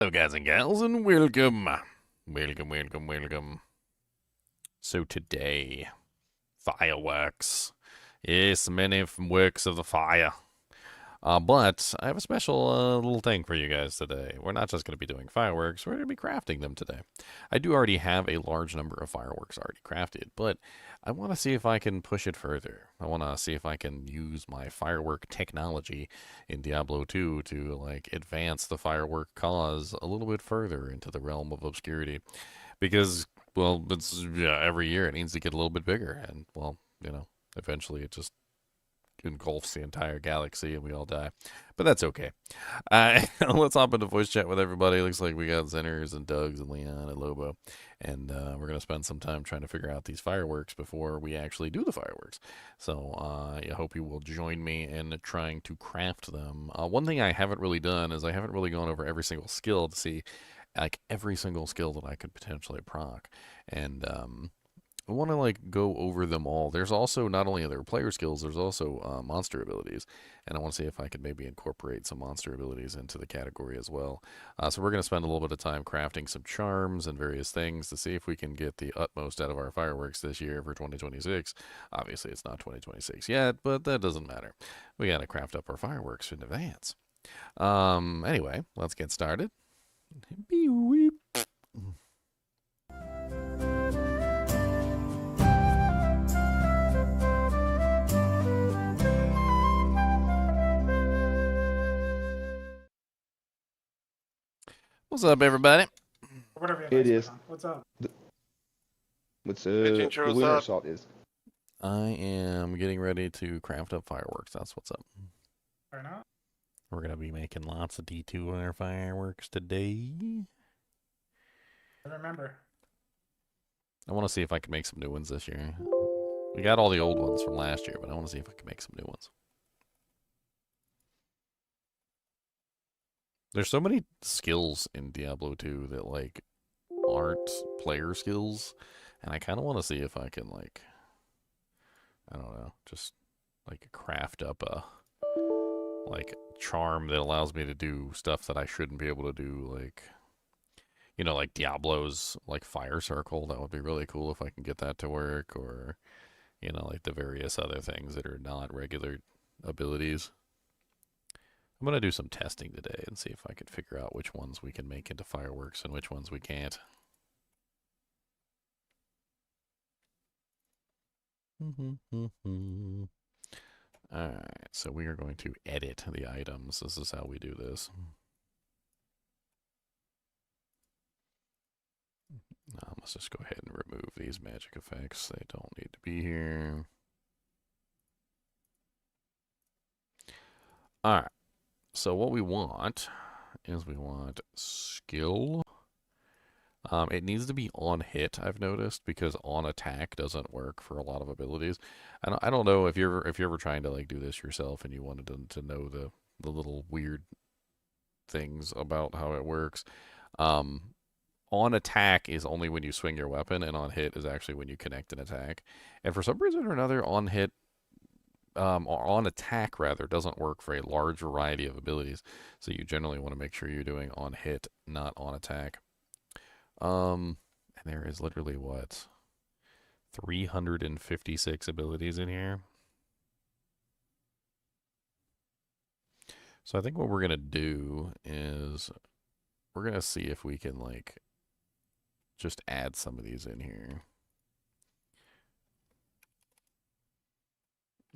Hello, guys and gals, and welcome. Welcome. So, today, fireworks. Yes, many works of the fire. But I have a special little thing for you guys today. We're not just going to be doing fireworks, we're going to be crafting them today. I do already have a large number of fireworks already crafted, but I want to see if I can push it further. I want to see if I can use my firework technology in Diablo 2 to like advance the firework cause a little bit further into the realm of obscurity. Because, well, it's every year it needs to get a little bit bigger, and well, eventually it just engulfs the entire galaxy and we all die. But that's okay. Let's hop into voice chat with everybody. Looks like we got Zenners and Dougs and Leon and Lobo. And we're going to spend some time trying to figure out these fireworks before we actually do the fireworks. So I hope you will join me in trying to craft them. One thing I haven't really done is I haven't really gone over every single skill to see like every single skill that I could potentially proc. And I want to like go over them all. There's also not only other player skills, there's also monster abilities, and I want to see if I could maybe incorporate some monster abilities into the category as well. So we're going to spend a little bit of time crafting some charms and various things to see if we can get the utmost out of our fireworks this year for 2026. Obviously, it's not 2026 yet, but that doesn't matter. We got to craft up our fireworks in advance. Anyway, let's get started. What's up, everybody? Whatever your It nice is. on. What's up? What's Hey, Chinchilla, the what's winter up? assault is? I am getting ready to craft up fireworks. That's what's up. Or not? We're going to be making lots of D2R fireworks today. I remember. I want to see if I can make some new ones this year. We got all the old ones from last year, but I want to see if I can make some new ones. There's so many skills in Diablo 2 that, like, aren't player skills, and I kind of want to see if I can, like, I don't know, just, like, craft up a, like, charm that allows me to do stuff that I shouldn't be able to do, like, like Diablo's, like, fire circle. That would be really cool if I can get that to work, or, like the various other things that are not regular abilities. I'm going to do some testing today and see if I can figure out which ones we can make into fireworks and which ones we can't. Alright, so we are going to edit the items. This is how we do this. Let's just go ahead and remove these magic effects. They don't need to be here. Alright, so what we want is we want skill. It needs to be on hit, I've noticed, because on attack doesn't work for a lot of abilities. I don't know if you're ever trying to like do this yourself and you wanted to know the little weird things about how it works. On attack is only when you swing your weapon, and on hit is actually when you connect an attack. And for some reason or another, on hit, or on attack rather, doesn't work for a large variety of abilities. So you generally want to make sure you're doing on hit, not on attack. And there is literally what, 356 abilities in here. So I think what we're gonna do is we're gonna see if we can like just add some of these in here.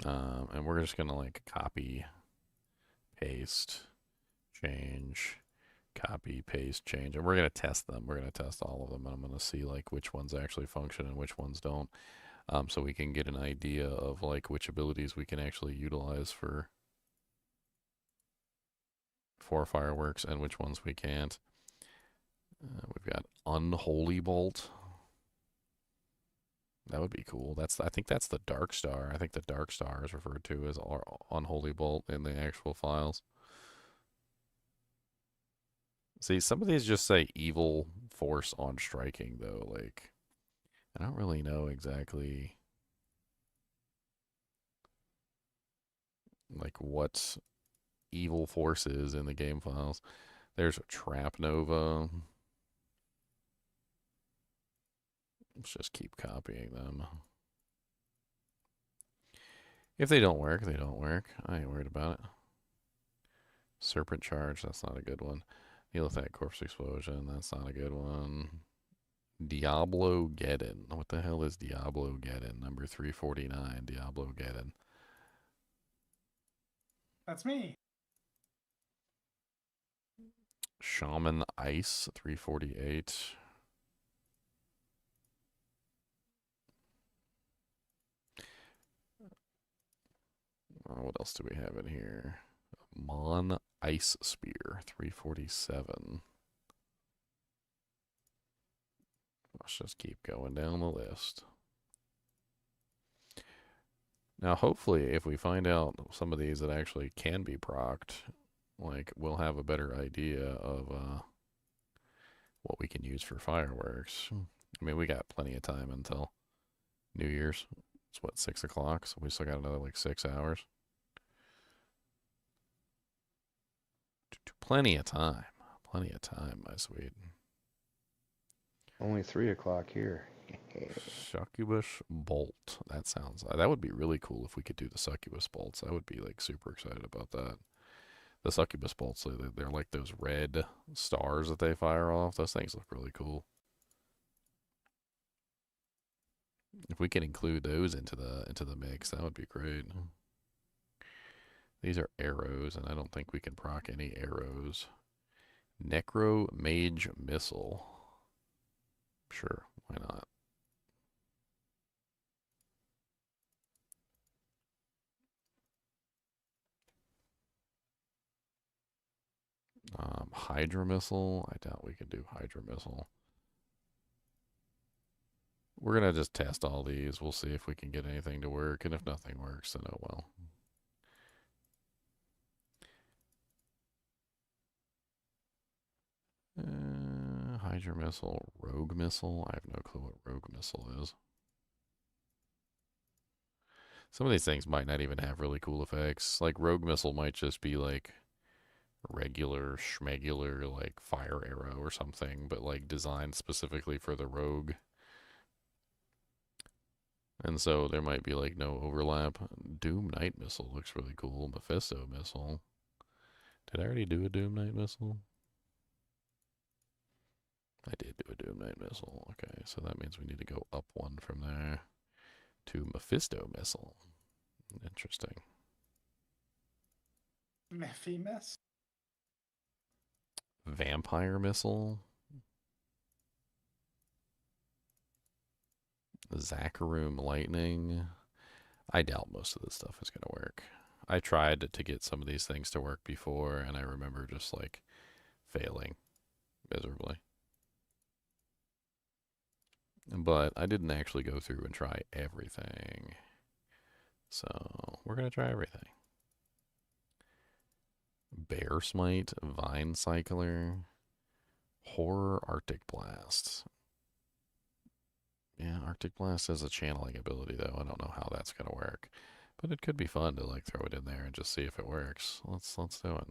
And we're just gonna like copy, paste, change, copy, paste, change, and we're going to test them. We're going to test all of them, and I'm going to see like which ones actually function and which ones don't, so we can get an idea of like which abilities we can actually utilize for fireworks and which ones we can't. We've got Unholy Bolt. That would be cool. I think that's the Dark Star. I think the Dark Star is referred to as Unholy Bolt in the actual files. See, some of these just say evil force on striking, though. Like, I don't really know exactly, like, what evil force is in the game files. There's a trap nova. Let's just keep copying them. If they don't work, they don't work. I ain't worried about it. Serpent charge, that's not a good one. Neolithic corpse explosion, that's not a good one. Diablo Geddon. What the hell is Diablo Geddon? Number 349, Diablo Geddon. That's me. Shaman Ice, 348. What else do we have in here? Mon Ice Spear, 347. Let's just keep going down the list. Now, hopefully, if we find out some of these that actually can be procced, like, we'll have a better idea of what we can use for fireworks. I mean, we got plenty of time until New Year's. It's what, 6 o'clock? So we still got another, like, 6 hours. Plenty of time. Plenty of time, my sweet. Only 3 o'clock here. Succubus bolt. That sounds like that would be really cool if we could do the succubus bolts. I would be like super excited about that. The succubus bolts, they're like those red stars that they fire off. Those things look really cool. If we can include those into the mix, that would be great. These are arrows, and I don't think we can proc any arrows. Necro Mage Missile. Sure, why not? Hydra Missile. I doubt we can do Hydra Missile. We're going to just test all these. We'll see if we can get anything to work, and if nothing works, then oh well. Hydra Missile, Rogue Missile. I have no clue what Rogue Missile is. Some of these things might not even have really cool effects. Like Rogue Missile might just be like regular schmegular like fire arrow or something, but like designed specifically for the rogue. And so there might be like no overlap. Doom Knight Missile looks really cool. Mephisto Missile. Did I already do a Doom Knight Missile? I did do a Doom Knight Missile. Okay, so that means we need to go up one from there to Mephisto Missile. Interesting. Mephi Miss. Vampire Missile. Zacharoom Lightning. I doubt most of this stuff is going to work. I tried to get some of these things to work before, and I remember just like failing miserably. But I didn't actually go through and try everything. So we're going to try everything. Bear Smite, Vine Cycler, Horror Arctic Blast. Yeah, Arctic Blast has a channeling ability, though. I don't know how that's going to work. But it could be fun to, like, throw it in there and just see if it works. Let's do it.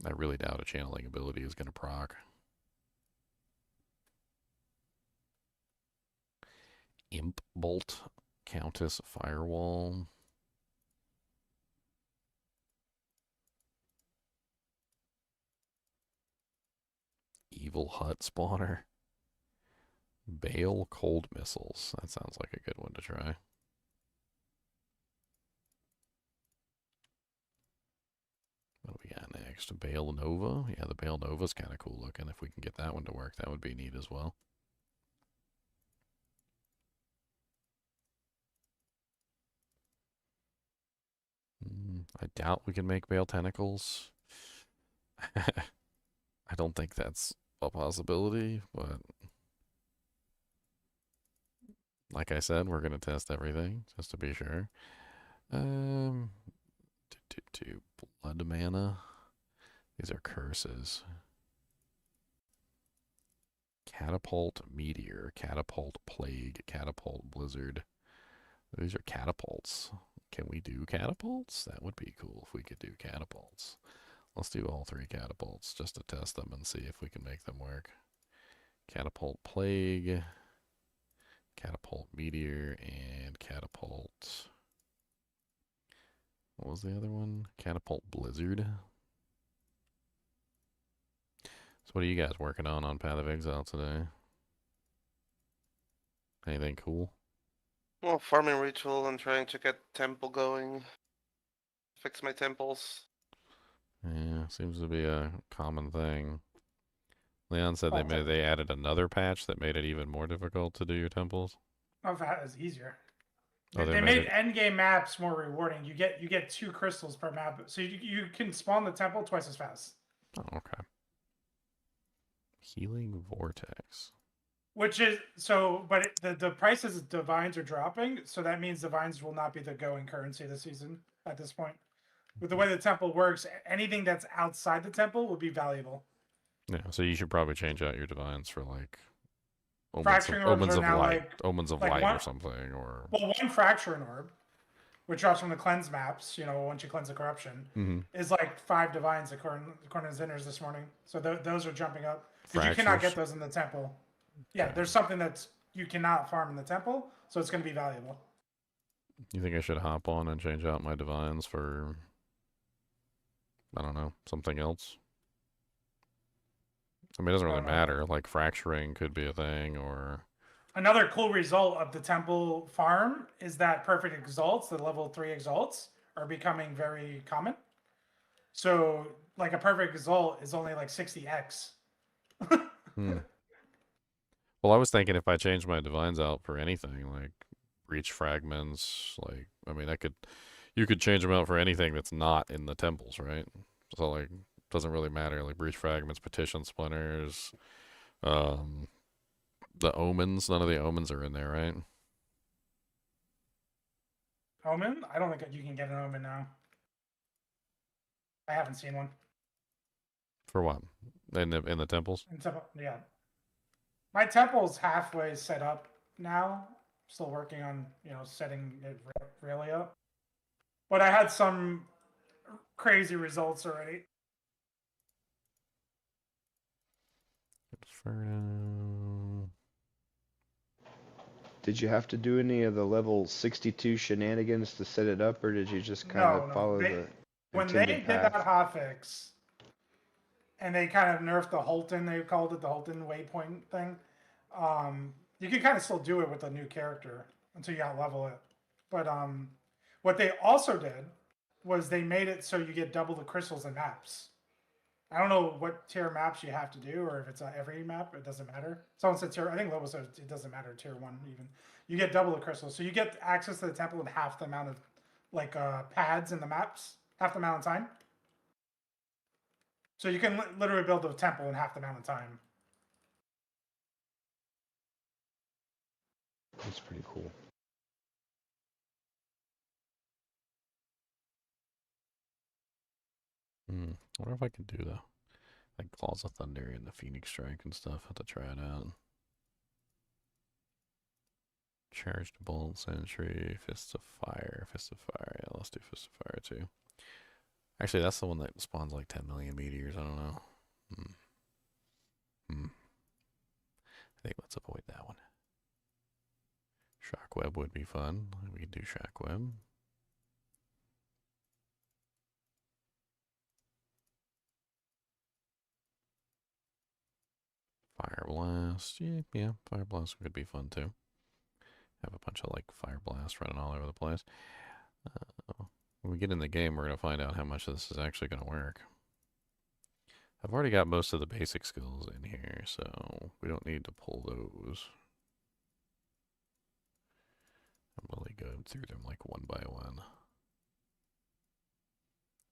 I really doubt a channeling ability is going to proc. Imp Bolt, Countess Firewall. Evil Hut Spawner. Bale Cold Missiles. That sounds like a good one to try. What do we got next? Bale Nova. Yeah, the Bale Nova's kind of cool looking. If we can get that one to work, that would be neat as well. I doubt we can make Bale Tentacles. I don't think that's a possibility, but like I said, we're going to test everything just to be sure. Blood Mana. These are curses. Catapult Meteor, Catapult Plague, Catapult Blizzard. These are catapults. Can we do catapults? That would be cool if we could do catapults. Let's do all 3 catapults just to test them and see if we can make them work. Catapult plague, catapult meteor, and catapult... What was the other one? Catapult blizzard. So what are you guys working on Path of Exile today? Anything cool? Well, farming ritual and trying to get temple going. Fix my temples. Yeah, seems to be a common thing. Leon said Oh, they added another patch that made it even more difficult to do your temples. Oh, that is easier. Oh, They made endgame maps more rewarding. You get 2 crystals per map, so you can spawn the temple twice as fast. Oh, okay. Healing vortex. Which is so, but the prices of divines are dropping, so that means divines will not be the going currency this season at this point. With the way the temple works, anything that's outside the temple will be valuable. Yeah, so you should probably change out your divines for like Fracturing orbs omens are of now light, like omens of like light one- or something, or Well, one fracturing orb, which drops from the cleanse maps, once you cleanse the corruption, is like 5 divines according to Zinners this morning. So those are jumping up. Because you cannot get those in the temple. Yeah, there's something that's you cannot farm in the temple, so it's going to be valuable. You think I should hop on and change out my divines for, I don't know, something else? I mean, it doesn't really matter. Like fracturing could be a thing, or Another cool result of the temple farm is that perfect exalts, the level 3 exalts, are becoming very common. So, like a perfect exalt is only like 60x. Well, I was thinking if I change my divines out for anything, like breach fragments, like, I mean, you could change them out for anything that's not in the temples, right? So, like, doesn't really matter. Like breach fragments, petition splinters, the omens. None of the omens are in there, right? Omen? I don't think you can get an omen now. I haven't seen one. For what? In the temples? Yeah. My temple's halfway set up now. Still working on, setting it really up. But I had some crazy results already. Inferno. Did you have to do any of the level 62 shenanigans to set it up, or did you just kind of follow the when they intended did path? that hotfix, and they kind of nerfed the Holton, they called it the Holton waypoint thing. You can kind of still do it with a new character until you outlevel it. But what they also did was they made it so you get double the crystals in maps. I don't know what tier maps you have to do, or if it's every map, it doesn't matter. Someone said tier, I think Lobo said it doesn't matter, tier 1 even. You get double the crystals. So you get access to the temple in half the amount of pads in the maps, half the amount of time. So you can literally build a temple in half the amount of time. That's pretty cool. I wonder if I could do the like Claws of Thunder and the Phoenix Strike and stuff. Have to try it out. Charged Bolt, Sentry, Fists of Fire. Yeah, let's do Fists of Fire too. Actually, that's the one that spawns like 10 million meteors. I don't know. I think let's avoid that one. Shockweb would be fun. We could do Shockweb. Fire Blast. Yeah, Fire Blast could be fun too. Have a bunch of like Fire Blast running all over the place. When we get in the game, we're going to find out how much of this is actually going to work. I've already got most of the basic skills in here, so we don't need to pull those. I'm really going through them like one by one.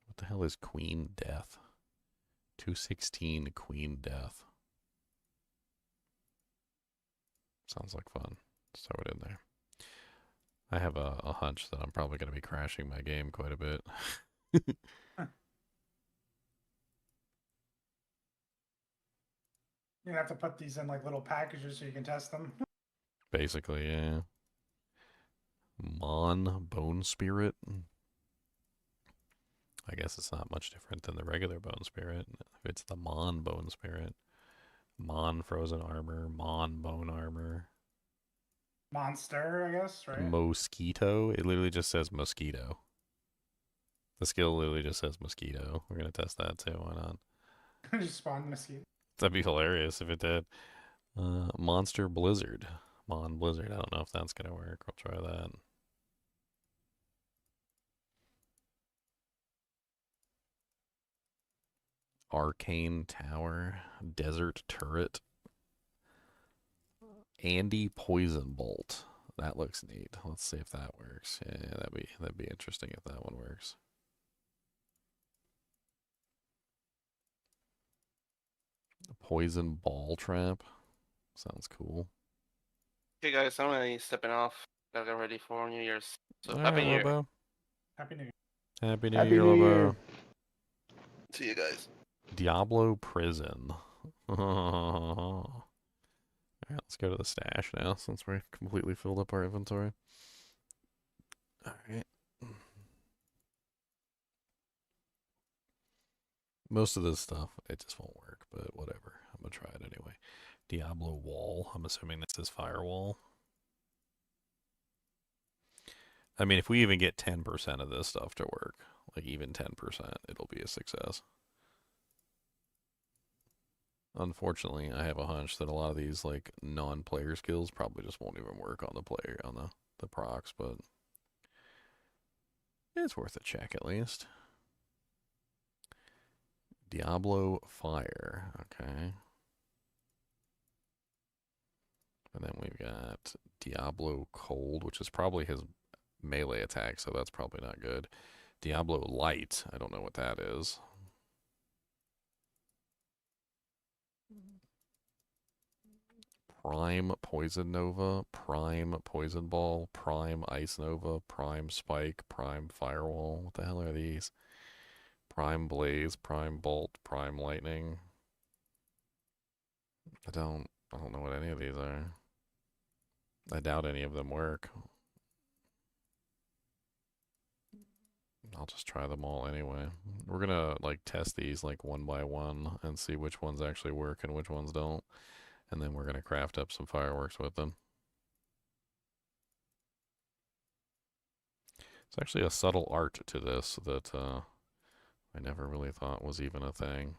What the hell is Queen Death? 216 Queen Death. Sounds like fun. Let's throw it in there. I have a hunch that I'm probably going to be crashing my game quite a bit. You're gonna have to put these in like little packages so you can test them. Basically, yeah. Mon Bone Spirit. I guess it's not much different than the regular Bone Spirit. If it's the Mon Bone Spirit. Mon Frozen Armor, Mon Bone Armor. Monster, I guess, right? Mosquito. It literally just says mosquito. The skill literally just says mosquito. We're going to test that too. Why not? Just spawn mosquito. That'd be hilarious if it did. Monster Blizzard. Mon Blizzard. I don't know if that's going to work. We'll try that. Arcane Tower. Desert Turret. Andy Poison Bolt. That looks neat. Let's see if that works. Yeah, that'd be interesting if that one works. Poison Ball Trap. Sounds cool. Okay, guys, I'm gonna be stepping off. Gotta get ready for New Year's. So All happy right, New Year. Lobo. Happy New Year. Happy New Happy Year, New Lobo. Year. See you guys. Diablo Prison. Alright, let's go to the stash now since we're completely filled up our inventory. Alright. Most of this stuff, it just won't work, but whatever. I'm gonna try it anyway. Diablo Wall. I'm assuming this is Firewall. I mean, if we even get 10% of this stuff to work, like even 10%, it'll be a success. Unfortunately, I have a hunch that a lot of these like non-player skills probably just won't even work on the player on the procs, but it's worth a check at least. Diablo Fire, okay. And then we've got Diablo Cold, which is probably his melee attack, so that's probably not good. Diablo Light, I don't know what that is. Prime Poison Nova, Prime Poison Ball, Prime Ice Nova, Prime Spike, Prime Firewall. What the hell are these? Prime Blaze, Prime Bolt, Prime Lightning. I don't know what any of these are. I doubt any of them work. I'll just try them all anyway. We're gonna like test these like one by one and see which ones actually work and which ones don't. And then we're gonna craft up some fireworks with them. It's actually a subtle art to this that I never really thought was even a thing.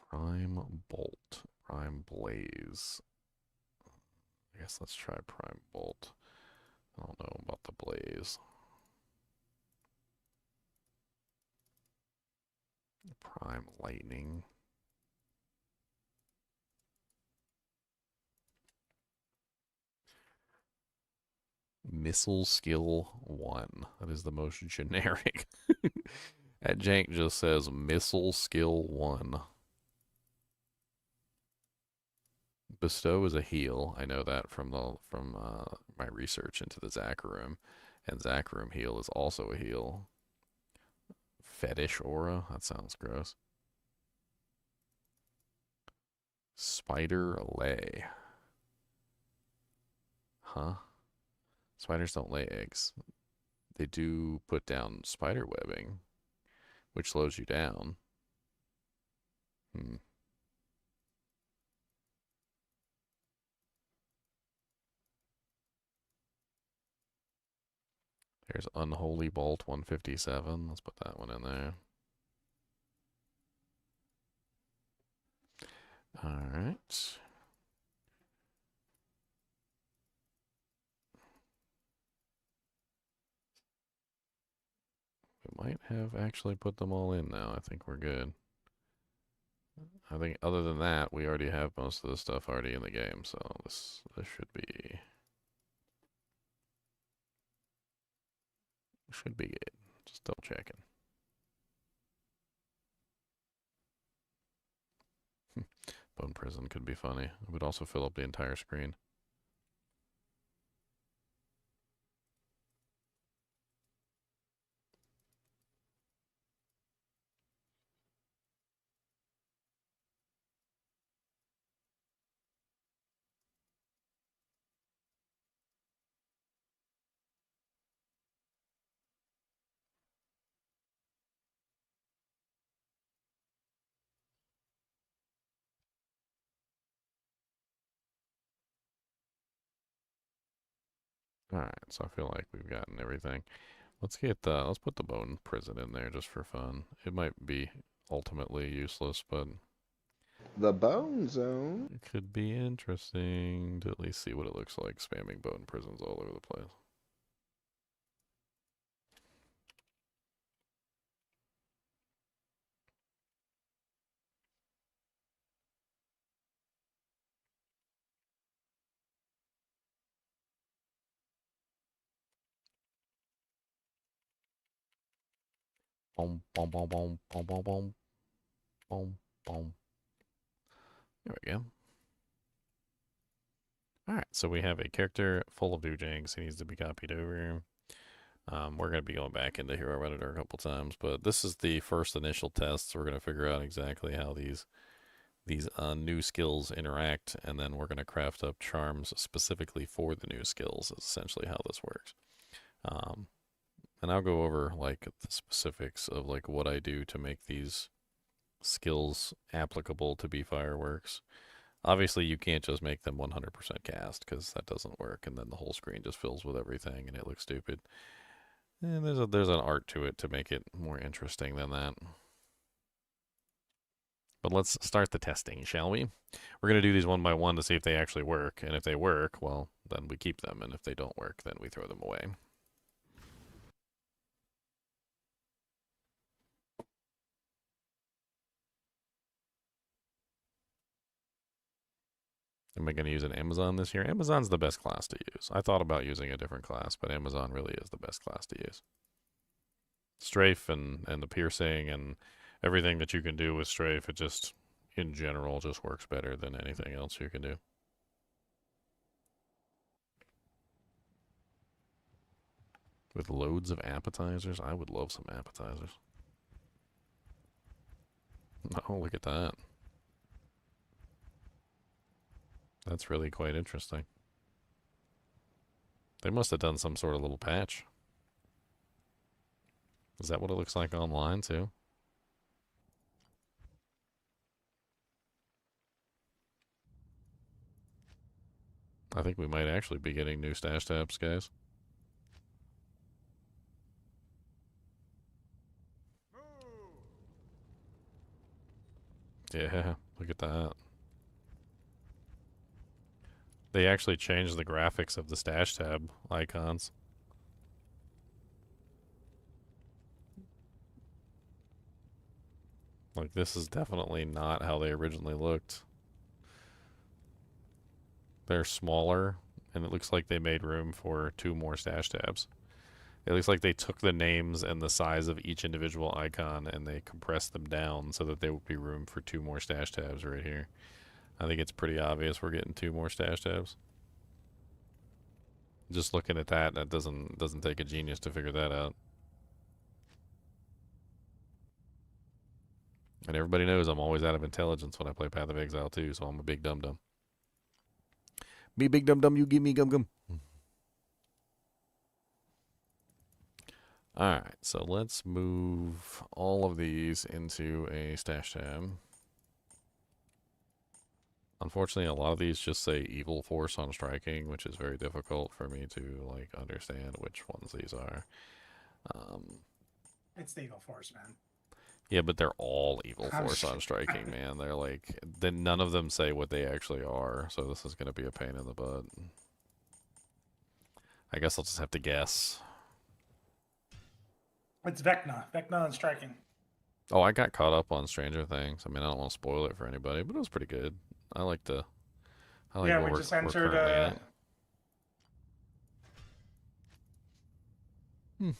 Prime Bolt, Prime Blaze. I guess let's try Prime Bolt. I don't know about the Blaze. Prime Lightning. Missile Skill 1. That is the most generic. At Jank just says Missile Skill 1. Bestow is a heal. I know that from my research into the Zacharium. And Zacharium heal is also a heal. Fetish Aura? That sounds gross. Spider Lay. Huh? Spiders don't lay eggs. They do put down spider webbing, which slows you down. There's Unholy Bolt 157. Let's put that one in there. Alright. We might have actually put them all in now. I think we're good. I think other than that, we already have most of the stuff already in the game, so this should be good. Just double checking. Bone Prison could be funny. It would also fill up the entire screen. Alright, so I feel like we've gotten everything. Let's put the bone prison in there just for fun. It might be ultimately useless, but The Bone Zone. it could be interesting to at least see what it looks like spamming bone prisons all over the place. Boom, boom, boom, boom, boom, boom, boom, boom, boom. There we go. Alright, so we have a character full of doojangs. He needs to be copied over. We're going to be going back into Hero Editor a couple times, but this is the first initial test. So we're going to figure out exactly how these new skills interact, and then we're going to craft up charms specifically for the new skills. Is essentially how this works. And I'll go over like the specifics of like what I do to make these skills applicable to be fireworks. Obviously, you can't just make them 100% cast because that doesn't work, and then the whole screen just fills with everything and it looks stupid. And there's an art to it to make it more interesting than that. But let's start the testing, shall we? We're going to do these one by one to see if they actually work, and if they work, well, then we keep them, and if they don't work, then we throw them away. Am I going to use an Amazon this year? Amazon's the best class to use. I thought about using a different class, but Amazon really is the best class to use. Strafe and the piercing and everything that you can do with Strafe, it just, in general, just works better than anything else you can do. With loads of appetizers, I would love some appetizers. Oh, look at that. That's really quite interesting. They must have done some sort of little patch. Is that what it looks like online, too? I think we might actually be getting new stash tabs, guys. Yeah, look at that. They actually changed the graphics of the stash tab icons. Like, this is definitely not how they originally looked. They're smaller, and it looks like they made room for 2 more stash tabs. It looks like they took the names and the size of each individual icon and they compressed them down so that there would be room for 2 more stash tabs right here. I think it's pretty obvious we're getting 2 more stash tabs. Just looking at that, that doesn't take a genius to figure that out. And everybody knows I'm always out of intelligence when I play Path of Exile too, so I'm a big dum-dum. Me big dum-dum, you give me gum-gum. Alright, so let's move all of these into a stash tab. Unfortunately, a lot of these just say evil force on striking, which is very difficult for me to like understand which ones these are. It's the evil force, man. Yeah, but they're all evil force on striking, man. They're like, then none of them say what they actually are, so this is going to be a pain in the butt. I guess I'll just have to guess. It's Vecna. Vecna and striking. Oh, I got caught up on Stranger Things. I mean, I don't want to spoil it for anybody, but it was pretty good. I like Yeah, where we just we're entered. currently at.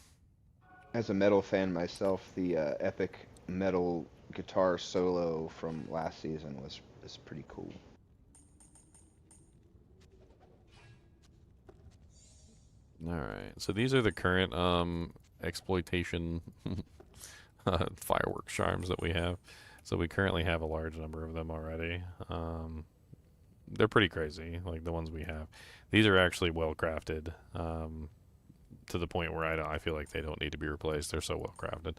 As a metal fan myself, the epic metal guitar solo from last season was pretty cool. All right, so these are the current exploitation fireworks charms that we have. So we currently have a large number of them already. They're pretty crazy, like the ones we have. These are actually well crafted, to the point where I feel like they don't need to be replaced. They're so well crafted.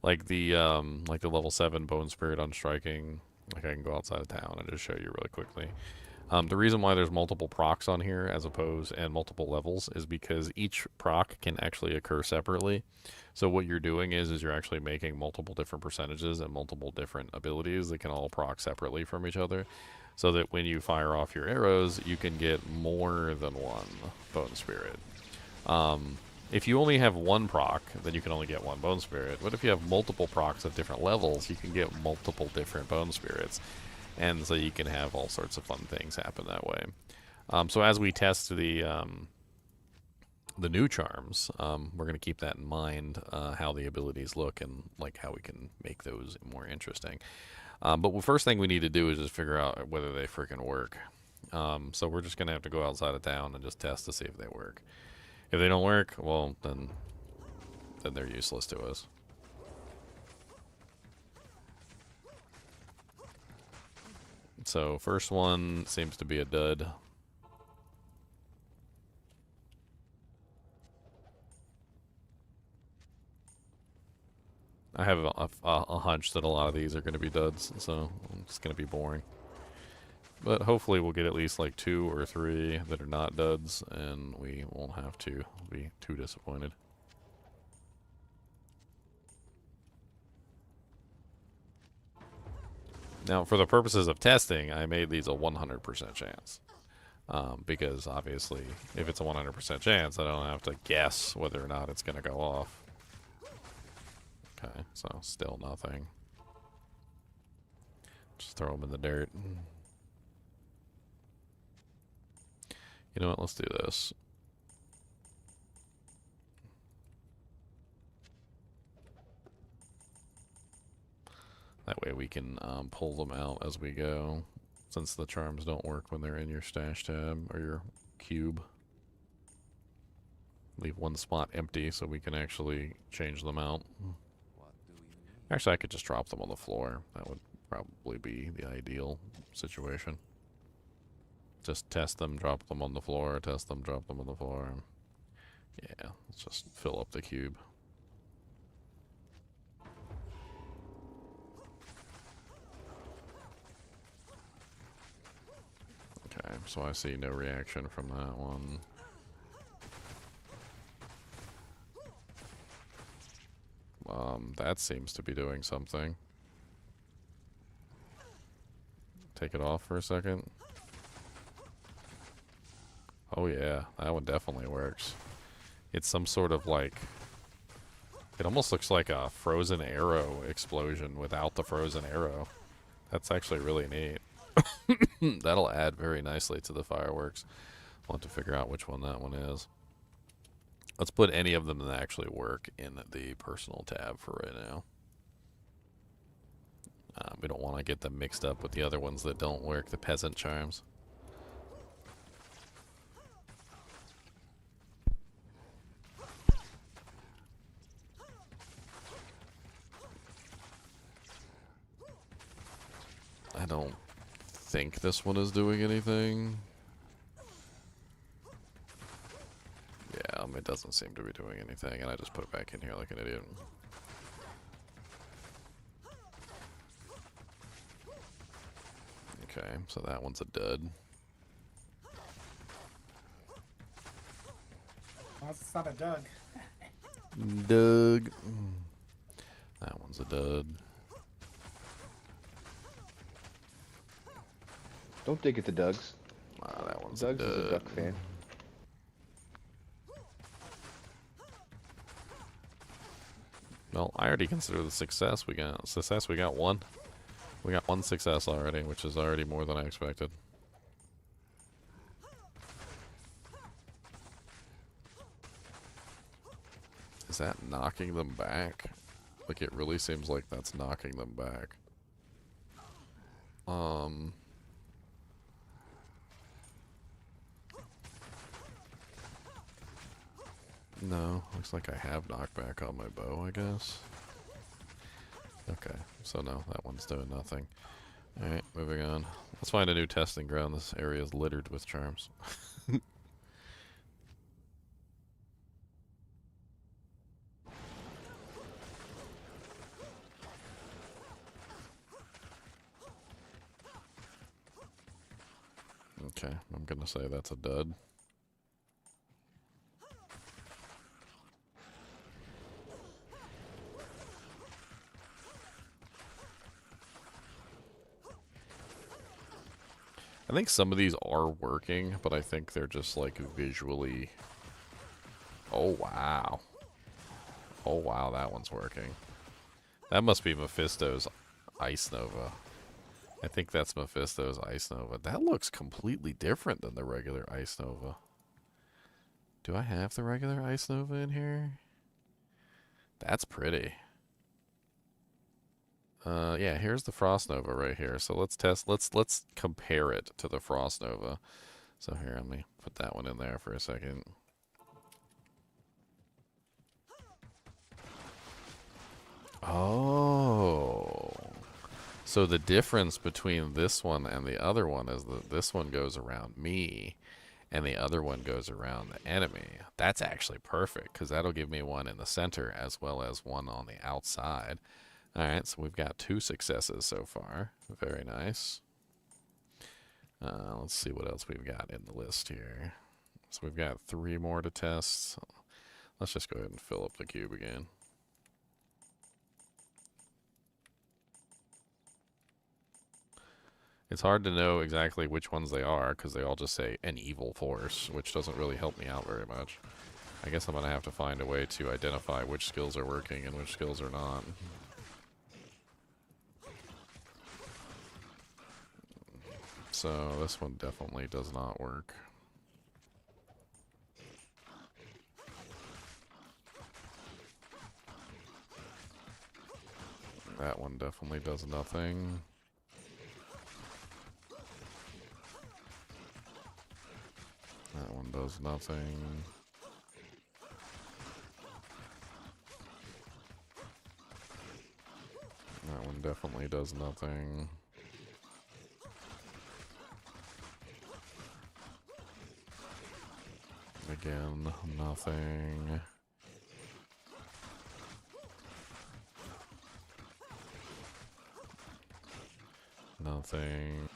Like the level 7 Bone Spirit on striking. Like I can go outside of town and just show you really quickly. The reason why there's multiple procs on here and multiple levels is because each proc can actually occur separately. So what you're doing is you're actually making multiple different percentages and multiple different abilities that can all proc separately from each other. So that when you fire off your arrows, you can get more than one Bone Spirit. If you only have one proc, then you can only get one Bone Spirit. But if you have multiple procs at different levels, you can get multiple different Bone Spirits. And so you can have all sorts of fun things happen that way. So as we test the new charms, we're going to keep that in mind, how the abilities look and like how we can make those more interesting. But the first thing we need to do is just figure out whether they freaking work. So we're just going to have to go outside of town and just test to see if they work. If they don't work, well, then they're useless to us. So first one seems to be a dud. I have a hunch that a lot of these are going to be duds, so it's going to be boring. But hopefully we'll get at least like 2 or 3 that are not duds, and we won't have to be too disappointed. Now, for the purposes of testing, I made these a 100% chance. Because obviously, if it's a 100% chance, I don't have to guess whether or not it's going to go off. Okay, so still nothing. Just throw them in the dirt. You know what? Let's do this. That way we can pull them out as we go, since the charms don't work when they're in your stash tab or your cube. Leave one spot empty so we can actually change them out. Actually, I could just drop them on the floor. That would probably be the ideal situation. Just test them, drop them on the floor, test them, drop them on the floor. Yeah, let's just fill up the cube. Okay, so I see no reaction from that one. That seems to be doing something. Take it off for a second. Oh yeah, that one definitely works. It's some sort of like... It almost looks like a frozen arrow explosion without the frozen arrow. That's actually really neat. That'll add very nicely to the fireworks. We'll have to figure out which one that one is. Let's put any of them that actually work in the personal tab for right now. We don't want to get them mixed up with the other ones that don't work, the peasant charms. I don't think this one is doing anything. Yeah, it doesn't seem to be doing anything, and I just put it back in here like an idiot. Okay, so that one's a dud. Well, it's not a Doug. Doug. That one's a dud. Don't dig at the Dougs. That one's Doug's a dud. is a duck fan. Well, I already consider the success we got. Success, we got one. We got one success already, which is already more than I expected. Is that knocking them back? Like, it really seems like that's knocking them back. No, looks like I have knockback on my bow, I guess. Okay, so no, that one's doing nothing. Alright, moving on. Let's find a new testing ground. This area is littered with charms. Okay, I'm gonna say that's a dud. I think some of these are working, but I think they're just like visually. Oh wow. Oh wow, that one's working. That must be Mephisto's Ice Nova. I think that's Mephisto's Ice Nova. That looks completely different than the regular Ice Nova. Do I have the regular Ice Nova in here? That's pretty. Yeah, here's the Frost Nova right here. So let's test, let's compare it to the Frost Nova. So here, let me put that one in there for a second. Oh. So the difference between this one and the other one is that this one goes around me and the other one goes around the enemy. That's actually perfect because that'll give me one in the center as well as one on the outside. Alright, so we've got 2 successes so far. Very nice. Let's see what else we've got in the list here. So we've got 3 more to test. Let's just go ahead and fill up the cube again. It's hard to know exactly which ones they are because they all just say an evil force, which doesn't really help me out very much. I guess I'm going to have to find a way to identify which skills are working and which skills are not. So this one definitely does not work. That one definitely does nothing. That one does nothing. That one definitely does nothing. Again, nothing. Nothing.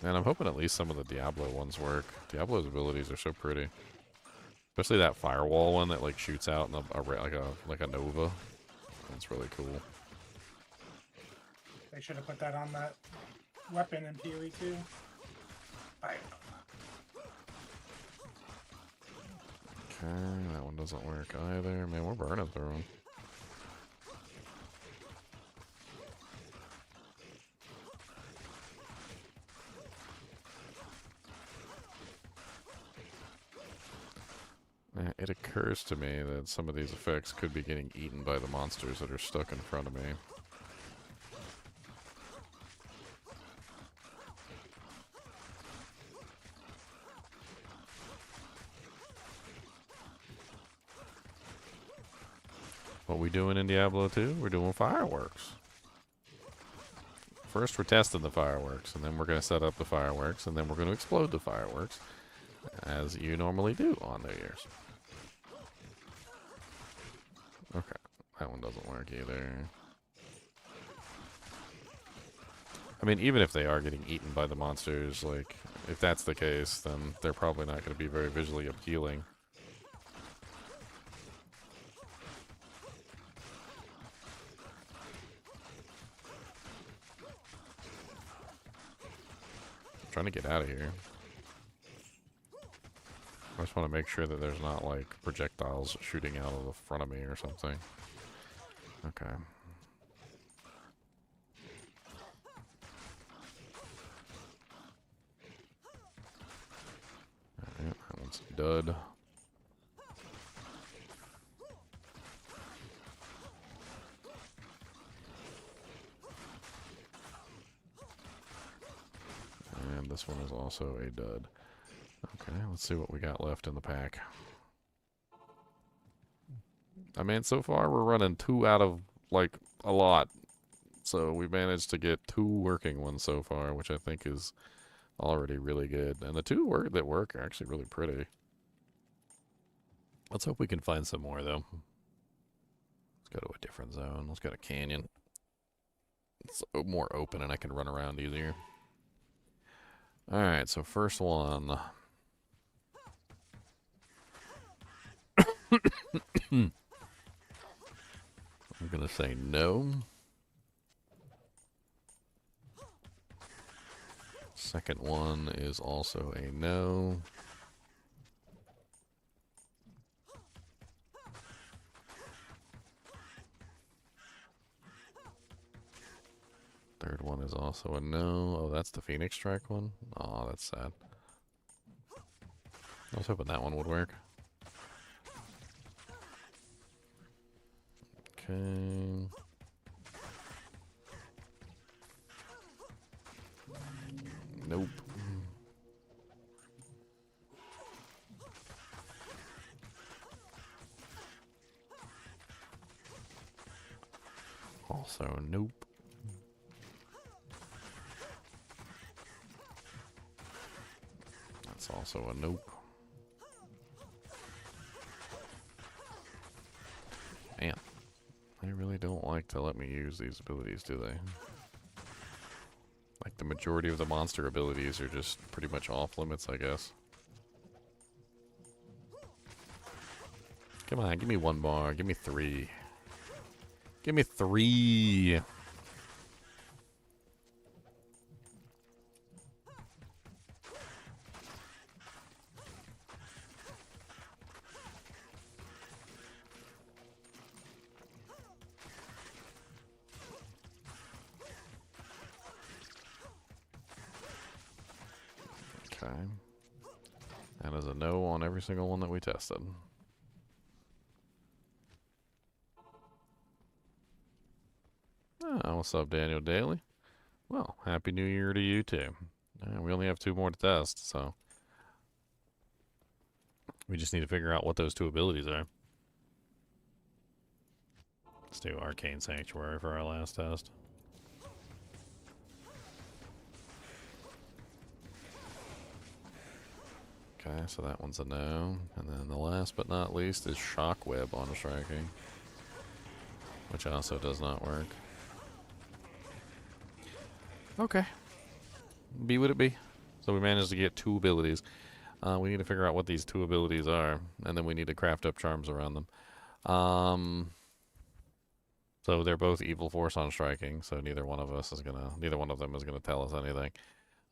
Man, I'm hoping at least some of the Diablo ones work. Diablo's abilities are so pretty. Especially that firewall one that like shoots out in like a nova. That's really cool. They should have put that on that weapon in PoE too. Okay, that one doesn't work either. Man, we're burning through them. It occurs to me that some of these effects could be getting eaten by the monsters that are stuck in front of me. What we doing in Diablo 2? We're doing fireworks. First we're testing the fireworks, and then we're going to set up the fireworks, and then we're going to explode the fireworks, as you normally do on New Year's. Okay, that one doesn't work either. I mean, even if they are getting eaten by the monsters, like, if that's the case, then they're probably not going to be very visually appealing. I'm trying to get out of here. I just want to make sure that there's not, like, projectiles shooting out of the front of me or something. Okay. Alright, that one's a dud. And this one is also a dud. Okay, let's see what we got left in the pack. I mean, so far we're running 2 out of, like, a lot. So we managed to get 2 working ones so far, which I think is already really good. And the 2 that work are actually really pretty. Let's hope we can find some more, though. Let's go to a different zone. Let's go to Canyon. It's more open and I can run around easier. Alright, so first one. I'm gonna say no. Second one is also a no. Third one is also a no. Oh, that's the Phoenix Strike one? Oh, that's sad. I was hoping that one would work. Okay. Nope. Also, nope. That's also a nope. Man, they really don't like to let me use these abilities, do they? Like, the majority of the monster abilities are just pretty much off limits, I guess. Come on, give me one bar. Give me 3. Give me 3. Okay. That is a no on every single one that we tested. Oh, what's up, Daniel Daly? Well, Happy New Year to you, too. We only have 2 more to test, so... we just need to figure out what those 2 abilities are. Let's do Arcane Sanctuary for our last test. Okay, so that one's a no. And then the last but not least is Shockweb on striking, which also does not work. Okay. Be what it be. So we managed to get 2 abilities. We need to figure out what these 2 abilities are, and then we need to craft up charms around them. So they're both Evil Force on striking, so neither one of them is gonna tell us anything,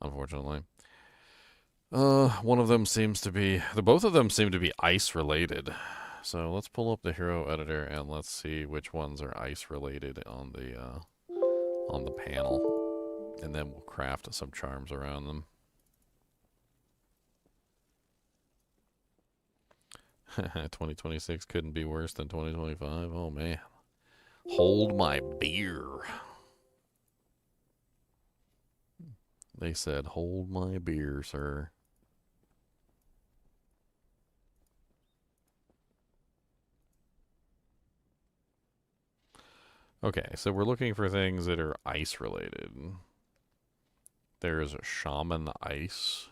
unfortunately. One of them seems to be... both of them seem to be ice-related. So let's pull up the hero editor and let's see which ones are ice-related on the panel. And then we'll craft some charms around them. 2026 couldn't be worse than 2025. Oh, man. Hold my beer. They said, hold my beer, sir. Okay, so we're looking for things that are ice-related. There's Shaman Ice.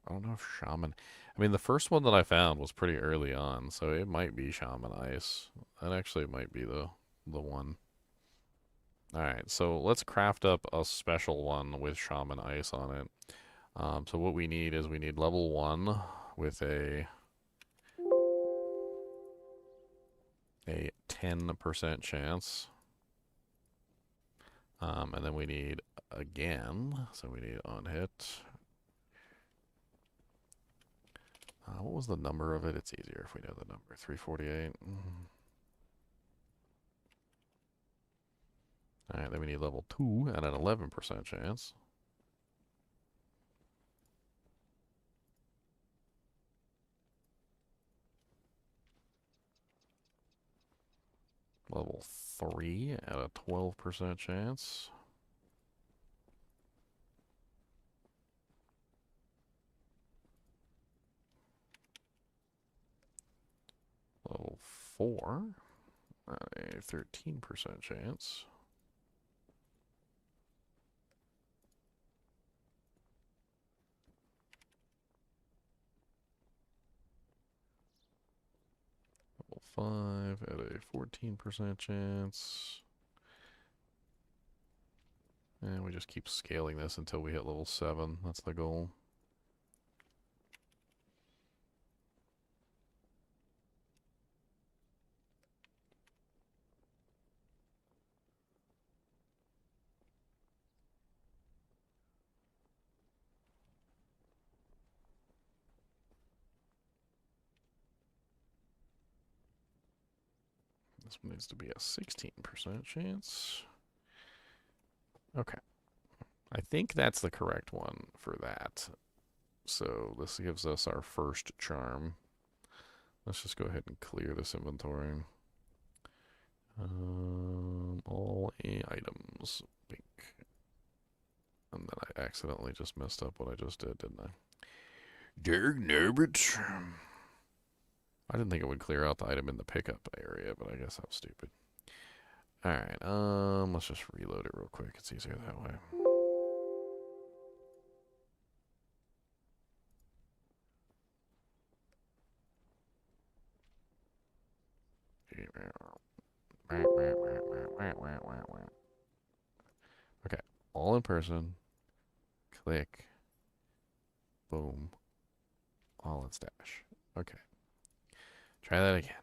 I don't know if Shaman... I mean, the first one that I found was pretty early on, so it might be Shaman Ice. That actually might be the one. Alright, so let's craft up a special one with Shaman Ice on it. So what we need is we need level 1 with a 10% chance. And then we need again, so we need on hit. What was the number of it? It's easier if we know the number. 348. Alright, then we need level 2 at an 11% chance. Level 3 at a 12% chance. Level 4 at a 13% chance. Level 5 at a 14% chance. And we just keep scaling this until we hit level 7. That's the goal. This one needs to be a 16% chance. Okay. I think that's the correct one for that. So this gives us our first charm. Let's just go ahead and clear this inventory. All items. Pink. And then I accidentally just messed up what I just did, didn't I? Derg Norbert. I didn't think it would clear out the item in the pickup area, but I guess I'm stupid. Alright, let's just reload it real quick. It's easier that way. Okay, all in person. Click. Boom. All in stash. Okay. Try that again.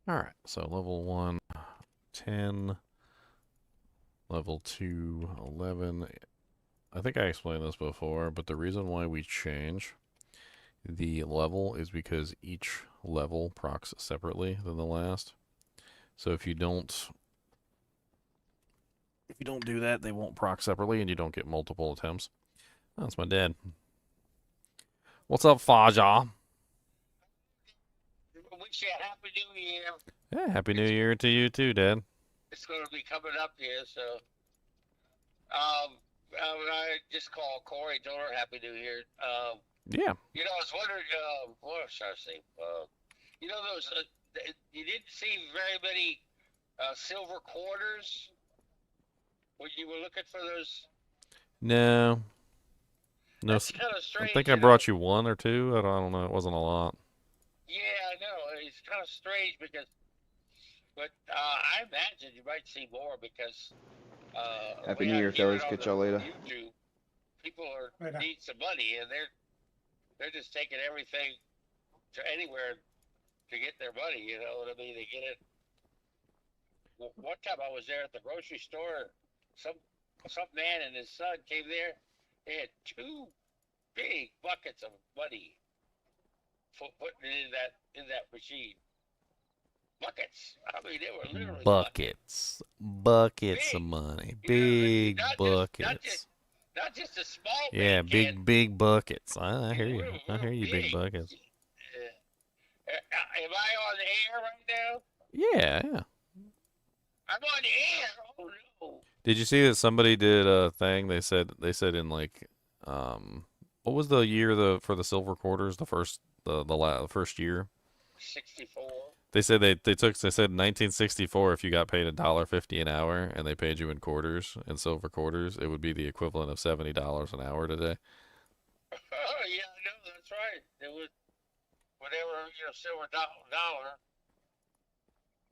Alright, so level 1, 10. Level 2, 11. I think I explained this before, but the reason why we change the level is because each level procs separately than the last. So if you don't do that, they won't proc separately and you don't get multiple attempts. Oh, that's my dad. What's up, Faja? Wish you a happy new year. Yeah, happy new year to you too, Dad. It's going to be coming up here, so I just called Corey, told her happy new year. Yeah. You know, I was wondering, what should I say? You know, those you didn't see very many silver quarters when you were looking for those. No. No. That's kind of I strange. think I brought you 1 or 2. I don't know. It wasn't a lot. Yeah, I know. It's kind of strange because, but I imagine you might see more because. Happy we New have Year, here fellas. on Catch the y'all later. YouTube, people Later. need some money, and they're just taking everything to anywhere to get their money. You know what I mean? They get it. One time I was there at the grocery store, some man and his son came there. They had 2 big buckets of money putting it in that machine. Buckets. I mean, they were literally Buckets. Buckets of Big. money. You know, Big not buckets. not just a small Yeah, big can. big buckets. I hear you. Real, I hear you, big big. buckets. Am I on the air right now? Yeah, yeah. I'm on the air. Oh no. Did you see that somebody did a thing? They said in like, what was the year for the silver quarters? The first year. 64. They said they said in 1964 if you got paid $1.50 an hour and they paid you in quarters, in silver quarters, it would be the equivalent of $70 an hour today. Oh yeah, I know. That's right. It was whatever, you know, silver dollar.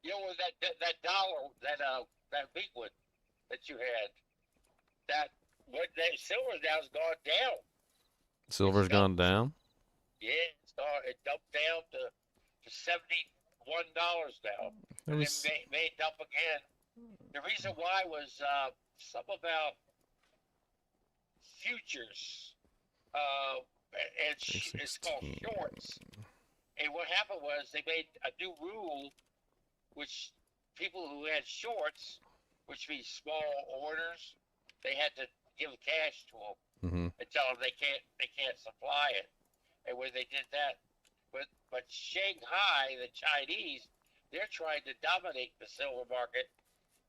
You know, that dollar, that big one that you had, that silver now's gone down. Silver's gone down? Yeah, it dumped down to $71 now. It And was, then may dump again. The reason why was some about futures. and it's called 16. shorts. And what happened was they made a new rule, which people who had shorts, which means small orders, they had to give cash to them Mm-hmm. and tell them they can't supply it. And when they did that, but Shanghai, the Chinese, they're trying to dominate the silver market,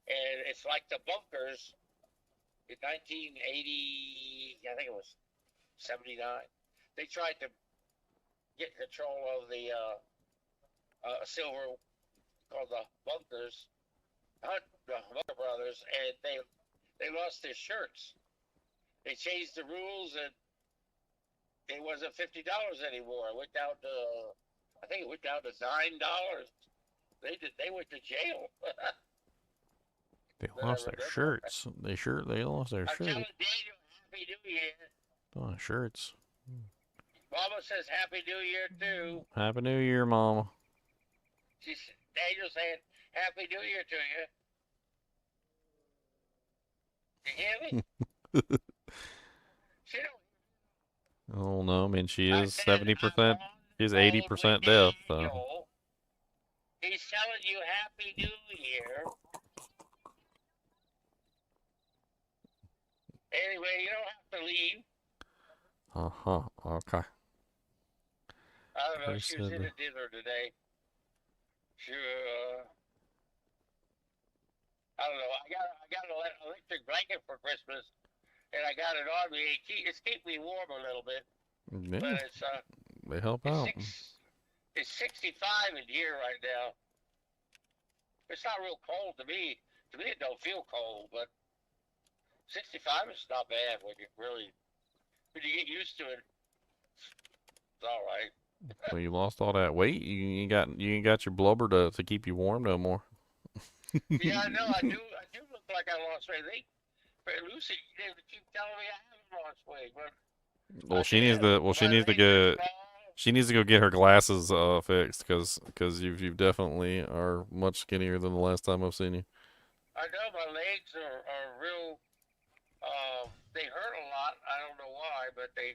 and it's like the bunkers in 1980. I think it was 79. They tried to get control of the silver called the bunkers, the Bunker Brothers, and they lost their shirts. They changed the rules, and it wasn't $50 anymore. It went down to, I think it went down to $9. They went to jail. They But I lost their remember- shirts. They lost their I'm telling shirts. Daniel, Happy New Year. Oh, shirts. Mama says Happy New Year too. Happy New Year, Mama. Daniel saying Happy New Year to you. You hear me? She don't. Oh no, I mean she I is said, 70%. I'm on She's the phone 80% with deaf. So Daniel. He's telling you Happy New Year. Anyway, you don't have to leave. Okay. I don't know. Very She was in sad. a dinner today. She, I don't know. I got an electric blanket for Christmas, and I got it on me. It's keep me warm a little bit, Yeah, but it's they help out. it's 65 in here right now. It's not real cold to me. To me, it don't feel cold, but 65 is not bad when you get used to it. It's all right. Well, you lost all that weight. You ain't got your blubber to keep you warm no more. Yeah, I know. I do look like I lost weight. But Lucy, they keep telling me I haven't lost weight, but Well, I she needs did. to. Well, she My needs to legs are get. small. She needs to go get her glasses fixed because you definitely are much skinnier than the last time I've seen you. I know my legs are real. They hurt a lot. I don't know why, but they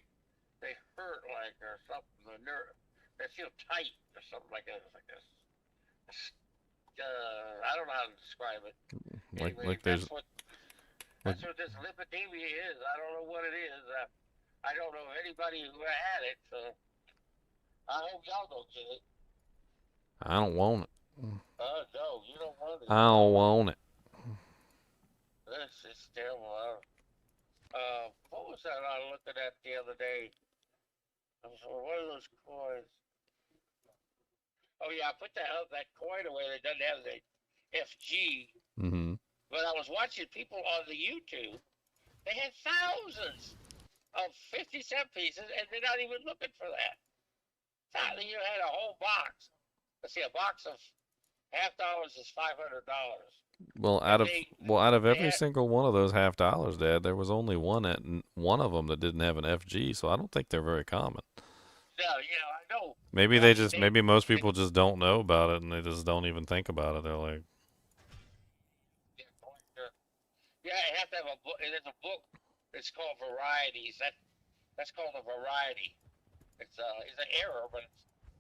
hurt like or something. The nerve, they feel tight or something like that. It's like this. I don't know how to describe it. Anyway, There's that's what this lipedema is. I don't know what it is. I don't know anybody who had it, so I hope y'all don't get it. I don't want it. Oh no, you don't want it. I don't want it. This is terrible. What was that I was looking at the other day? It was one of those coins. Oh yeah, I put that coin away that doesn't have the FG. Mm-hmm. But I was watching people on the YouTube. They had thousands of 50-cent pieces, and they're not even looking for that. You had a whole box. Let's see, a box of $50 is $500. Well, out of they every had- single one of those $50, Dad, there was only one of them that didn't have an FG, so I don't think they're very common. No, I know. Maybe Well, maybe most people just don't know about it and they just don't even think about it. They're like, Yeah, I have to have a book. There's a book. It's called Varieties. That's called a variety. It's an error, but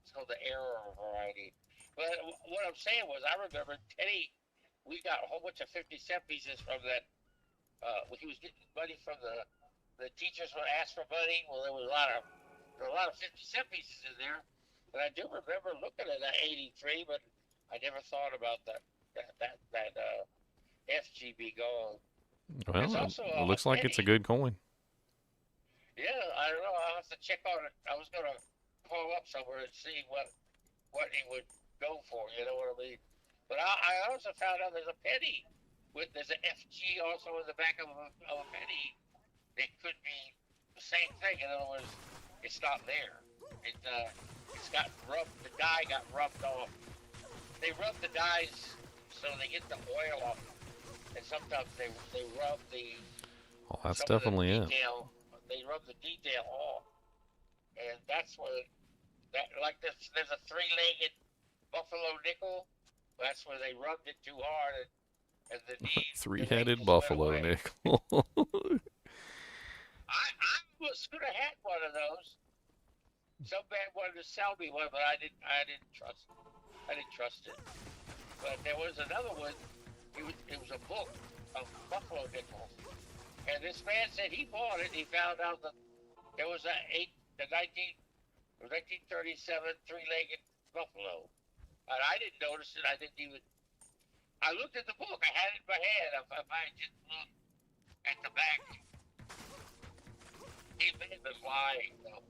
it's called the error variety. But what I'm saying was, I remember Teddy. We got a whole bunch of 50-cent pieces from that. He was getting money from the teachers would ask for money. Well, there was a lot of 50-cent pieces in there. But I do remember looking at that 83, but I never thought about that FGB gold. well, It's also it a looks like it's a penny. good coin. Yeah, I don't know. I'll have to check on it. I was gonna call up somewhere and see what it would go for. You know what I mean? But I also found out there's a penny there's an FG also in the back of a penny. It could be the same thing. In other words, it's not there. It's got rubbed. The dye got rubbed off. They rub the dyes so they get the oil off, and sometimes they rub the. Oh, that's some of the definitely it. detail. They rub the detail off, and that's where there's a three-legged buffalo nickel. That's where they rubbed it too hard, and the Three-headed wrinkles went buffalo away. nickel. I was could have had one of those. some man wanted to sell me one, but I didn't trust it. But there was another one. It was a book of buffalo nickels, and this man said he bought it. He found out that there was a 1937 three-legged buffalo, and I didn't notice it. I didn't even. I looked at the book. I had it in my hand. If I just looked at the back, he may have been lying, you know,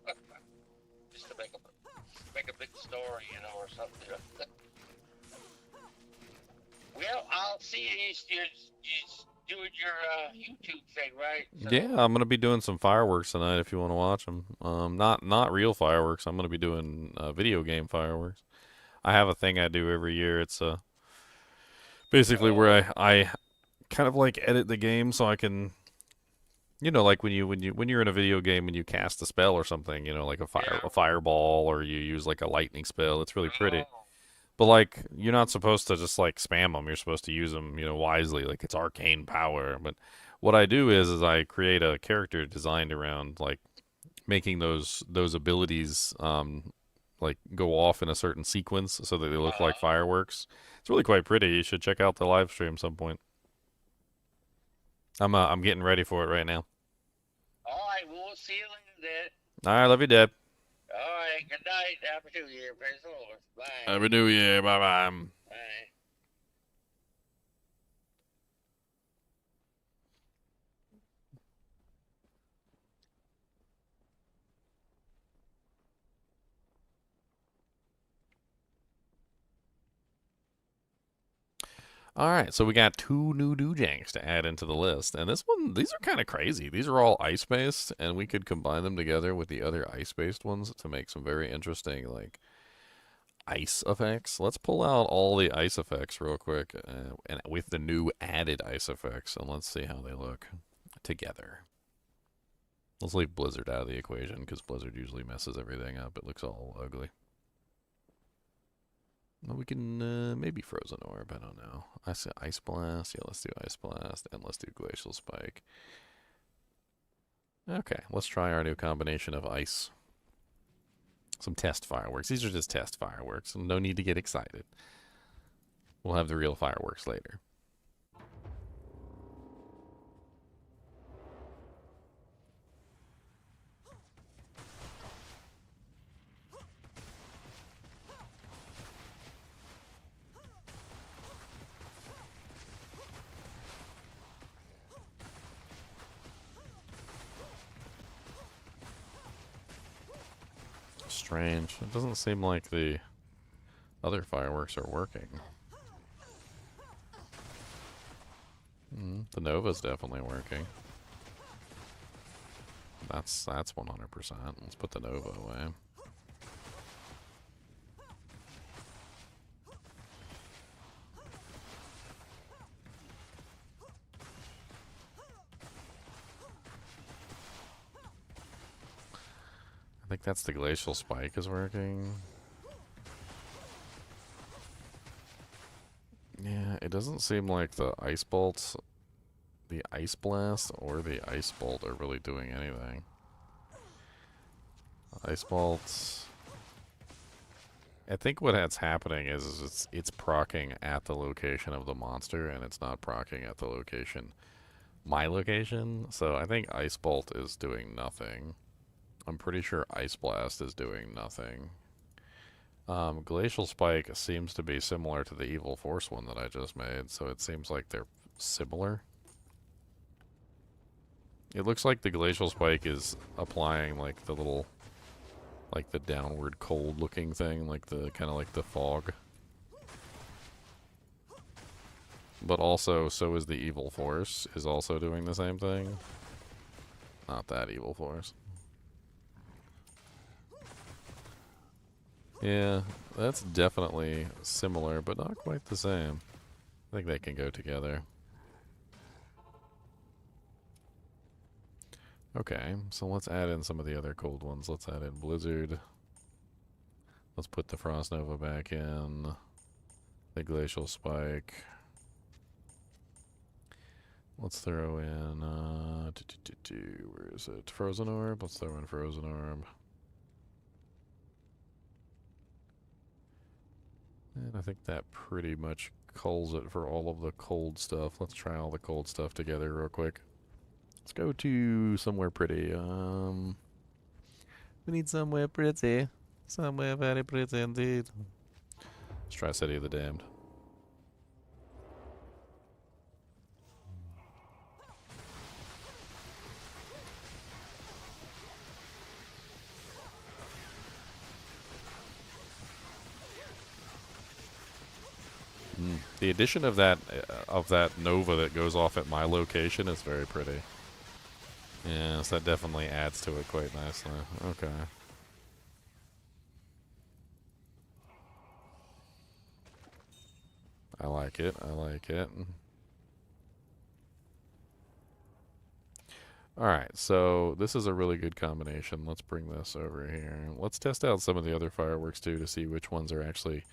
just to make a big story, you know, or something. Well, I'll see you. You're doing your YouTube thing, right? So, Yeah, I'm gonna be doing some fireworks tonight if you want to watch them. Not real fireworks. I'm gonna be doing video game fireworks. I have a thing I do every year. It's basically where I kind of like edit the game so I can, you know, like when you're in a video game and you cast a spell or something, you know, like a fireball, or you use like a lightning spell. It's really pretty. Oh, But like, you're not supposed to just like spam them. You're supposed to use them, you know, wisely. Like it's arcane power. But what I do is I create a character designed around like making those abilities like go off in a certain sequence so that they look like fireworks. It's really quite pretty. You should check out the live stream some point. I'm getting ready for it right now. all right. Well, we'll see you later then. All right, love you, Deb. All right. Good night. Happy New Year. Praise the Lord. Bye. Happy New Year. Bye bye. Bye. All right, so we got 2 new doojangs to add into the list, and these are kind of crazy. These are all ice-based, and we could combine them together with the other ice-based ones to make some very interesting, like, ice effects. Let's pull out all the ice effects real quick, and with the new added ice effects, and let's see how they look together. Let's leave Blizzard out of the equation, because Blizzard usually messes everything up. It looks all ugly. We can maybe Frozen Orb. I don't know. I say Ice Blast. Yeah, let's do Ice Blast, and let's do Glacial Spike. Okay, let's try our new combination of ice. Some test fireworks. These are just test fireworks. No need to get excited. We'll have the real fireworks later. Strange. It doesn't seem like the other fireworks are working. The Nova's definitely working. That's 100%. Let's put the Nova away. I think that's the Glacial Spike is working. Yeah, it doesn't seem like the Ice Bolts, the Ice Blast, or the Ice Bolt are really doing anything. Ice Bolts. I think what's happening is it's proccing at the location of the monster, and it's not proccing at the location, my location. So I think Ice Bolt is doing nothing. I'm pretty sure Ice Blast is doing nothing. Glacial Spike seems to be similar to the Evil Force one that I just made, so it seems like they're similar. It looks like the Glacial Spike is applying like the little, like the downward cold looking thing, like the kind of like the fog. But also, so is the Evil Force is also doing the same thing. Not that Evil Force. Yeah, that's definitely similar, but not quite the same. I think they can go together. Okay, so let's add in some of the other cold ones. Let's add in Blizzard. Let's put the Frost Nova back in. The Glacial Spike. Let's throw in, where is it? Frozen Orb? Let's throw in Frozen Orb. And I think that pretty much culls it for all of the cold stuff. Let's try all the cold stuff together real quick. Let's go to somewhere pretty. We need somewhere pretty. Somewhere very pretty indeed. Let's try City of the Damned. The addition of that nova that goes off at my location is very pretty. Yes, that definitely adds to it quite nicely. Okay. I like it. I like it. Alright, so this is a really good combination. Let's bring this over here. Let's test out some of the other fireworks too to see which ones are actually,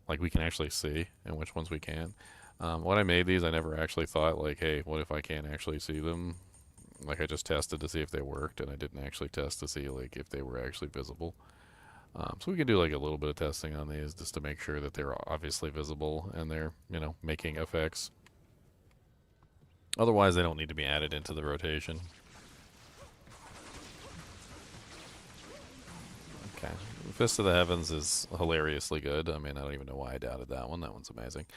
like, we can actually see and which ones we can. When I made these, I never actually thought, like, hey, what if I can't actually see them? Like, I just tested to see if they worked, and I didn't actually test to see, like, if they were actually visible. So we can do, like, a little bit of testing on these just to make sure that they're obviously visible and they're, you know, making effects. Otherwise, they don't need to be added into the rotation. Okay. Fist of the Heavens is hilariously good. I mean, I don't even know why I doubted that one. That one's amazing.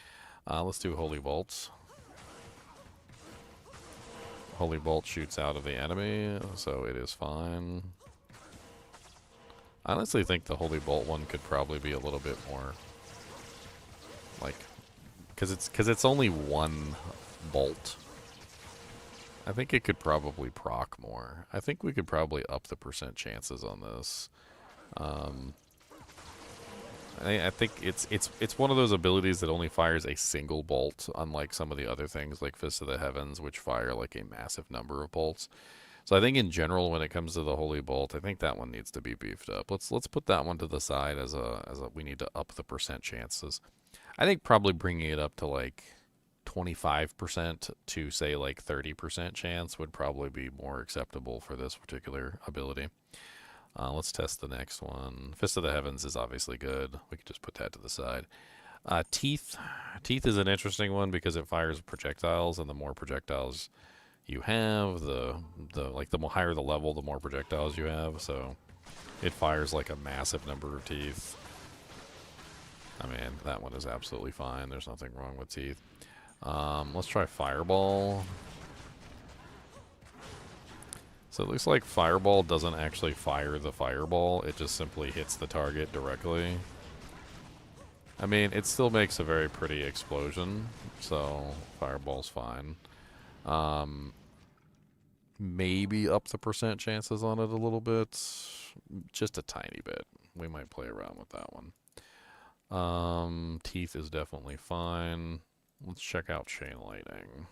Let's do Holy Bolts. Holy Bolt shoots out of the enemy, so it is fine. I honestly think the Holy Bolt one could probably be a little bit more, like, because it's only one bolt. I think it could probably proc more. I think we could probably up the percent chances on this. I think it's one of those abilities that only fires a single bolt, unlike some of the other things like Fist of the Heavens, which fire like a massive number of bolts. So I think in general, when it comes to the Holy Bolt, I think that one needs to be beefed up. Let's put that one to the side as a we need to up the percent chances. I think probably bringing it up to like 25% to say like 30% chance would probably be more acceptable for this particular ability. Let's test the next one. Fist of the Heavens is obviously good. We can just put that to the side. Teeth. Teeth is an interesting one because it fires projectiles, and the more projectiles you have, the higher the level, the more projectiles you have. So it fires like a massive number of teeth. I mean, that one is absolutely fine. There's nothing wrong with teeth. Let's try Fireball. So it looks like Fireball doesn't actually fire the fireball. It just simply hits the target directly. I mean, it still makes a very pretty explosion, so Fireball's fine. Maybe up the percent chances on it a little bit. Just a tiny bit. We might play around with that one. Teeth is definitely fine. Let's check out Chain Lightning.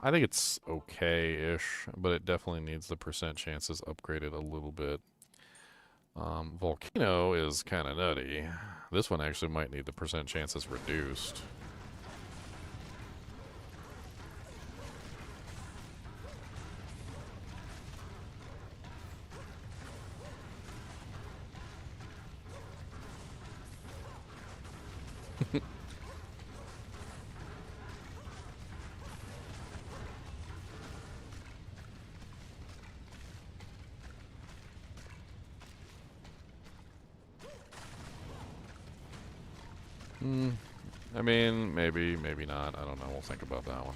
I think it's okay-ish, but it definitely needs the percent chances upgraded a little bit. Volcano is kind of nutty. This one actually might need the percent chances reduced. I mean, maybe, maybe not. I don't know. We'll think about that one.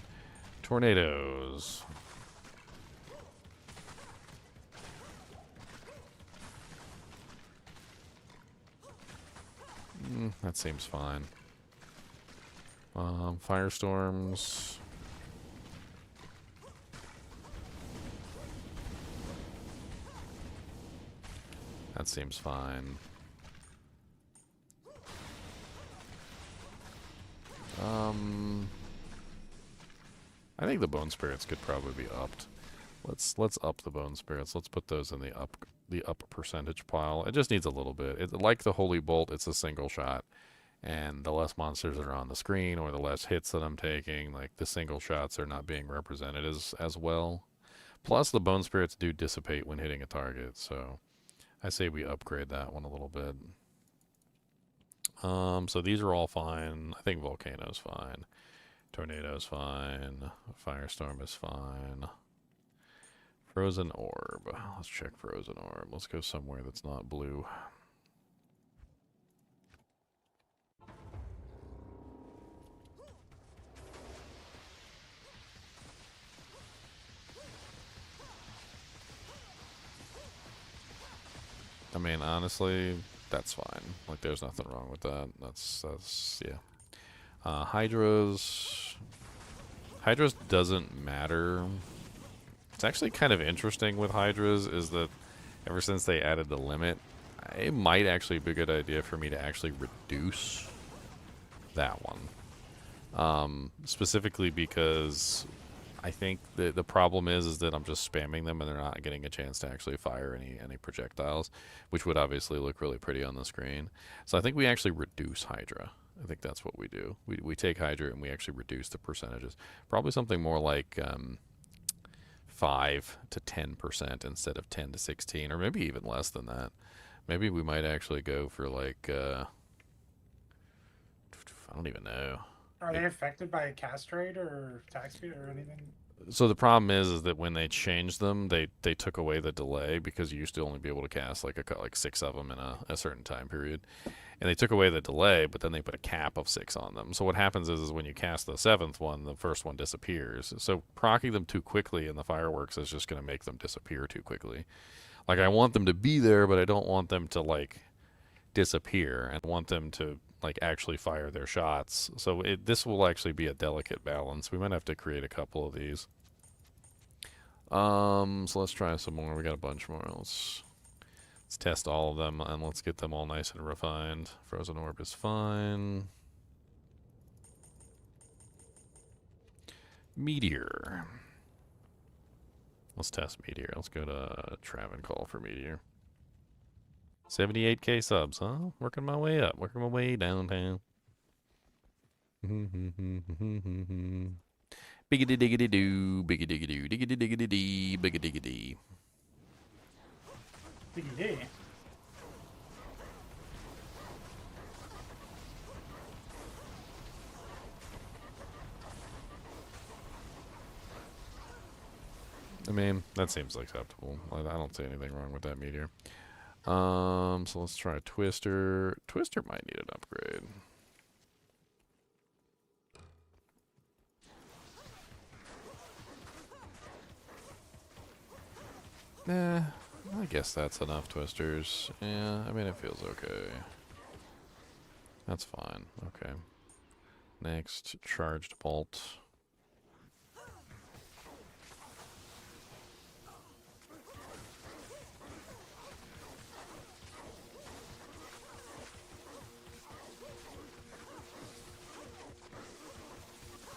Tornadoes. That seems fine. Firestorms. That seems fine. I think the Bone Spirits could probably be upped. Let's up the Bone Spirits. Let's put those in the up percentage pile. It just needs a little bit. Like the Holy Bolt, it's a single shot. And the less monsters that are on the screen, or the less hits that I'm taking, like the single shots are not being represented as well. Plus, the bone spirits do dissipate when hitting a target, so I say we upgrade that one a little bit. So these are all fine. I think volcano's fine. Tornado's fine. Firestorm is fine. Frozen orb. Let's check frozen orb. Let's go somewhere that's not blue. I mean, honestly, that's fine. Like, there's nothing wrong with that. That's yeah. Hydras doesn't matter. It's actually kind of interesting with Hydras is that ever since they added the limit, it might actually be a good idea for me to actually reduce that one. Specifically because I think the problem is that I'm just spamming them and they're not getting a chance to actually fire any projectiles, which would obviously look really pretty on the screen. So I think we actually reduce Hydra. I think that's what we do. We take Hydra and we actually reduce the percentages. Probably something more like 5 to 10% instead of 10 to 16, or maybe even less than that. Maybe we might actually go for like I don't even know. Are they affected by castrate or tax speed or anything? So the problem is that when they changed them, they took away the delay because you used to only be able to cast like 6 of them in a certain time period, and they took away the delay, but then they put a cap of 6 on them. So what happens is when you cast the 7th one, the first one disappears. So proccing them too quickly in the fireworks is just going to make them disappear too quickly. Like, I want them to be there, but I don't want them to like disappear. I want them to like actually fire their shots. So this will actually be a delicate balance. We might have to create a couple of these. So let's try some more. We got a bunch more. Let's test all of them and let's get them all nice and refined. Frozen orb is fine. Meteor. Let's test Meteor. Let's go to Travancore for Meteor. 78k subs, huh? Working my way up. Working my way downtown. Biggity diggity doo, biggity diggity doo, diggity diggity dee, biggity diggity. Diggy D. I mean, that seems acceptable. I don't see anything wrong with that meteor. So let's try Twister. Twister might need an upgrade. Nah, I guess that's enough Twisters. Yeah, I mean, it feels okay. That's fine. Okay. Next, Charged Bolt.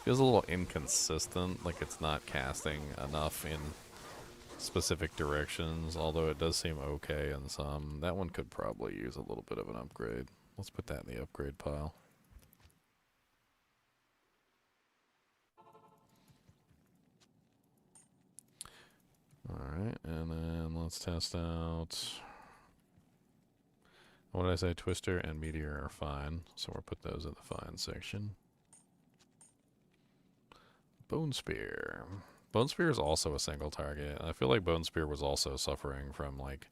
Feels a little inconsistent, like it's not casting enough in specific directions, although it does seem okay in some. That one could probably use a little bit of an upgrade. Let's put that in the upgrade pile. Alright, and then let's test out... What did I say? Twister and Meteor are fine, so we'll put those in the fine section. Bone Spear. Bone Spear is also a single target. I feel like Bone Spear was also suffering from, like,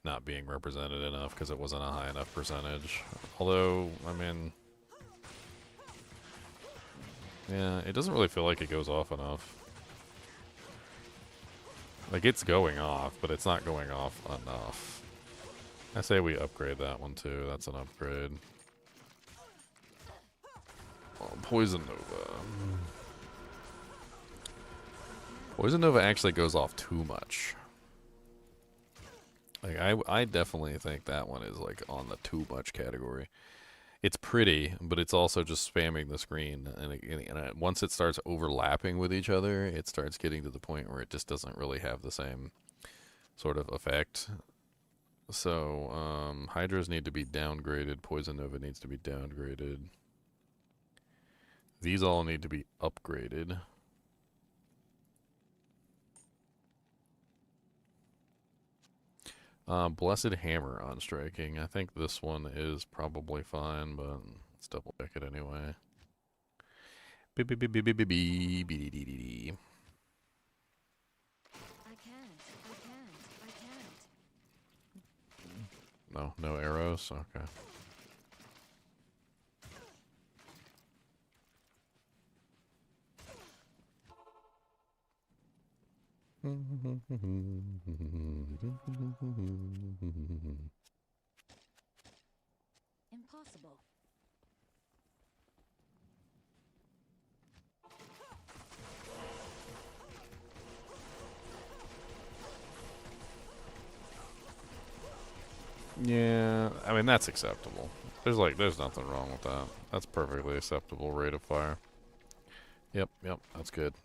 not being represented enough because it wasn't a high enough percentage. Although, I mean... Yeah, it doesn't really feel like it goes off enough. Like, it's going off, but it's not going off enough. I say we upgrade that one, too. That's an upgrade. Oh, Poison Nova. Poison Nova actually goes off too much. Like, I definitely think that one is, like, on the too much category. It's pretty, but it's also just spamming the screen. And once it starts overlapping with each other, it starts getting to the point where it just doesn't really have the same sort of effect. So, Hydras need to be downgraded. Poison Nova needs to be downgraded. These all need to be upgraded. Blessed Hammer on striking. I think this one is probably fine, but let's double check it anyway. I can't. No, no arrows? Okay. Impossible. Yeah, I mean, that's acceptable. There's nothing wrong with that. That's perfectly acceptable rate of fire. Yep, that's good.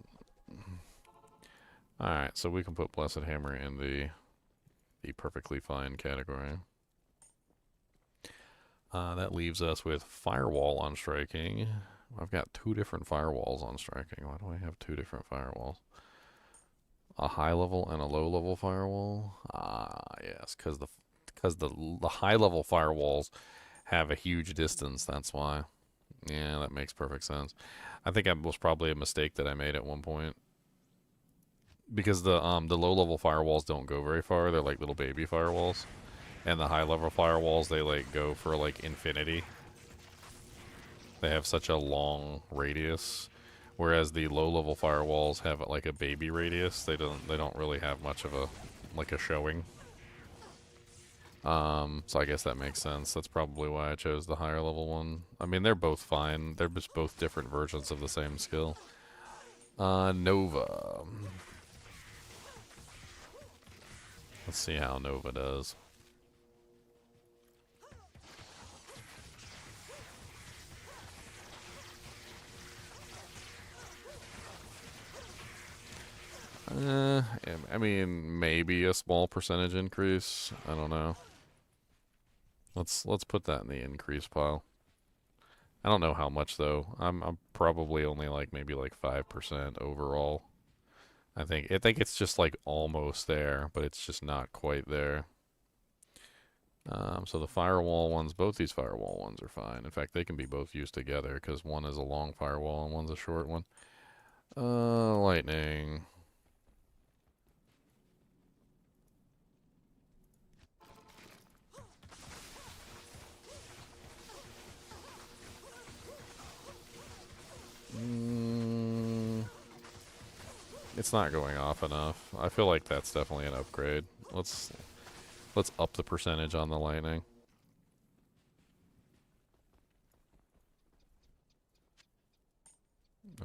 Alright, so we can put Blessed Hammer in the perfectly fine category. That leaves us with Firewall on striking. I've got 2 different firewalls on striking. Why do I have 2 different firewalls? A high level and a low level firewall? Yes, because the high level firewalls have a huge distance, that's why. Yeah, that makes perfect sense. I think it was probably a mistake that I made at one point. Because the low level firewalls don't go very far, they're like little baby firewalls. And the high level firewalls, they like go for like infinity. They have such a long radius. Whereas the low level firewalls have like a baby radius. They don't really have much of a showing. So I guess that makes sense. That's probably why I chose the higher level one. I mean, they're both fine. They're just both different versions of the same skill. Nova. Let's see how Nova does. I mean, maybe a small percentage increase. I don't know. Let's put that in the increase pile. I don't know how much though. I'm probably only like maybe like 5% overall. I think it's just like almost there, but it's just not quite there. So the firewall ones, both these firewall ones are fine. In fact, they can be both used together because one is a long firewall and one's a short one. Lightning. It's not going off enough. I feel like that's definitely an upgrade. Let's up the percentage on the lightning.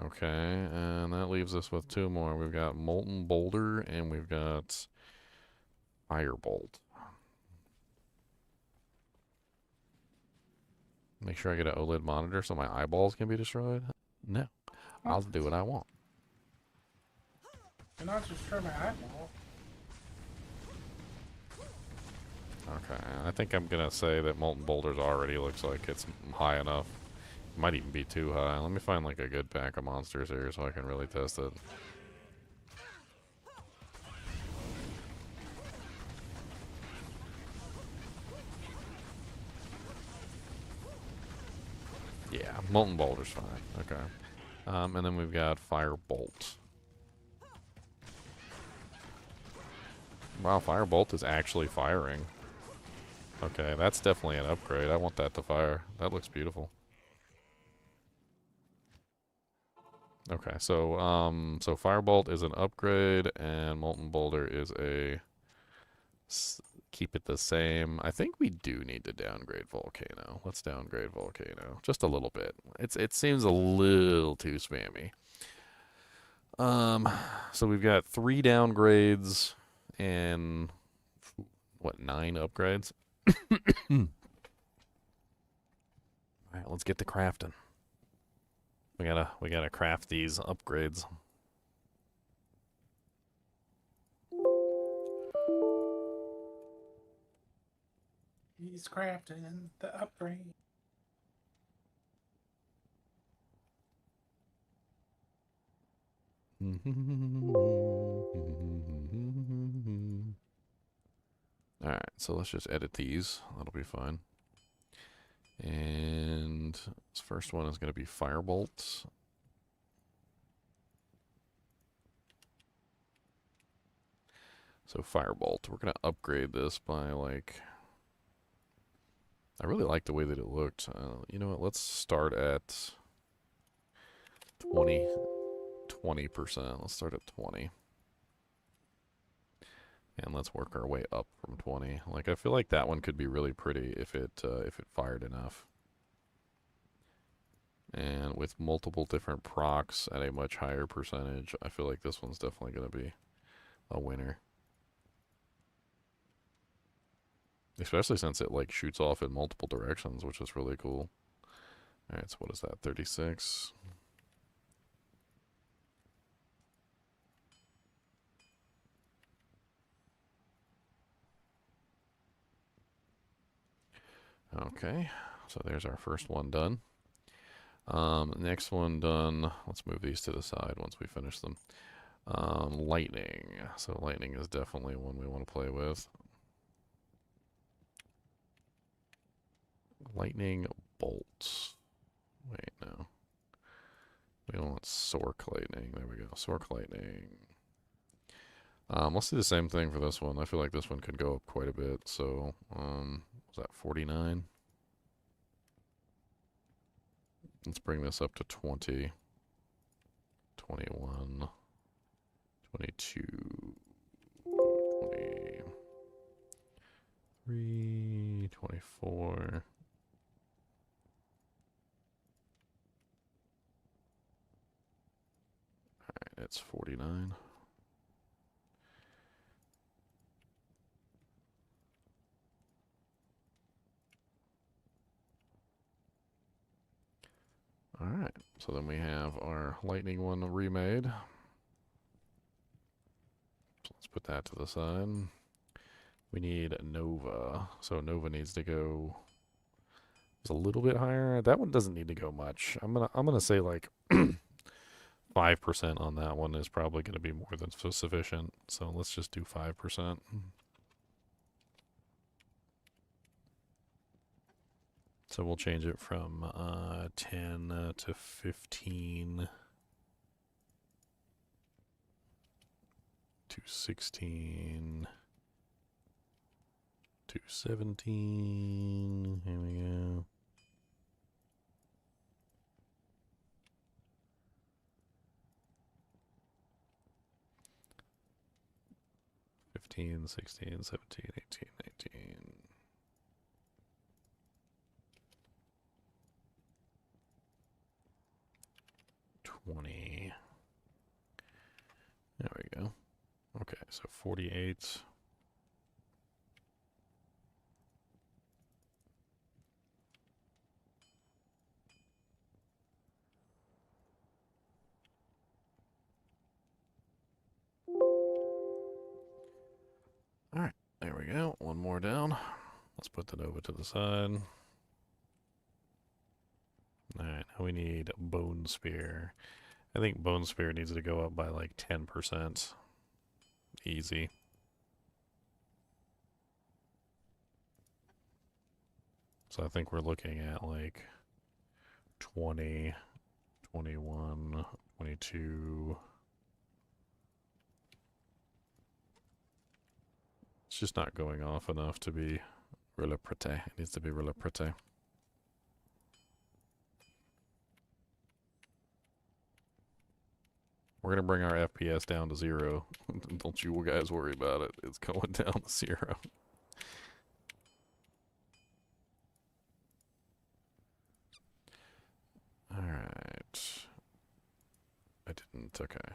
Okay, and that leaves us with 2 more. We've got Molten Boulder and we've got Firebolt. Make sure I get an OLED monitor so my eyeballs can be destroyed? No. I'll do what I want. You're not just trying my eyeball. Okay, I think I'm gonna say that Molten Boulders already looks like it's high enough. It might even be too high. Let me find like a good pack of monsters here so I can really test it. Yeah, Molten Boulder's fine. Okay. And then we've got Firebolt. Wow, Firebolt is actually firing. Okay, that's definitely an upgrade. I want that to fire. That looks beautiful. Okay, so so Firebolt is an upgrade and Molten Boulder is a keep it the same. I think we do need to downgrade Volcano. Let's downgrade Volcano just a little bit. It seems a little too spammy. So we've got 3 downgrades and what, 9 upgrades? All right, let's get to crafting. We gotta craft these upgrades. He's crafting the upgrade. Alright, so let's just edit these. That'll be fine. And this first one is going to be Firebolt. So Firebolt, we're going to upgrade this by like... I really like the way that it looked. You know what, let's start at 20%. Let's start at 20. And let's work our way up from 20. Like, I feel like that one could be really pretty if it fired enough. And with multiple different procs at a much higher percentage, I feel like this one's definitely going to be a winner. Especially since it, like, shoots off in multiple directions, which is really cool. Alright, so what is that, 36? Okay, so there's our first one done. Next one done. Let's move these to the side once we finish them. Lightning. So lightning is definitely one we want to play with. Lightning bolts. Wait, no. We don't want Sork lightning. There we go. Sork lightning. Let's do the same thing for this one. I feel like this one could go up quite a bit. So, was that 49? Let's bring this up to 20, 21, 22, 23, 24. Alright, it's 49. Alright, so then we have our lightning one remade. So let's put that to the side. We need Nova. So Nova needs to go a little bit higher. That one doesn't need to go much. I'm gonna say like 5% on that one is probably gonna be more than sufficient. So let's just do 5%. So we'll change it from 10 to 15 to 16 to 17. Here we go. Fifteen, 16, 17, 18, 19. There we go. Okay, so 48. Alright, there we go. One more down. Let's put the Nova to the side. Alright, now we need Bone Spear. I think Bone Spear needs to go up by like 10%. Easy. So I think we're looking at like 20, 21, 22. It's just not going off enough to be really pretty. It needs to be really pretty. We're going to bring our FPS down to 0. Don't you guys worry about it. It's going down to 0. Alright. I didn't, okay.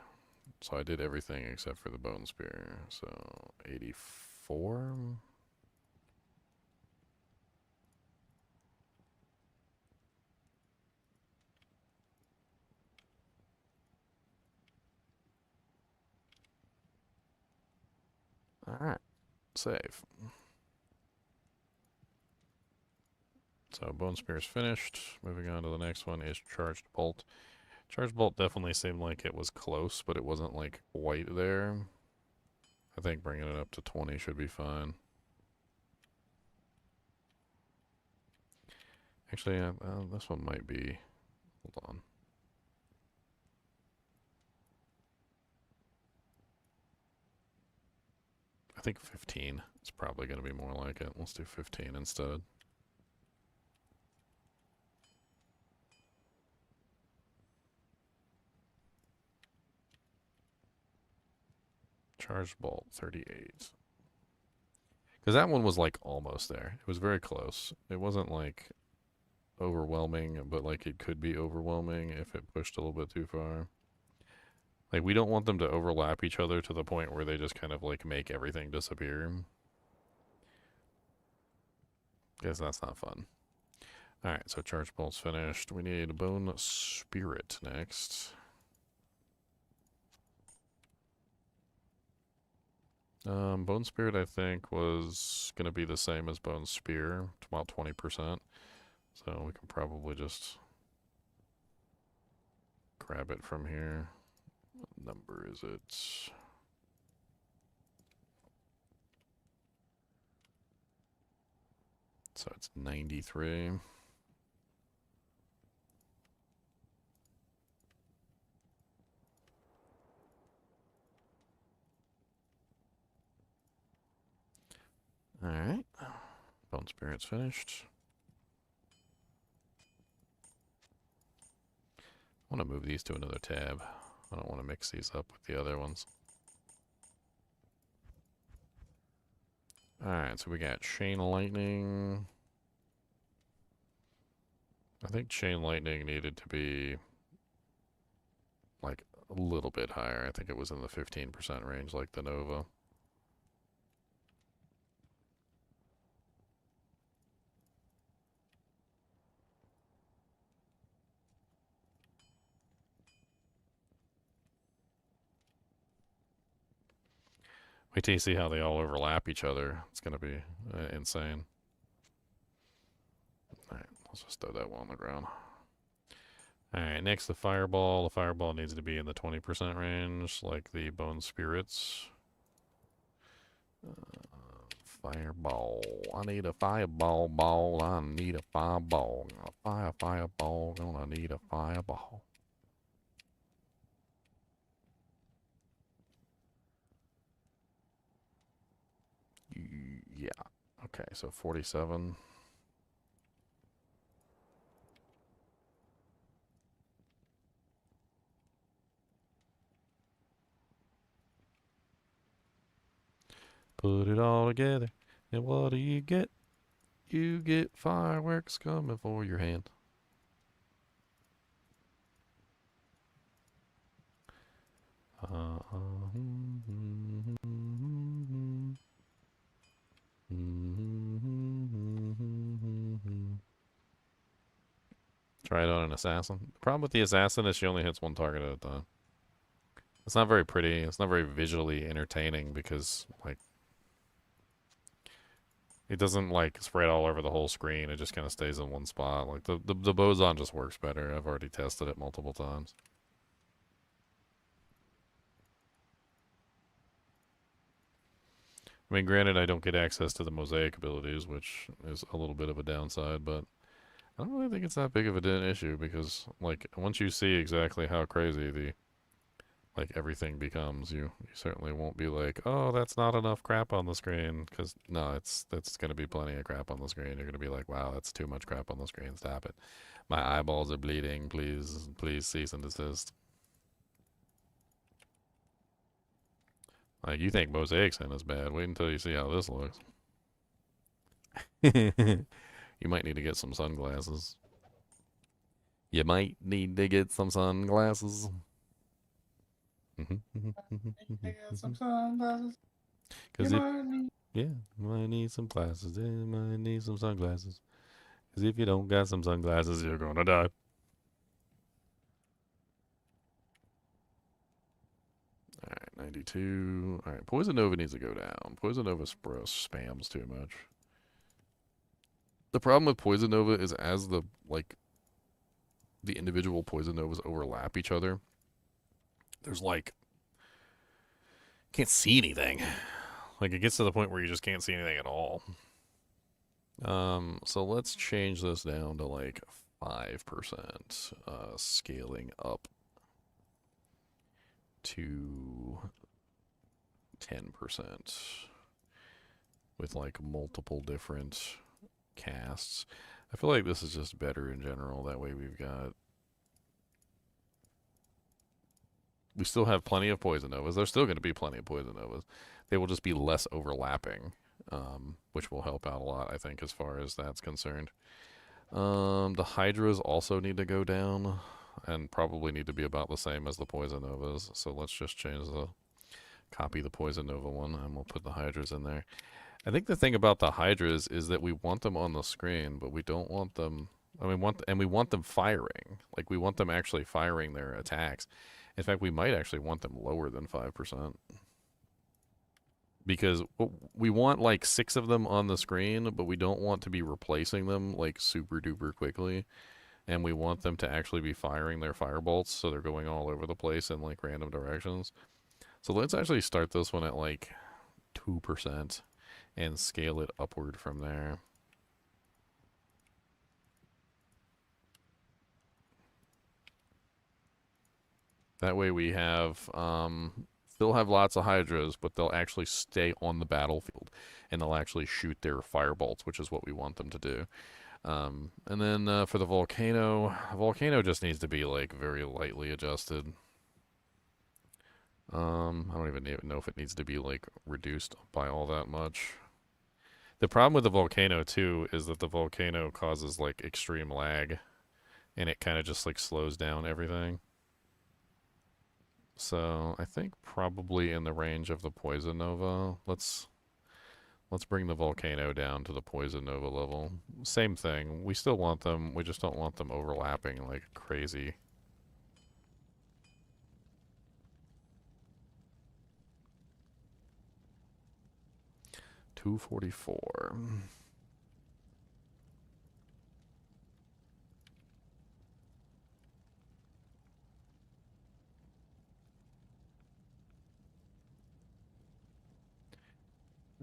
So I did everything except for the Bone Spear. So 84. Alright. Save. So Bone Spear's finished. Moving on to the next one is Charged Bolt. Charged Bolt definitely seemed like it was close, but it wasn't like quite there. I think bringing it up to 20 should be fine. Actually, this one might be... Hold on. I think 15 is probably going to be more like it. Let's do 15 instead. Charged Bolt, 38. Because that one was like almost there. It was very close. It wasn't like overwhelming, but like it could be overwhelming if it pushed a little bit too far. Like we don't want them to overlap each other to the point where they just kind of like make everything disappear. Because that's not fun. Alright, so Charge Bolt's finished. We need Bone Spirit next. Bone Spirit, I think, was going to be the same as Bone Spear, about 20%. So we can probably just grab it from here. What number is it? So it's 93. Alright. Bone Spirit's finished. I want to move these to another tab. I don't want to mix these up with the other ones. Alright, so we got Chain Lightning. I think Chain Lightning needed to be like a little bit higher. I think it was in the 15% range like the Nova. Wait till you see how they all overlap each other. It's going to be insane. Alright, let's just throw that one on the ground. Alright, next the Fireball. The Fireball needs to be in the 20% range, like the Bone Spirits. Fireball. I need a fireball ball. I need a fireball. A fireball. Gonna need a fireball. Yeah. Okay, so 47. Put it all together, and what do you get? You get fireworks coming for your hand. Try it on an assassin. The problem with the assassin is she only hits one target at a time. It's not very pretty. It's not very visually entertaining because, like, it doesn't, like, spread all over the whole screen. It just kind of stays in one spot. Like, the boson just works better. I've already tested it multiple times. I mean, granted, I don't get access to the mosaic abilities, which is a little bit of a downside, but I don't really think it's that big of an issue because, like, once you see exactly how crazy the, like, everything becomes, you certainly won't be like, oh, that's not enough crap on the screen, because, no, that's going to be plenty of crap on the screen. You're going to be like, wow, that's too much crap on the screen. Stop it. My eyeballs are bleeding. Please cease and desist. Like, you think Mosaic Sin is bad. Wait until you see how this looks. You might need to get some sunglasses. You might need to get some sunglasses. Some sunglasses. Because yeah, might need some glasses. Yeah, might need some sunglasses. Because if you don't got some sunglasses, you're gonna die. Alright, 92. Alright, Poison Nova needs to go down. Poison Nova spams too much. The problem with Poison Nova is as the individual Poison Novas overlap each other, there's can't see anything. Like, it gets to the point where you just can't see anything at all. So let's change this down to like 5%, scaling up to 10% with like multiple different casts. I feel like this is just better in general. That way we still have plenty of Poison Novas. There's still going to be plenty of Poison Novas. They will just be less overlapping, which will help out a lot, I think, as far as that's concerned. The Hydras also need to go down and probably need to be about the same as the Poison Novas. So let's just copy the Poison Nova one, and we'll put the Hydras in there. I think the thing about the Hydras is that we want them on the screen, but we don't want them... we want them firing. Like, we want them actually firing their attacks. In fact, we might actually want them lower than 5%. Because we want like 6 of them on the screen, but we don't want to be replacing them like super duper quickly. And we want them to actually be firing their firebolts, so they're going all over the place in like random directions. So let's actually start this one at like 2% and scale it upward from there. That way we have, still have lots of Hydras, but they'll actually stay on the battlefield, and they'll actually shoot their firebolts, which is what we want them to do. And then for the Volcano just needs to be like very lightly adjusted. I don't even know if it needs to be like reduced by all that much. The problem with the Volcano too is that the Volcano causes like extreme lag, and it kind of just like slows down everything. So I think probably in the range of the Poison Nova. Let's bring the Volcano down to the Poison Nova level. Same thing. We still want them. We just don't want them overlapping like crazy. $244.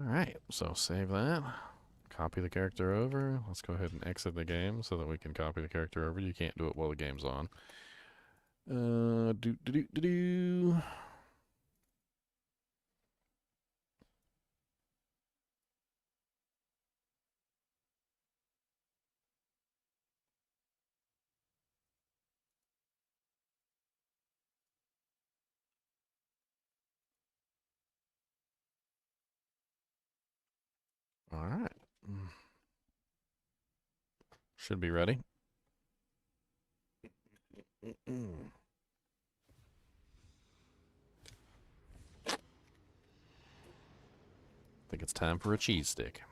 Alright, so save that. Copy the character over. Let's go ahead and exit the game so that we can copy the character over. You can't do it while the game's on. Alright. Should be ready. Think it's time for a cheese stick.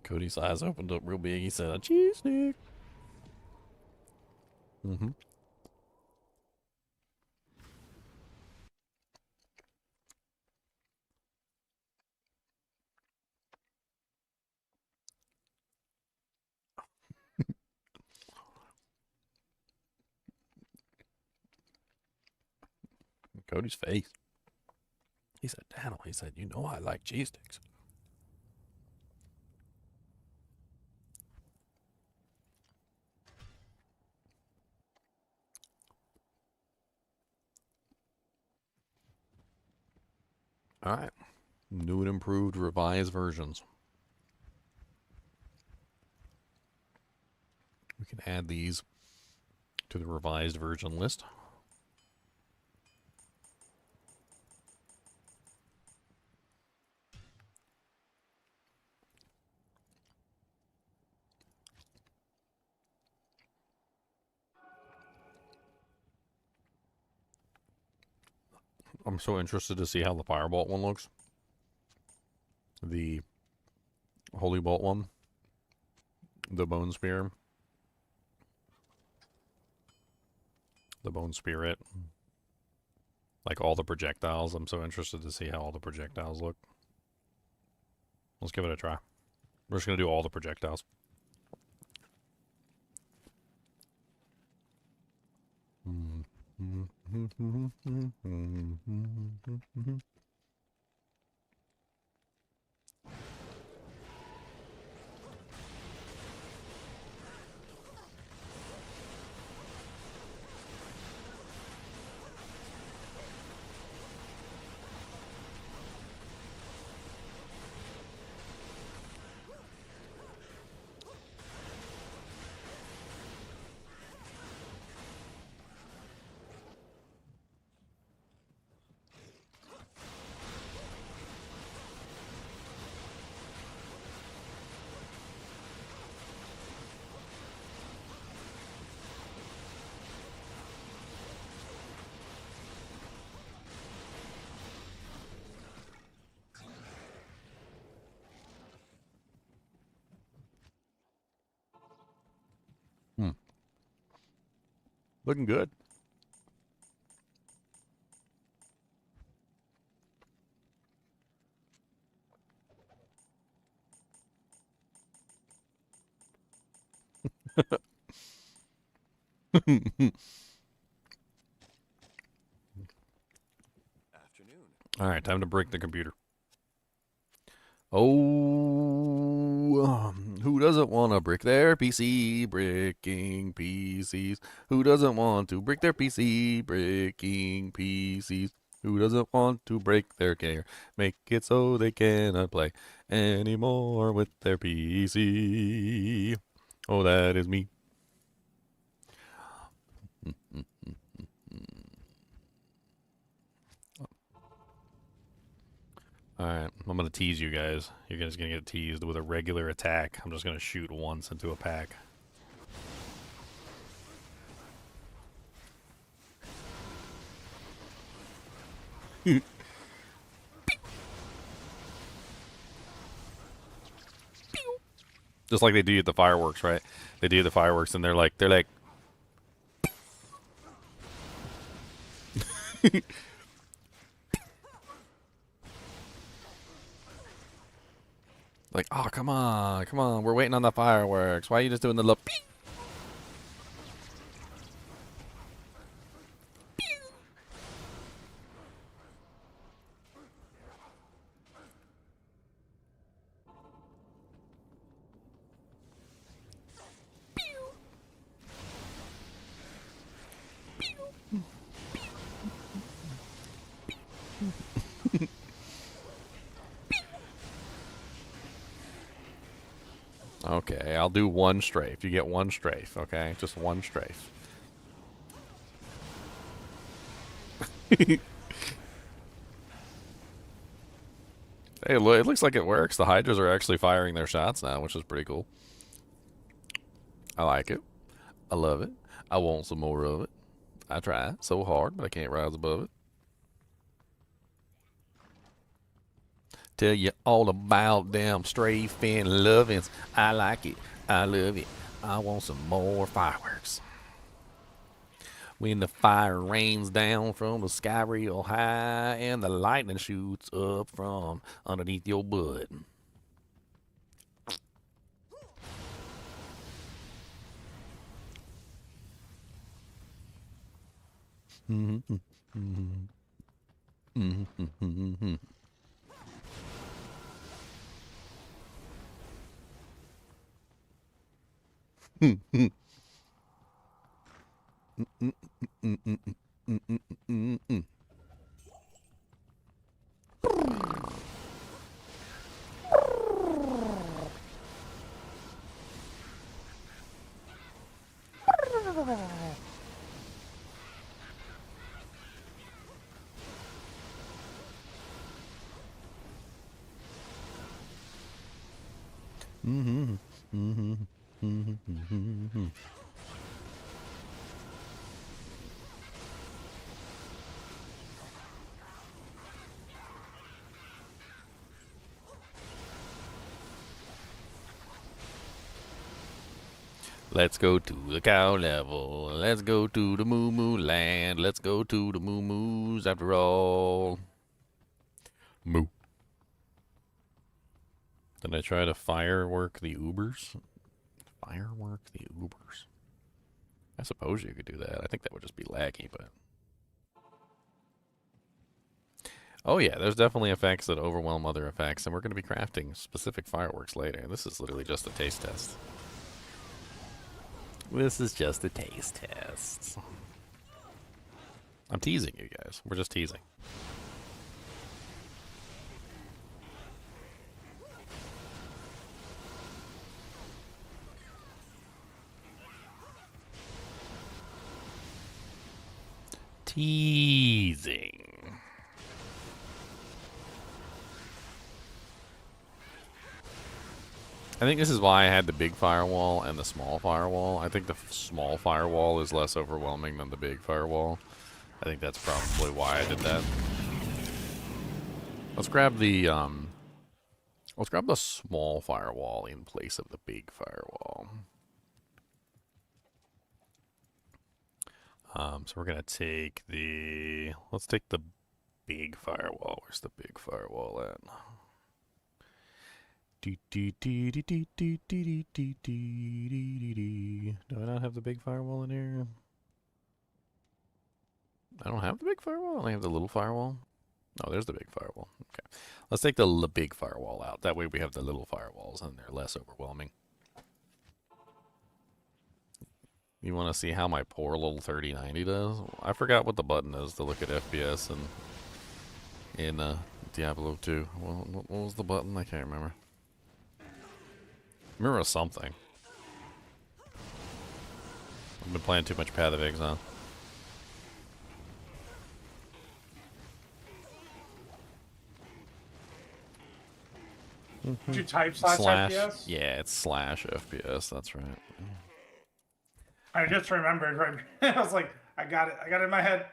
Cody's eyes opened up real big. He said, "A cheese stick." Mm-hmm. Cody's face. He said, "Daniel," he said, "you know I like cheese sticks." All right. New and improved revised versions. We can add these to the revised version list. I'm so interested to see how the Firebolt one looks. The Holy Bolt one. The Bone Spear. The Bone Spirit. Like all the projectiles. I'm so interested to see how all the projectiles look. Let's give it a try. We're just going to do all the projectiles. Looking good. All right, time to break the computer. Oh, who doesn't want to break their PC? Breaking PCs. Who doesn't want to break their PC? Breaking PCs. Who doesn't want to break their gear? Make it so they cannot play anymore with their PC. Oh, that is me. Alright, I'm gonna tease you guys. You're just gonna get teased with a regular attack. I'm just gonna shoot once into a pack. Just like they do at the fireworks, right? They do the fireworks and they're like like, oh, come on, we're waiting on the fireworks. Why are you just doing the little pew? Okay, I'll do one strafe. You get one strafe, okay? Just one strafe. Hey, look, it looks like it works. The Hydras are actually firing their shots now, which is pretty cool. I like it. I love it. I want some more of it. I try so hard, but I can't rise above it. Tell you all about them strafing lovins. I like it. I love it. I want some more fireworks. When the fire rains down from the sky real high and the lightning shoots up from underneath your butt. Mm-hmm. Mm-hmm. Mm-hmm. Mm-hmm. Let's go to the cow level. Let's go to the moo moo land. Let's go to the moo moos after all. Moo. Did I try to firework the Ubers? Firework the Ubers. I suppose you could do that. I think that would just be laggy, but... Oh yeah, there's definitely effects that overwhelm other effects, and we're going to be crafting specific fireworks later. This is literally just a taste test. This is just a taste test. I'm teasing you guys. We're just teasing. Teasing. I think this is why I had the big firewall and the small firewall. I think the small firewall is less overwhelming than the big firewall. I think that's probably why I did that. Let's grab the small firewall in place of the big firewall. So we're gonna take let's take the big firewall. Where's the big firewall at? Do I not have the big firewall in here? I don't have the big firewall? I only have the little firewall? Oh, there's the big firewall. Okay. Let's take the big firewall out. That way we have the little firewalls and they're less overwhelming. You want to see how my poor little 3090 does? I forgot what the button is to look at FPS in Diablo 2. What was the button? I can't remember. Remember something. I've been playing too much Path of Exile. Did you type slash FPS? Yeah, it's slash FPS. That's right. I just remembered, right? I was like, I got it in my head.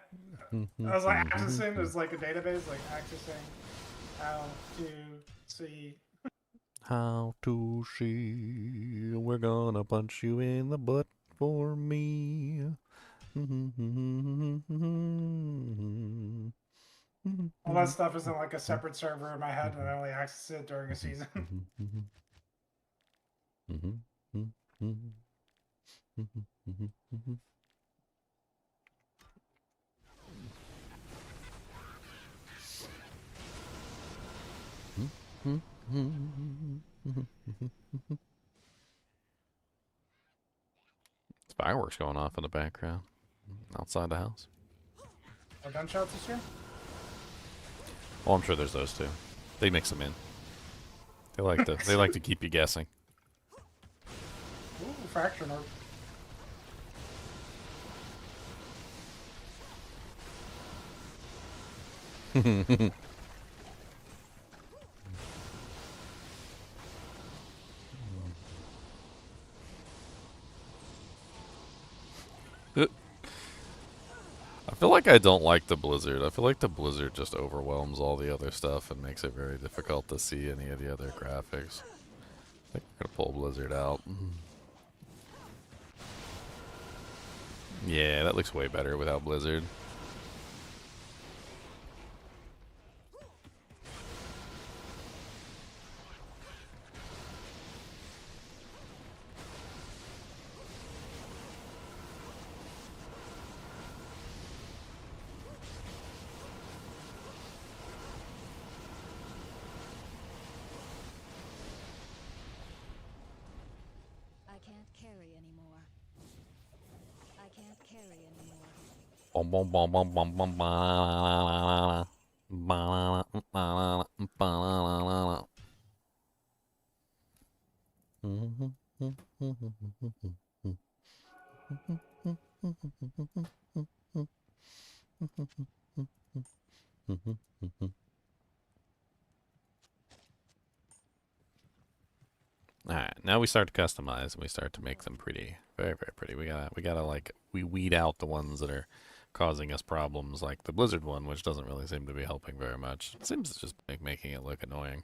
I was like, accessing is like a database, like accessing how to see. How to see? We're gonna punch you in the butt for me. All that stuff isn't like a separate server in my head, and I only access it during a season. Fireworks going off in the background outside the house. Are gunshots this year? Oh, I'm sure there's those too. They mix them in. They like to keep you guessing. Ooh, fraction orb. I feel like I don't like the blizzard. I feel like the blizzard just overwhelms all the other stuff and makes it very difficult to see any of the other graphics. I think we're gonna pull blizzard out. Yeah, that looks way better without blizzard. Bum bum bum bum bum bum ba ba ba ba. Alright, now we start to customize and we start to make them pretty. Very, very pretty. We gotta like we weed out the ones that are causing us problems, like the blizzard one, which doesn't really seem to be helping very much. It seems to just making it look annoying.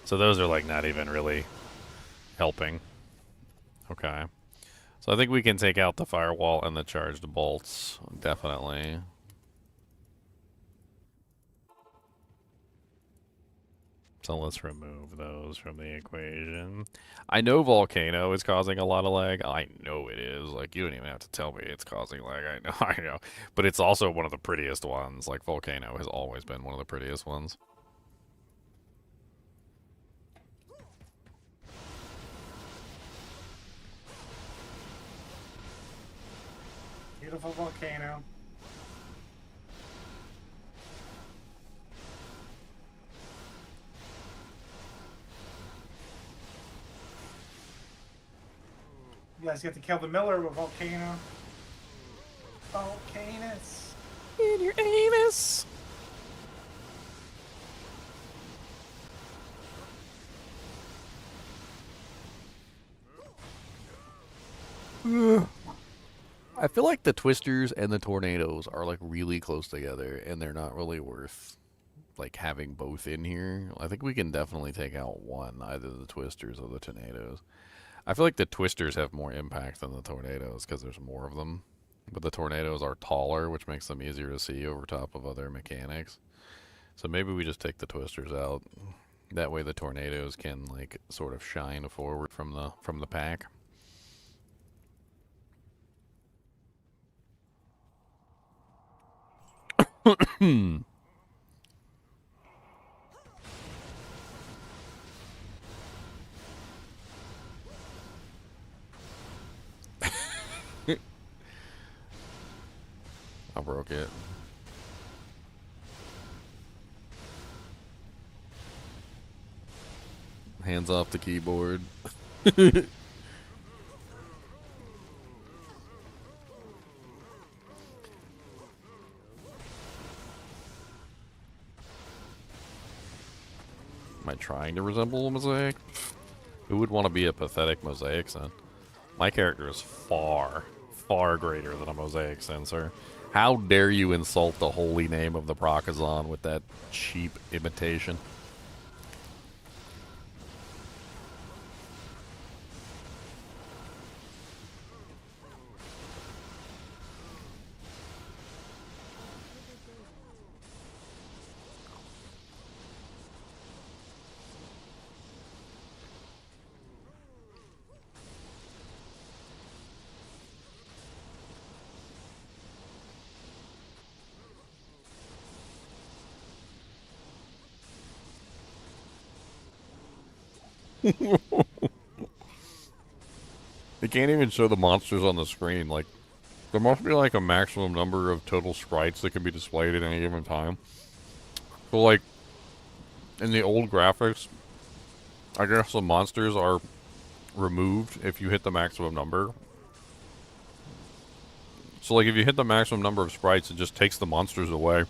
So those are like not even really helping. Okay. So I think we can take out the firewall and the charged bolts. Definitely. So let's remove those from the equation. I know Volcano is causing a lot of lag. I know it is. Like, you don't even have to tell me it's causing lag. I know, I know. But it's also one of the prettiest ones. Like, Volcano has always been one of the prettiest ones. Beautiful volcano. You guys get to kill the Miller with volcano. Volcanus. In your anus. I feel like the twisters and the tornadoes are like really close together, and they're not really worth like having both in here. I think we can definitely take out one, either the twisters or the tornadoes. I feel like the twisters have more impact than the tornadoes because there's more of them. But the tornadoes are taller, which makes them easier to see over top of other mechanics. So maybe we just take the twisters out. That way the tornadoes can like sort of shine forward from the pack. I broke it. Hands off the keyboard. Am I trying to resemble a mosaic? Who would want to be a pathetic mosaic son? My character is far, far greater than a mosaic sensor. How dare you insult the holy name of the Procazon with that cheap imitation? They can't even show the monsters on the screen. Like, there must be like a maximum number of total sprites that can be displayed at any given time. So, like, in the old graphics, I guess the monsters are removed if you hit the maximum number. So, like, if you hit the maximum number of sprites, it just takes the monsters away.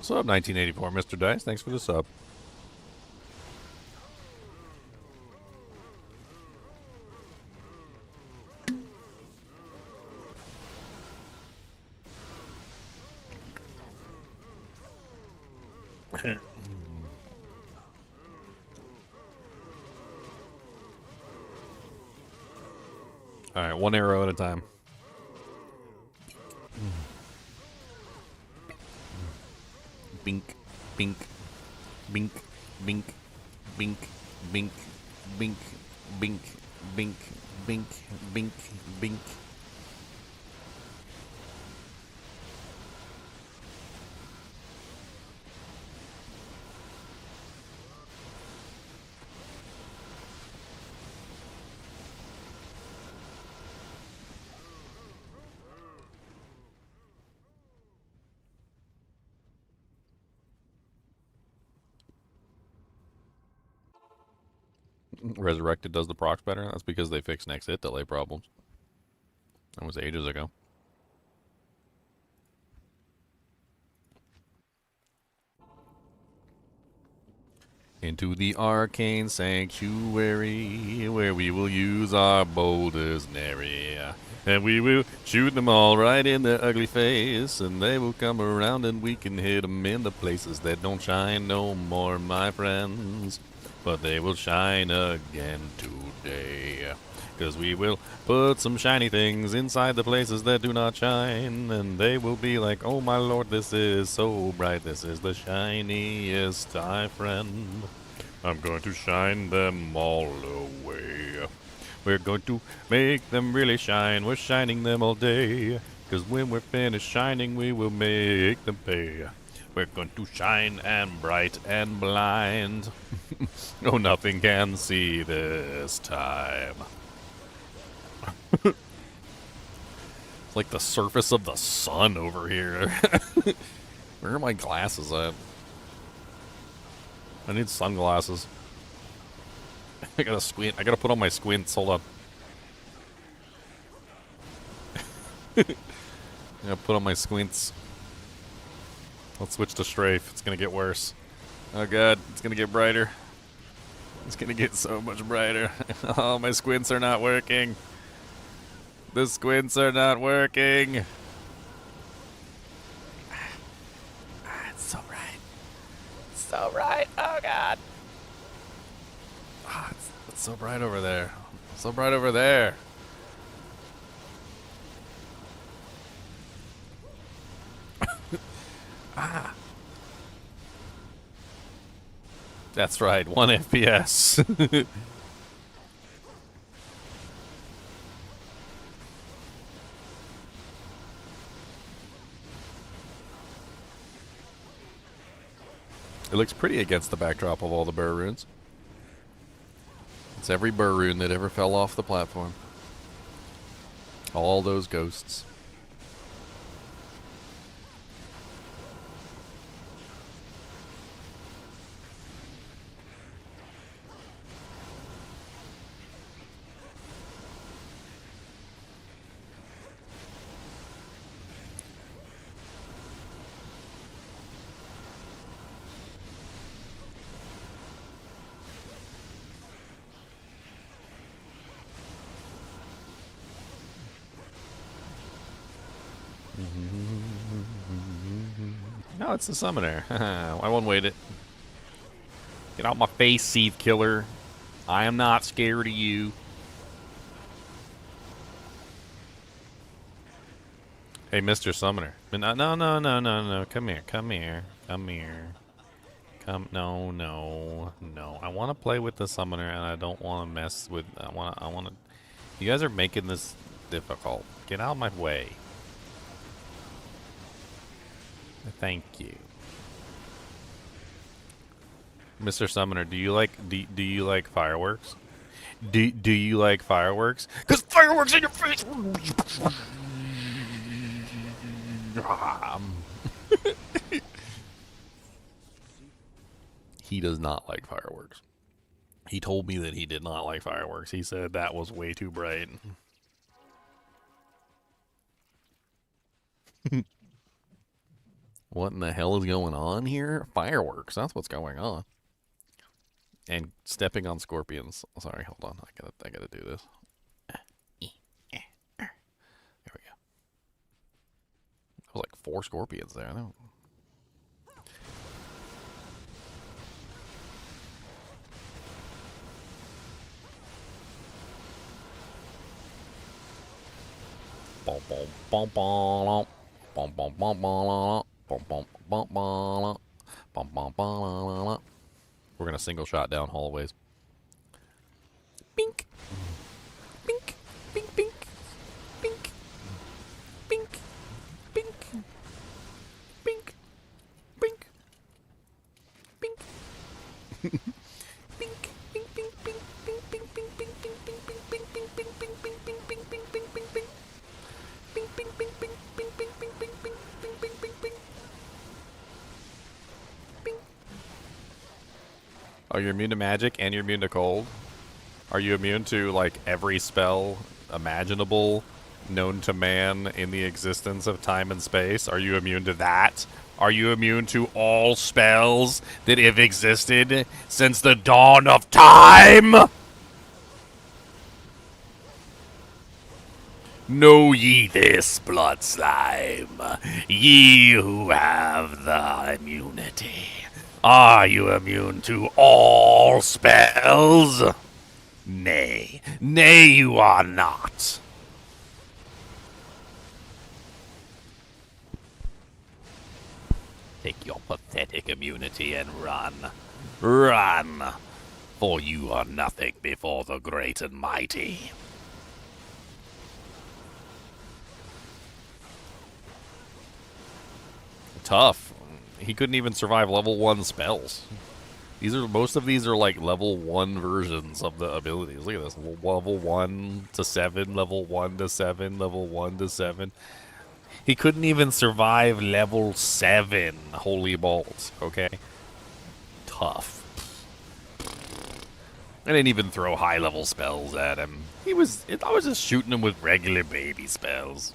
What's up, 1984, Mr. Dice? Thanks for the sub. Alright, one arrow at a time. Bink, bink, bink, bink, bink, bink, bink, bink, bink, bink, bink, bink. Resurrected does the procs better. That's because they fixed next hit delay problems. That was ages ago. Into the arcane sanctuary, where we will use our boulders nary. And we will shoot them all right in their ugly face, and they will come around and we can hit them in the places that don't shine no more, my friends. But they will shine again today. 'Cause we will put some shiny things inside the places that do not shine, and they will be like, oh my lord, this is so bright, this is the shiniest, my friend. I'm going to shine them all away. We're going to make them really shine, we're shining them all day. 'Cause when we're finished shining, we will make them pay. We're going to shine and bright and blind. No, nothing can see this time. It's like the surface of the sun over here. Where are my glasses at? I need sunglasses. I gotta squint. I gotta put on my squints. Hold on. I gotta put on my squints. Let's switch to strafe. It's gonna get worse. Oh god, it's gonna get brighter. It's gonna get so much brighter. Oh, my squints are not working. The squints are not working. It's so bright. It's so bright. Oh god. Ah, it's so bright over there. So bright over there. Ah. That's right, 1 FPS. It looks pretty against the backdrop of all the burr runes. It's every burr rune that ever fell off the platform. All those ghosts. No, it's the summoner. I won't wait it. Get out my face, Seed Killer. I am not scared of you. Hey, Mr. Summoner. No, no, no, no, no, no. Come here, come here, come here. Come, no, no, no. I want to play with the summoner, and I don't want to mess with. I want to. You guys are making this difficult. Get out of my way. Thank you. Mr. Summoner, do you like fireworks? Do you like fireworks? 'Cause fireworks in your face. He does not like fireworks. He told me that he did not like fireworks. He said that was way too bright. What in the hell is going on here? Fireworks. That's what's going on. And stepping on scorpions. Sorry, hold on. I gotta do this. There we go. That was like 4 scorpions there. Bom bom bom bom bom bom bom bom. Bum, bum, bum, bum, bum, bum, bum. We're gonna single shot down hallways. Bink, bink, bink, bink, bink, bink, bink, bink, bink, bink. Oh, you're immune to magic and you're immune to cold? Are you immune to, like, every spell imaginable known to man in the existence of time and space? Are you immune to that? Are you immune to all spells that have existed since the dawn of time? Know ye this, blood slime, ye who have the immunity. Are you immune to all spells? Nay, nay, you are not. Take your pathetic immunity and run. Run! For you are nothing before the great and mighty. Tough. He couldn't even survive level 1 spells. Most of these are like level 1 versions of the abilities. Look at this. Level 1 to 7, level 1 to 7, level 1 to 7. He couldn't even survive level 7 Holy Bolt, okay? Tough. I didn't even throw high level spells at him. I was just shooting him with regular baby spells.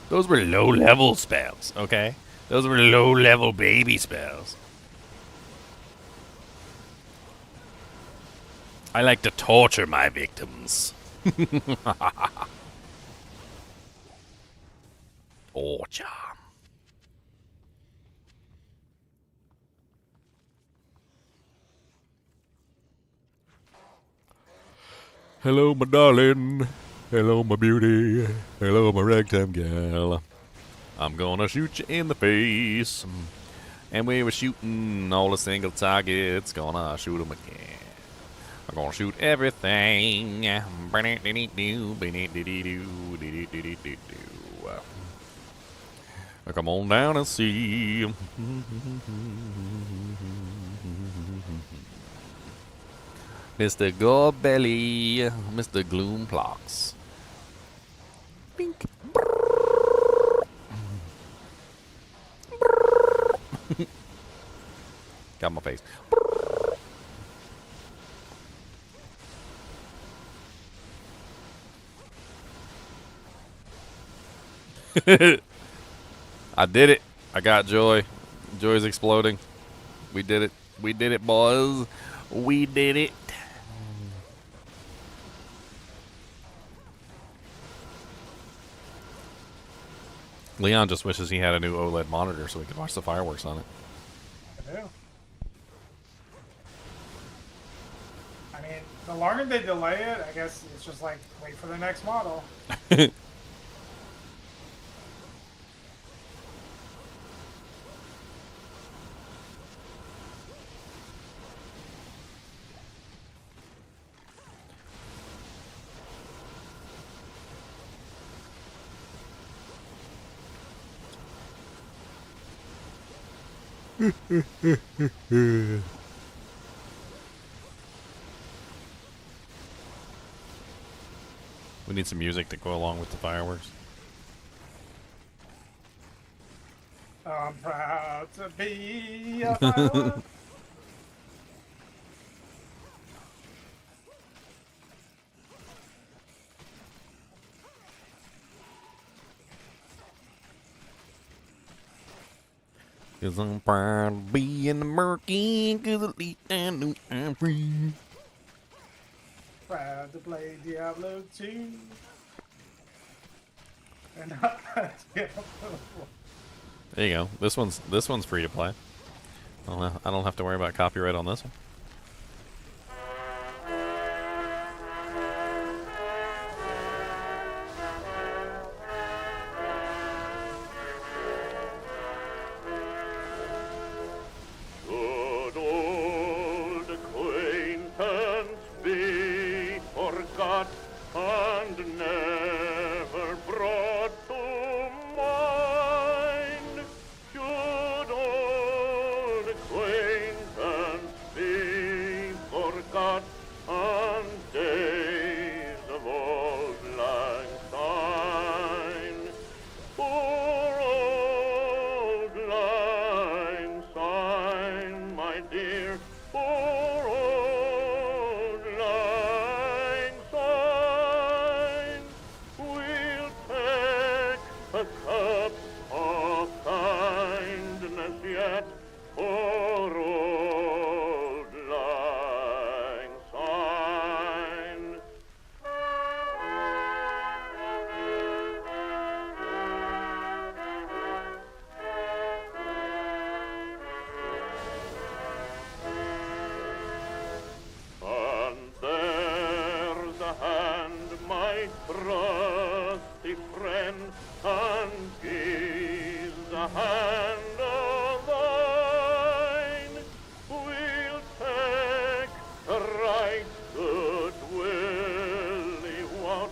Those were low-level spells, okay? Those were low-level baby spells. I like to torture my victims. Torture. Hello, my darling. Hello, my beauty. Hello, my ragtime gal. I'm gonna shoot you in the face. And we were shooting all the single targets. Gonna shoot them again. I'm gonna shoot everything. Come on down and see. Mr. Gorebelly, Mr. Gloomplox. Bink. Got my face. I did it. I got Joy. Joy's exploding. We did it. We did it, boys. We did it. Leon just wishes he had a new OLED monitor so he could watch the fireworks on it. I do. I mean, the longer they delay it, I guess it's just like, wait for the next model. We need some music to go along with the fireworks. I'm proud to be a firework. 'Cause I'm proud to be in the murky, 'cause at least I know I'm free. Proud to play Diablo 2. And Diablo 4. There you go. This one's free to play. I don't have to worry about copyright on this one. Should old acquaintance be forgot and never brought to mind? Should old acquaintance be a cup of kindness yet for old lang syne. And there's a hand, my trusty friend, and he's a hand of thine. We'll take a right good willy wot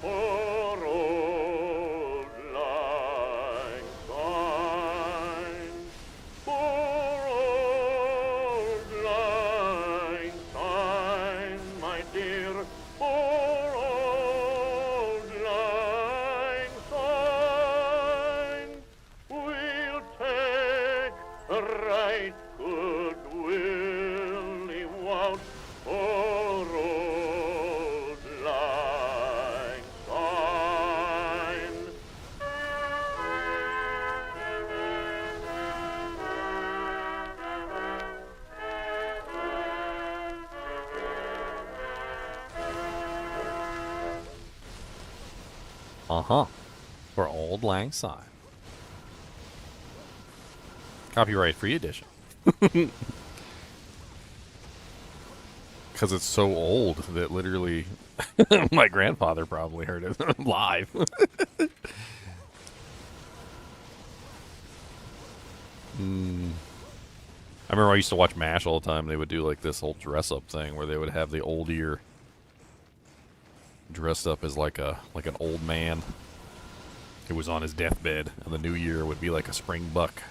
for old lang syne. For old lang syne, my dear, for old lang syne, we'll take a right good willy wot for old lang syne. Uh-huh. For Old Lang Syne. Copyright free edition. Because it's so old that literally my grandfather probably heard it live. I remember I used to watch MASH all the time. They would do like this whole dress-up thing where they would have the old ear dressed up as like an old man who was on his deathbed, and the new year would be like a spring buck.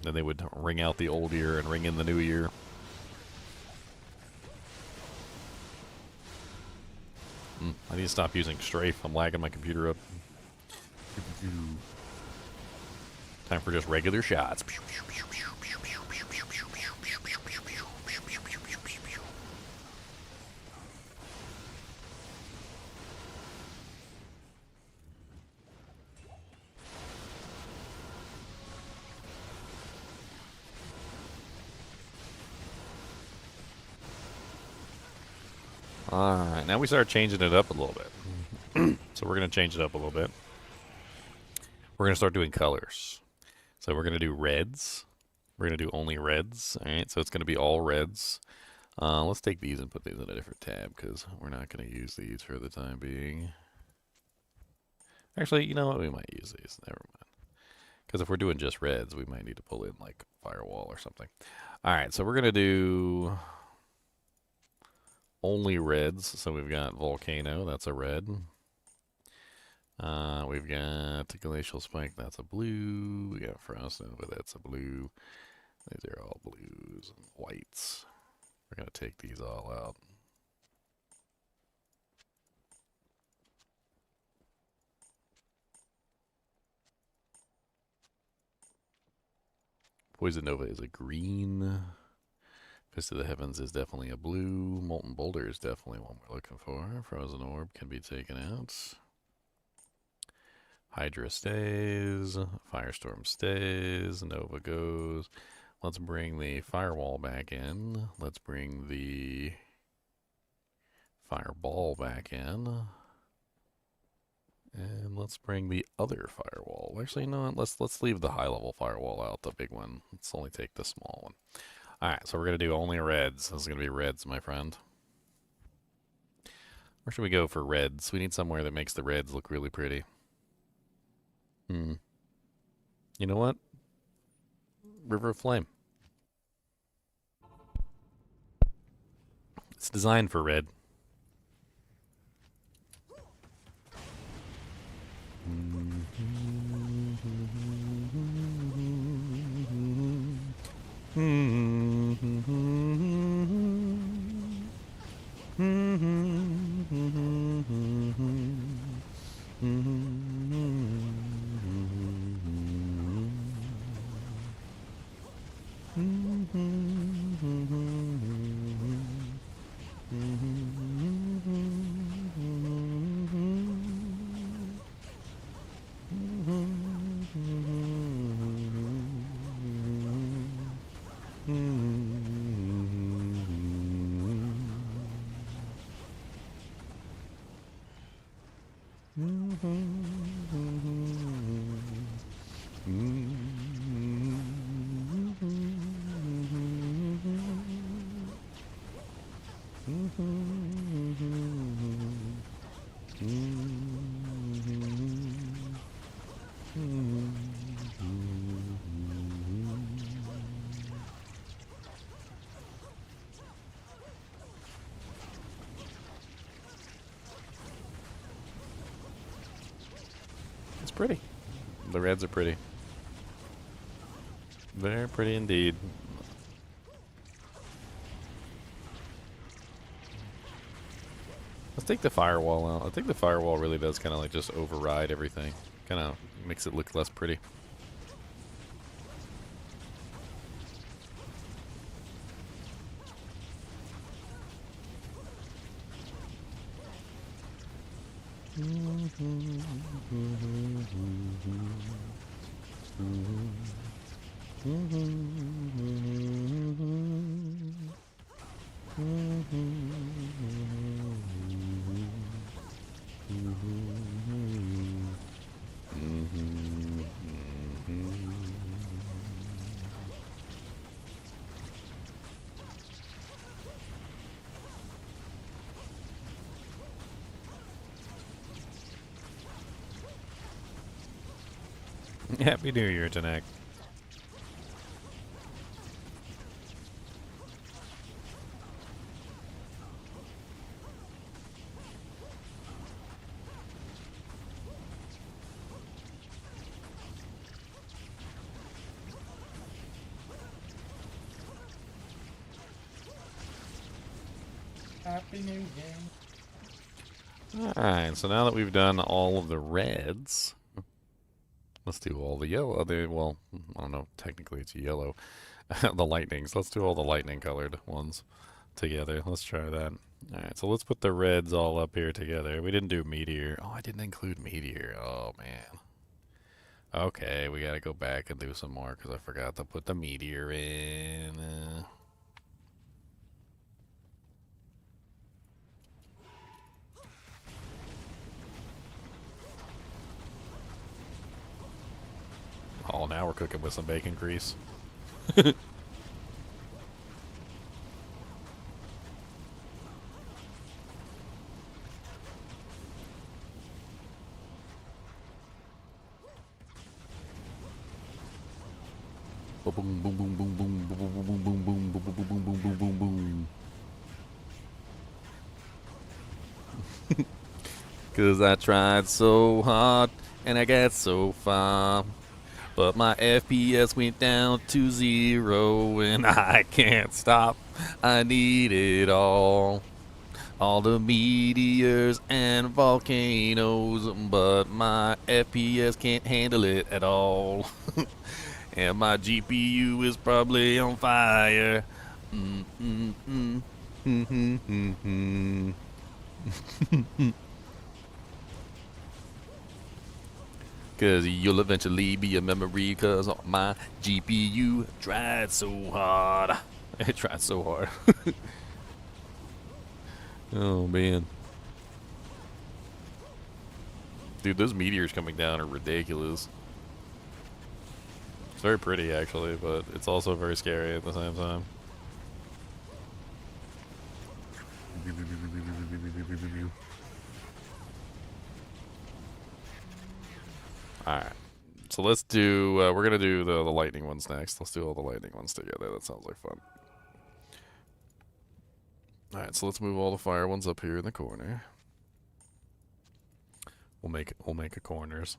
Then they would ring out the old year and ring in the new year. I need to stop using strafe. I'm lagging my computer up. Time for just regular shots. Alright, now we start changing it up a little bit. So we're going to change it up a little bit. We're going to start doing colors. So we're going to do reds. We're going to do only reds. Alright, so it's going to be all reds. Let's take these and put these in a different tab, because we're not going to use these for the time being. Actually, you know what? We might use these. Never mind. Because if we're doing just reds, we might need to pull in, like, firewall or something. Alright, so we're going to do only reds. So we've got Volcano, that's a red. We've got Glacial Spike, that's a blue. We got Frost Nova, that's a blue. These are all blues and whites. We're going to take these all out. Poison Nova is a green. Fist of the Heavens is definitely a blue. Molten Boulder is definitely one we're looking for. Frozen Orb can be taken out. Hydra stays. Firestorm stays. Nova goes. Let's bring the Firewall back in. Let's bring the Fireball back in. And let's bring the other Firewall. Actually, no, let's leave the high-level Firewall out, the big one. Let's only take the small one. Alright, so we're going to do only reds. This is going to be reds, my friend. Where should we go for reds? We need somewhere that makes the reds look really pretty. You know what? River of Flame. It's designed for red. It's pretty. The reds are pretty. Very pretty indeed. Let's take the firewall out. I think the firewall really does kind of like just override everything. Kind of makes it look less pretty. Happy New Year, Tanak. Happy New Year. Alright, so now that we've done all of the reds, let's do all the yellow. Well, I don't know, technically it's yellow. The lightnings. Let's do all the lightning colored ones together. Let's try that. Alright, so let's put the reds all up here together. We didn't do meteor. Oh, I didn't include meteor. Oh, man. Okay, we gotta go back and do some more because I forgot to put the meteor in. Oh, now we're cooking with some bacon grease. Boom, boom, boom, boom, boom, boom, boom, boom, boom, boom, boom, boom, boom, boom, boom, boom, boom. 'Cause I tried so hard and I got so far. But my FPS went down to 0 and I can't stop. I need it all. All the meteors and volcanoes, but my FPS can't handle it at all. And my GPU is probably on fire. Cause you'll eventually be a memory, cause my GPU tried so hard. It tried so hard. Oh man. Dude, those meteors coming down are ridiculous. It's very pretty actually, but it's also very scary at the same time. Alright. So let's do, we're gonna do the lightning ones next. Let's do all the lightning ones together. That sounds like fun. Alright, so let's move all the fire ones up here in the corner. We'll make a corners.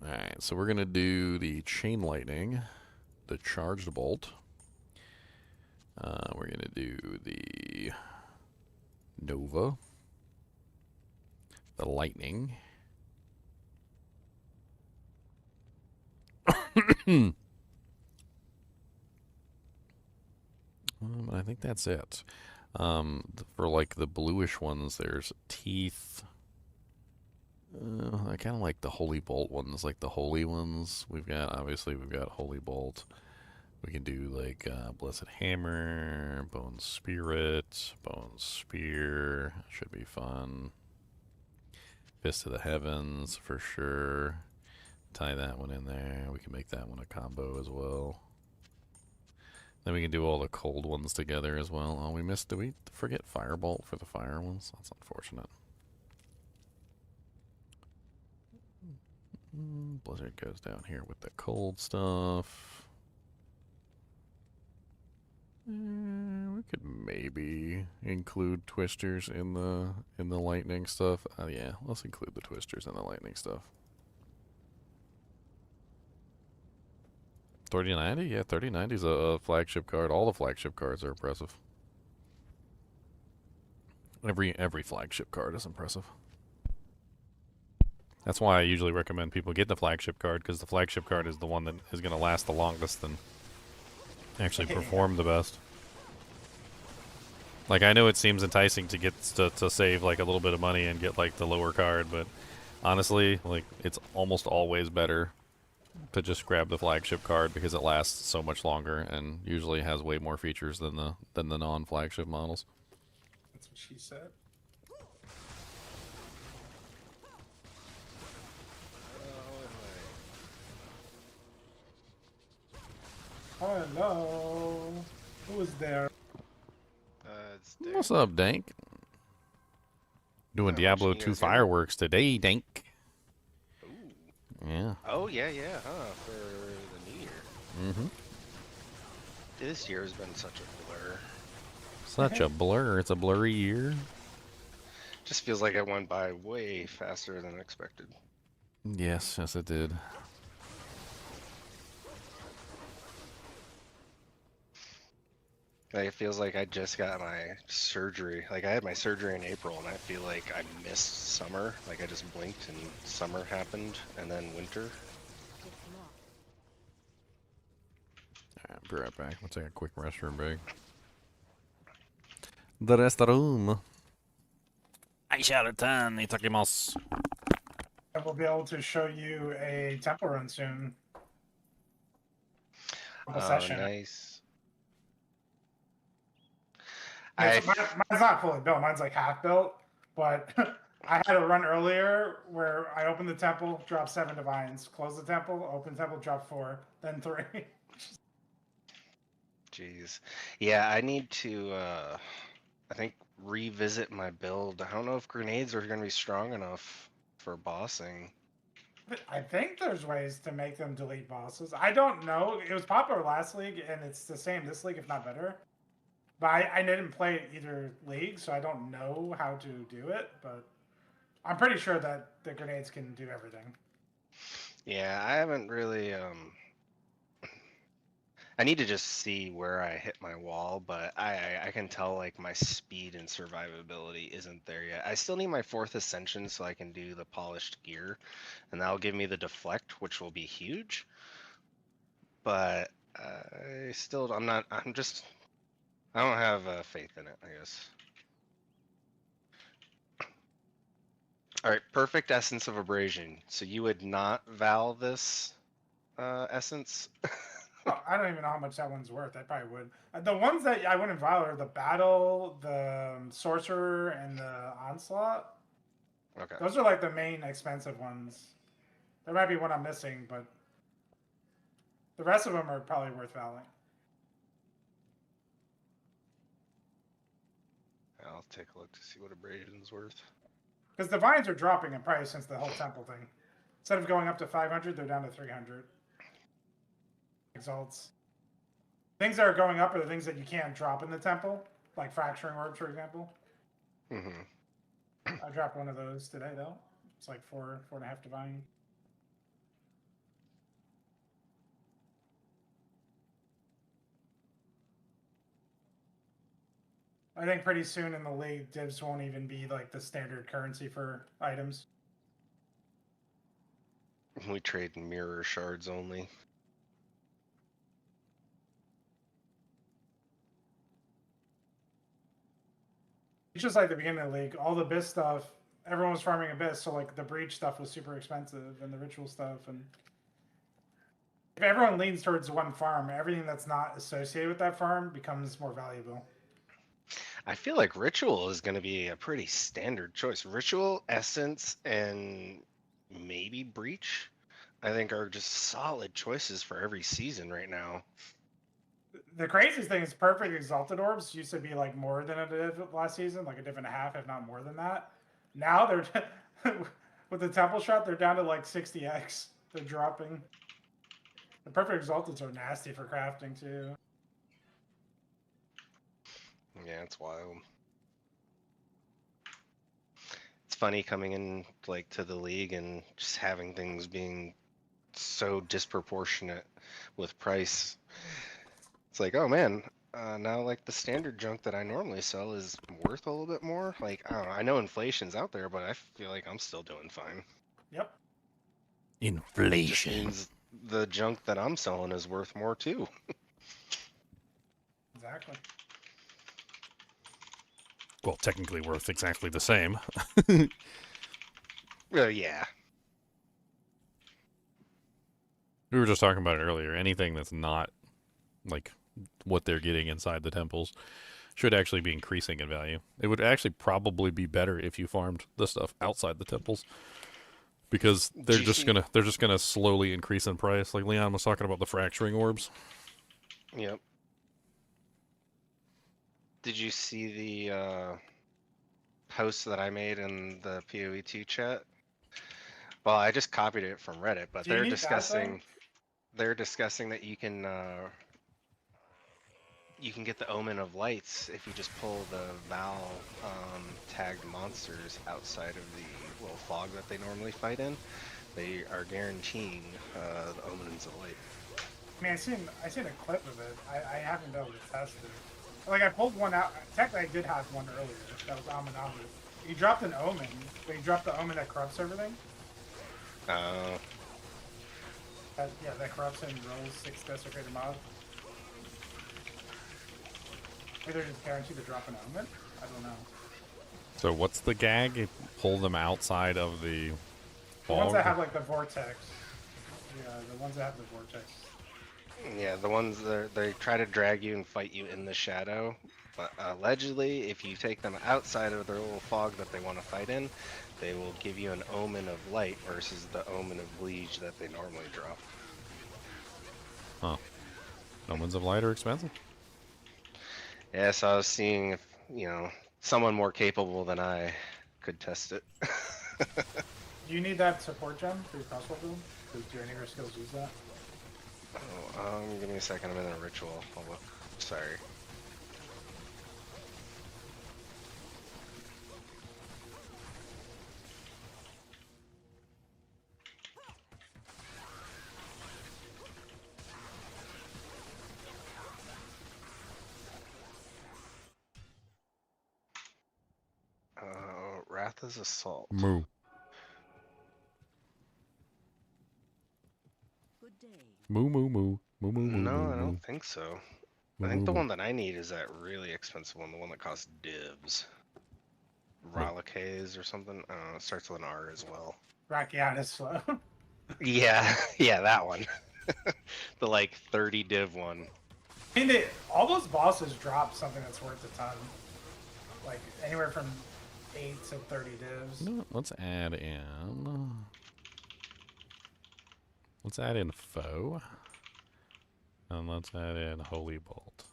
Alright, so we're gonna do the chain lightning, the charged bolt. We're gonna do the Nova, the lightning. I think that's it. For like the bluish ones, there's teeth, I kind of like the Holy Bolt ones, like the holy ones. We've got Holy Bolt. We can do like Blessed Hammer, Bone Spirit, Bone Spear. Should be fun. Fist of the Heavens for sure. Tie that one in there. We can make that one a combo as well. Then we can do all the cold ones together as well. Oh, we missed. Did we forget Firebolt for the fire ones? That's unfortunate. Blizzard goes down here with the cold stuff. We could maybe include twisters in the lightning stuff. Yeah, let's include the twisters in the lightning stuff. 3090? Yeah, 3090 is a flagship card. All the flagship cards are impressive. Every flagship card is impressive. That's why I usually recommend people get the flagship card, because the flagship card is the one that is going to last the longest and actually perform the best. Like, I know it seems enticing to get to save like a little bit of money and get like the lower card, but honestly, like, it's almost always better to just grab the flagship card because it lasts so much longer and usually has way more features than the non-flagship models. That's what she said. Hello. Who is there? It's Dick. What's up, Dank? Doing Yeah, Diablo watching you 2 guys here. fireworks today, Dank. Ooh. Yeah. Oh, yeah, huh? For the new year. Mm-hmm. This year has been such a blur. Such a blur. It's a blurry year. Just feels like it went by way faster than expected. Yes, yes it did. Like, it feels like I just got my surgery. Like, I had my surgery in April, and I feel like I missed summer. Like, I just blinked, and summer happened, and then winter. Alright, I'll be right back. We'll take a quick restroom break. The restroom. I shall return, itakimasu. I will be able to show you a temple run soon. A Oh, session. nice. Mine's not fully built. Mine's like half built, but I had a run earlier where I opened the temple, dropped 7 divines, closed the temple, opened temple, dropped 4, then 3. Jeez. Yeah, I need to, I think, revisit my build. I don't know if grenades are going to be strong enough for bossing. I think there's ways to make them delete bosses. I don't know. It was popular last league, and it's the same this league, if not better. But I didn't play either league, so I don't know how to do it. But I'm pretty sure that the grenades can do everything. Yeah, I haven't really, I need to just see where I hit my wall, but I can tell, like, my speed and survivability isn't there yet. I still need my 4th ascension so I can do the polished gear, and that'll give me the deflect, which will be huge. But I don't have faith in it, I guess. Alright, perfect essence of abrasion. So you would not Val this essence? Oh, I don't even know how much that one's worth. I probably would. The ones that I wouldn't value are the battle, the sorcerer, and the onslaught. Okay. Those are like the main expensive ones. There might be one I'm missing, but the rest of them are probably worth valuing. I'll take a look to see what abrasion's worth. Because divines are dropping in price since the whole temple thing. Instead of going up to 500, they're down to 300. Exalts. Things that are going up are the things that you can't drop in the temple, like fracturing orbs, for example. Mm-hmm. I dropped one of those today, though. It's like 4.5 divine. I think pretty soon in the league, divs won't even be like the standard currency for items. We trade mirror shards only. It's just like the beginning of the league. All the BIS stuff everyone was farming Abyss, so like the breach stuff was super expensive and the ritual stuff, and if everyone leans towards one farm, everything that's not associated with that farm becomes more valuable. I feel like Ritual is going to be a pretty standard choice. Ritual, Essence, and maybe Breach, I think, are just solid choices for every season right now. The craziest thing is perfect exalted orbs used to be like more than a div last season, like a div and a half, if not more than that. Now they're with the temple shot, they're down to like 60x. They're dropping. The perfect exalteds are nasty for crafting too. Yeah, it's wild. It's funny coming in like to the league and just having things being so disproportionate with price. It's like, oh man, now like the standard junk that I normally sell is worth a little bit more. Like, I don't know, I know inflation's out there, but I feel like I'm still doing fine. Yep. Just Inflation. means the junk that I'm selling is worth more too. Exactly. Well, technically worth exactly the same. Well, yeah. We were just talking about it earlier. Anything that's not like what they're getting inside the temples should actually be increasing in value. It would actually probably be better if you farmed the stuff outside the temples, because they're just gonna slowly increase in price. Like Leon was talking about the fracturing orbs. Yep. Did you see the post that I made in the PoE2 chat? Well, I just copied it from Reddit, but Do you they're need that discussing thing? that you can get the Omen of Lights if you just pull the Val tagged monsters outside of the little fog that they normally fight in. They are guaranteeing the Omens of Light. I mean, I seen a clip of it. I haven't been able to test it. Like I pulled one out. Technically, I did have one earlier. That was Amanami. He dropped an omen, but he dropped the omen that corrupts everything. Yeah, that corrupts and rolls 6 desecrated mobs. Maybe they're just guaranteed to drop an omen. I don't know. So what's the gag? You pull them outside of the The ones fog? that have like the vortex. Yeah, the ones that have the vortex. Yeah, the ones that they try to drag you and fight you in the shadow. But allegedly, if you take them outside of their little fog that they want to fight in, they will give you an Omen of Light versus the Omen of Bleach that they normally drop. Huh. Omens of Light are expensive. Yeah, so I was seeing if, someone more capable than I could test it. Do you need that support gem for your crossbow build? Do any of your skills use that? Oh, give me a second, I'm in a ritual. I'll look. Sorry. Wrath's Assault. Moo. Good day. Moo moo moo. Moo moo moo. No, moo, I moo. don't think so. Moo, I think moo, the moo. one that I need is that really expensive one, the one that costs divs. Rollicays or something. I don't know, it starts with an R as well. Rakiatis slow. Yeah, yeah, that one. The like 30 div one. I mean, all those bosses drop something that's worth a ton. Like anywhere from 8 to 30 divs. You know what? Let's add in. Let's add in foe. And let's add in Holy Bolt.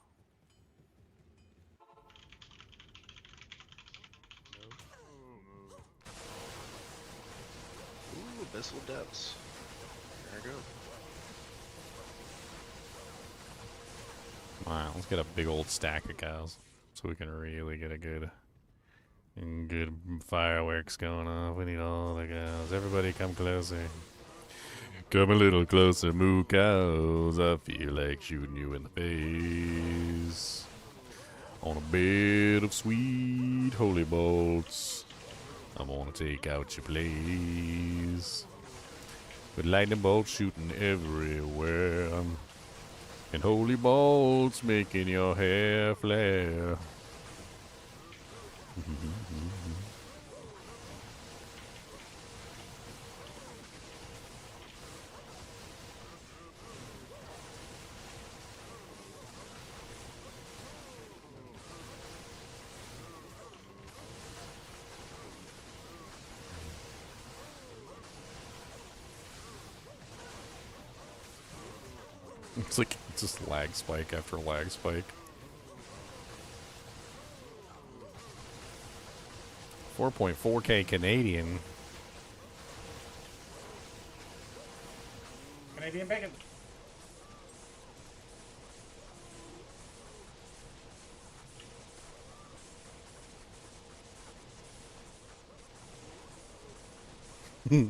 Ooh, Abyssal Depths. There we go. Alright, let's get a big old stack of cows. So we can really get a good fireworks going off. We need all the cows. Everybody come closer. Come a little closer, moo cows. I feel like shooting you in the face. On a bed of sweet holy bolts. I wanna take out your place. With lightning bolts shooting everywhere. And holy bolts making your hair flare. It's like just lag spike after lag spike. 4.4K Canadian. Canadian bacon. I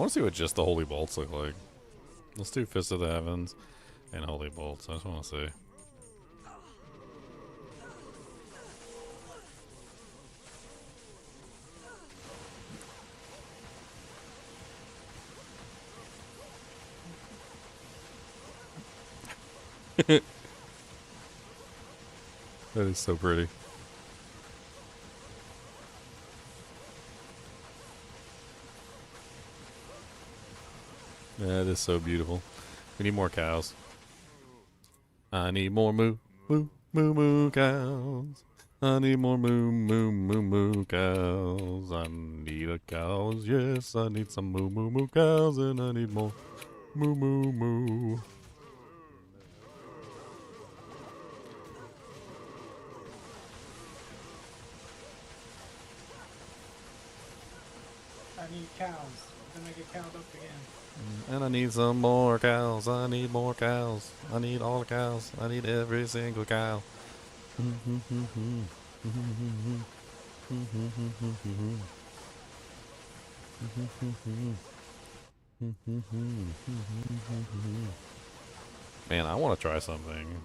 want to see what just the Holy Bolts look like. Let's do Fist of the Heavens and Holy Bolts. I just want to see. That is so pretty. That is so beautiful. We need more cows. I need more moo cows. I need more moo cows. I need a cows. Yes, I need some moo cows, and I need more moo. I need cows. Then I get cows up again. And I need some more cows. I need more cows. I need all the cows. I need every single cow. Man, I want to try something.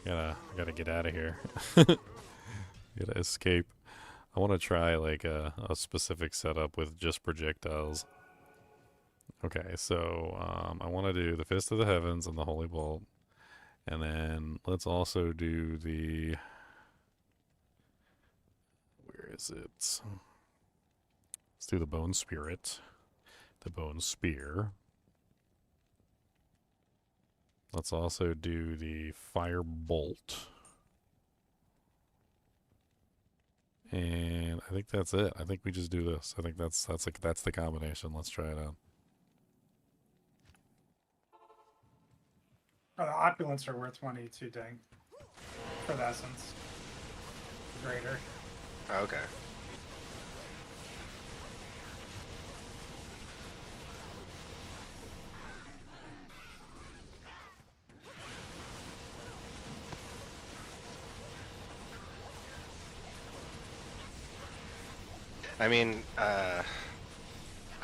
Gotta get out of here. Gotta escape. I want to try like a specific setup with just projectiles. Okay, so I want to do the Fist of the Heavens and the Holy Bolt. And then let's also do the... Where is it? Let's do the Bone Spirit. The Bone Spear. Let's also do the Fire Bolt. And I think that's it. I think we just do this. I think that's the combination. Let's try it out. Oh, the opulence are worth money too, dang. For the essence. Greater. Okay. I mean, I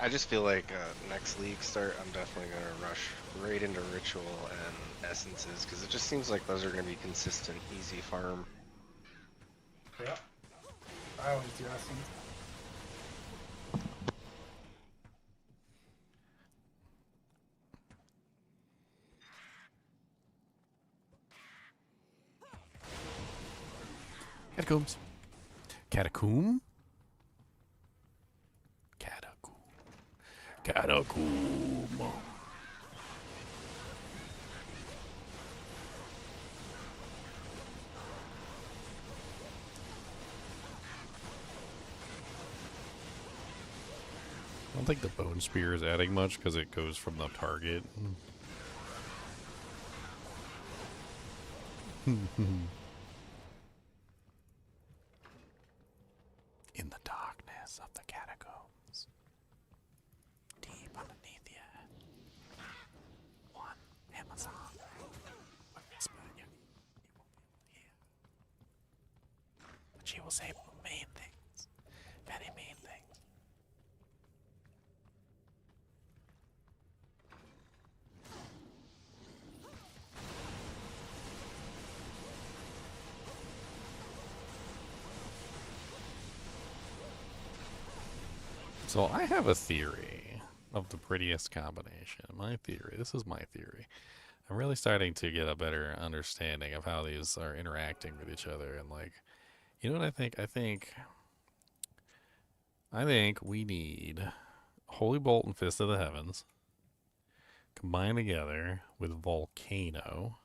just feel like next league start, I'm definitely going to rush right into Ritual and Essences, because it just seems like those are going to be consistent, easy farm. Yep. I always do essence. Catacombs. Catacomb? Catacomb. I don't think the Bone Spear is adding much because it goes from the target. In the darkness of the catacombs, deep underneath the earth, one Amazon will whisper in your ear. You won't be able to hear. But she will say mean things, very mean things. So I have a theory of the prettiest combination. My theory, this is my theory. I'm really starting to get a better understanding of how these are interacting with each other. And like, you know what I think? I think we need Holy Bolt and Fist of the Heavens combined together with Volcano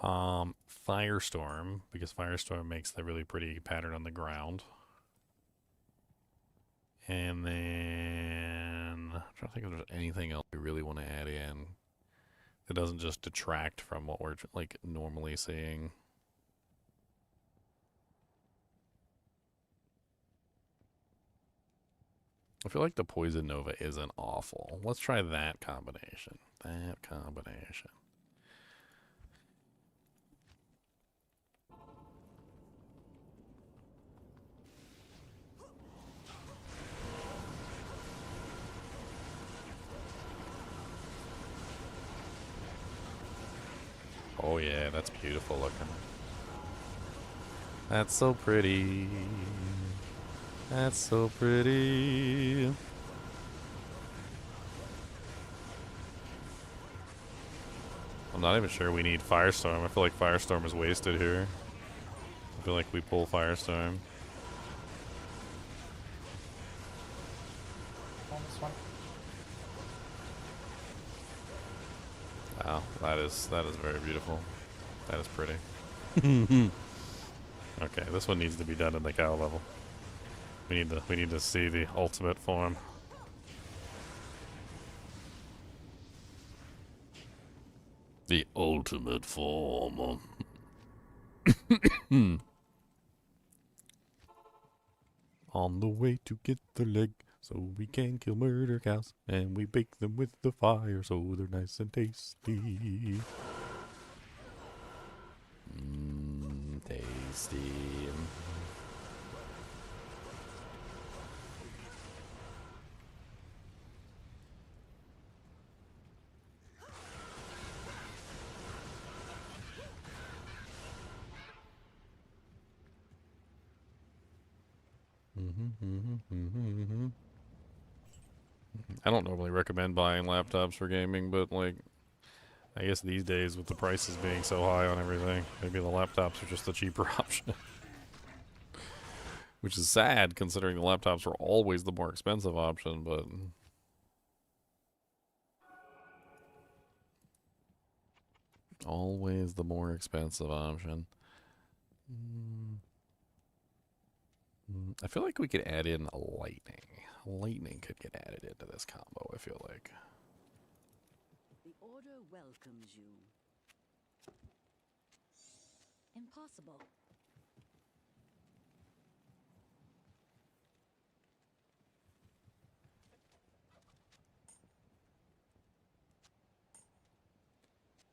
Firestorm, because Firestorm makes that really pretty pattern on the ground. And then I'm trying to think if there's anything else we really want to add in that doesn't just detract from what we're like normally seeing. I feel like the Poison Nova isn't awful. Let's try that combination. That combination. Oh yeah, that's beautiful looking. That's so pretty. That's so pretty. I'm not even sure we need Firestorm. I feel like Firestorm is wasted here. I feel like we pull Firestorm. On this one. Wow, that is very beautiful. That is pretty. Okay, this one needs to be done in the cow level. We need to see the ultimate form. The ultimate form. On the way to get the leg, so we can kill murder cows, and we bake them with the fire, so they're nice and tasty. Tasty. I don't normally recommend buying laptops for gaming, but like, I guess these days with the prices being so high on everything, maybe the laptops are just the cheaper option. Which is sad considering the laptops are always the more expensive option, but always the more expensive option. I feel like we could add in a lightning. Lightning could get added into this combo, I feel like. The order welcomes you. Impossible.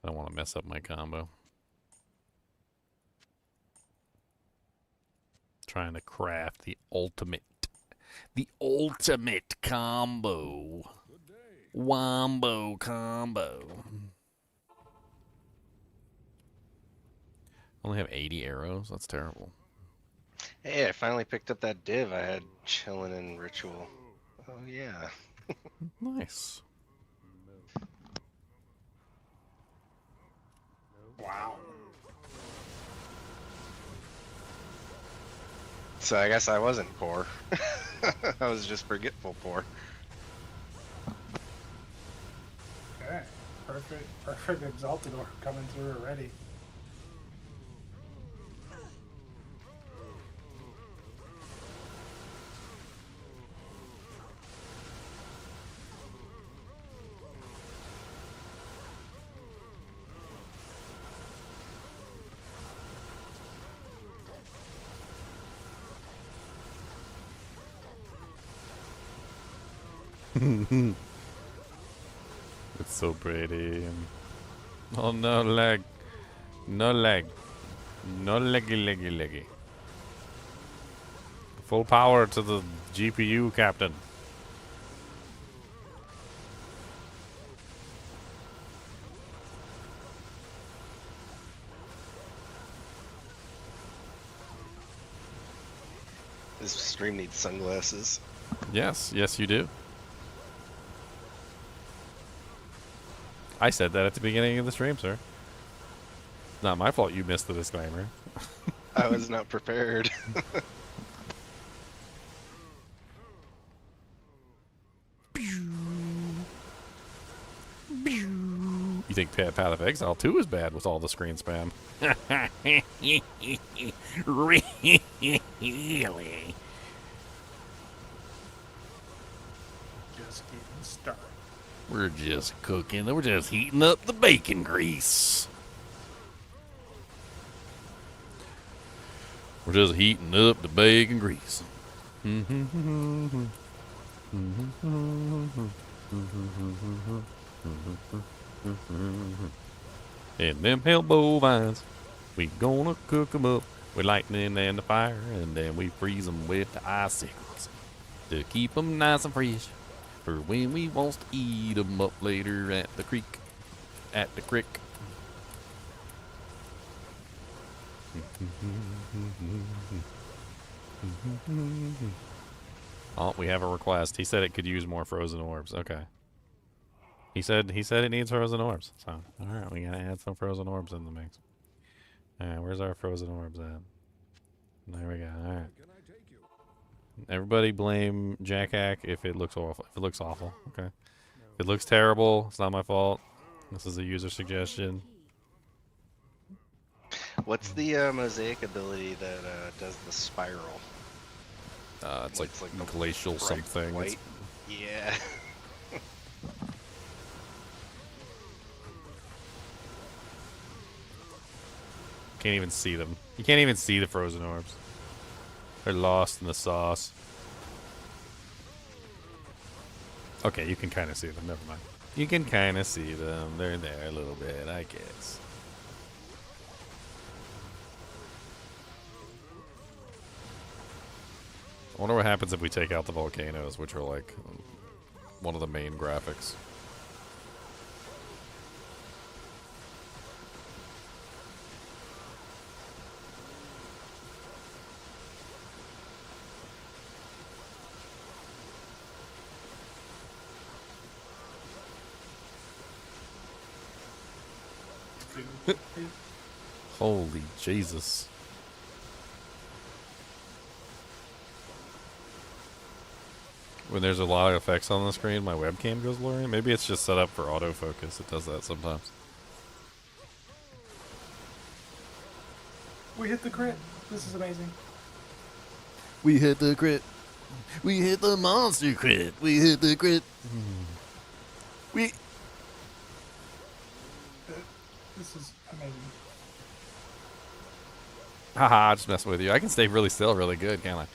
I don't want to mess up my combo. Trying to craft the ultimate combo. Wombo combo. Only have 80 arrows? That's terrible. Hey, I finally picked up that div I had chilling in Ritual. Oh yeah. Nice. Wow. So I guess I wasn't poor. I was just forgetful poor. Okay. Perfect Exalted Orb coming through already. It's so pretty. Oh no, leg. No leg. No leggy. Full power to the GPU, Captain. This stream needs sunglasses. Yes, you do. I said that at the beginning of the stream, sir. Not my fault you missed the disclaimer. I was not prepared. You You think Path of Exile 2 is bad with all the screen spam? Really? Just getting started. We're just cooking. We're just heating up the bacon grease. We're just heating up the bacon grease. And them elbow vines, we gonna cook 'em up with lightning and the fire, and then we freeze 'em with the icicles to keep 'em nice and fresh for when we wants to eat 'em up later at the creek. At the creek. Oh, we have a request. He said it could use more frozen orbs. Okay. He said it needs frozen orbs. So, all right, we gotta add some frozen orbs in the mix. All right, where's our frozen orbs at? There we go. All right. Everybody blame Jack-Hack if it looks awful. If it looks awful, okay. If it looks terrible, it's not my fault. This is a user suggestion. What's the mosaic ability that does the spiral? It's like a glacial bright something. white- Yeah. Can't even see them. You can't even see the frozen orbs. They're lost in the sauce. Okay, you can kind of see them. Never mind. You can kind of see them. They're there a little bit, I guess. I wonder what happens if we take out the volcanoes, which are like one of the main graphics. Holy Jesus. When there's a lot of effects on the screen, my webcam goes blurry. Maybe it's just set up for autofocus. It does that sometimes. We hit the crit. This is amazing. We hit the crit. We hit the monster crit. We hit the crit. We... This is amazing. Haha, just messing with you. I can stay really still really good, can't I?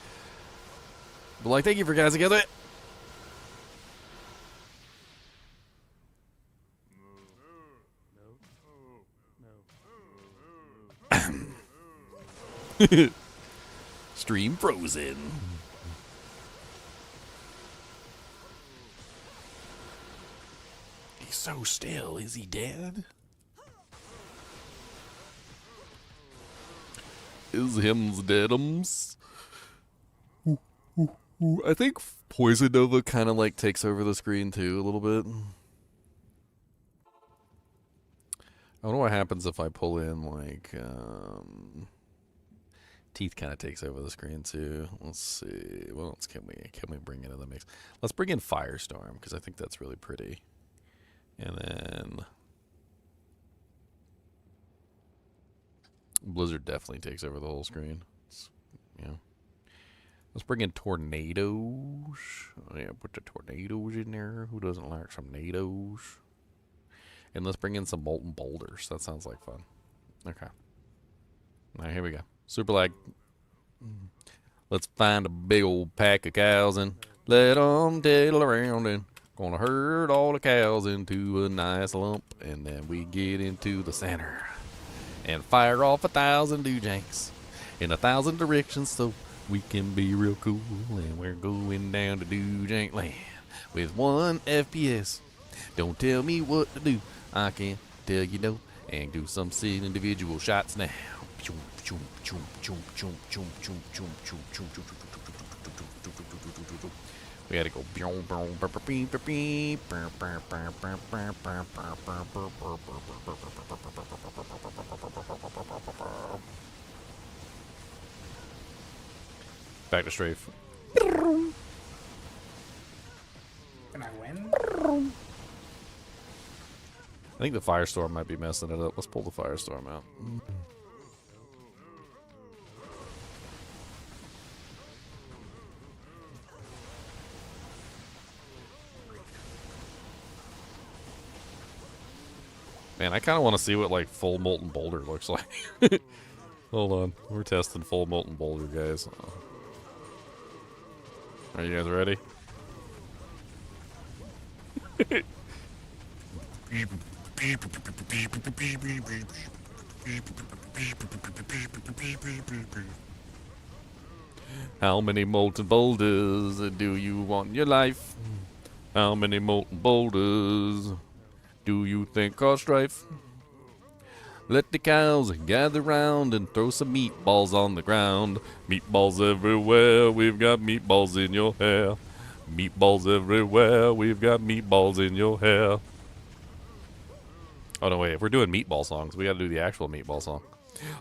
But like, thank you for guys together. Stream frozen. He's so still. Is he dead? Is him's deadums? I think Poison Nova kind of like takes over the screen too a little bit. I wonder what happens if I pull in like Teeth kind of takes over the screen too. Let's see. What else can we bring into the mix? Let's bring in Firestorm because I think that's really pretty. And then Blizzard definitely takes over the whole screen. Yeah. Let's bring in tornadoes. Oh, yeah, put the tornadoes in there. Who doesn't like some nados? And let's bring in some molten boulders. That sounds like fun. Okay. All right, here we go. Super lag. Let's find a big old pack of cows and let them tail around and gonna herd all the cows into a nice lump, and then we get into the center and fire off 1,000 doojanks in 1,000 directions so we can be real cool. And we're going down to Doojank Land with 1 FPS. Don't tell me what to do, I can tell you no, and do some individual shots now. We gotta go. Back to strafe. Can I win? I think the firestorm might be messing it up. Let's pull the firestorm out. Man, I kind of want to see what like full molten boulder looks like. Hold on, we're testing full molten boulder, guys. Are you guys ready? How many molten boulders do you want in your life? How many molten boulders do you think cause strife? Let the cows gather round and throw some meatballs on the ground. Meatballs everywhere, we've got meatballs in your hair. Meatballs everywhere, we've got meatballs in your hair. Oh no, wait, if we're doing meatball songs, we gotta do the actual meatball song.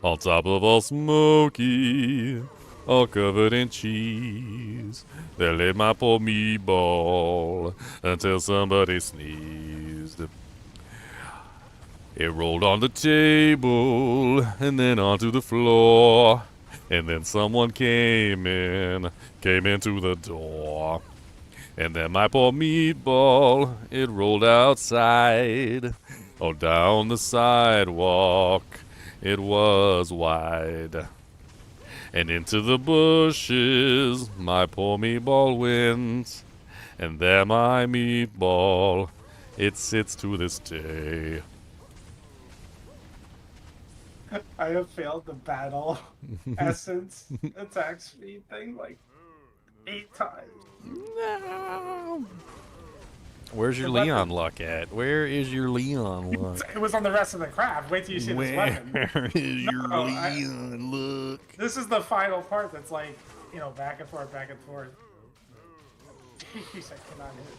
On top of all smoky, all covered in cheese, there lay my poor meatball until somebody sneezed. It rolled on the table and then onto the floor, and then someone came into the door. And then my poor meatball, it rolled outside. Oh, down the sidewalk, it was wide. And into the bushes, my poor meatball went. And there my meatball, it sits to this day. I have failed the battle essence attack speed thing like 8 times. No. Where's your The weapon. Leon luck at? Where is your Leon luck? It was on the rest of the craft. Wait till you see this weapon. Where is your No, Leon luck? This is the final part that's like, you know, back and forth, back and forth. Jeez, I cannot hit.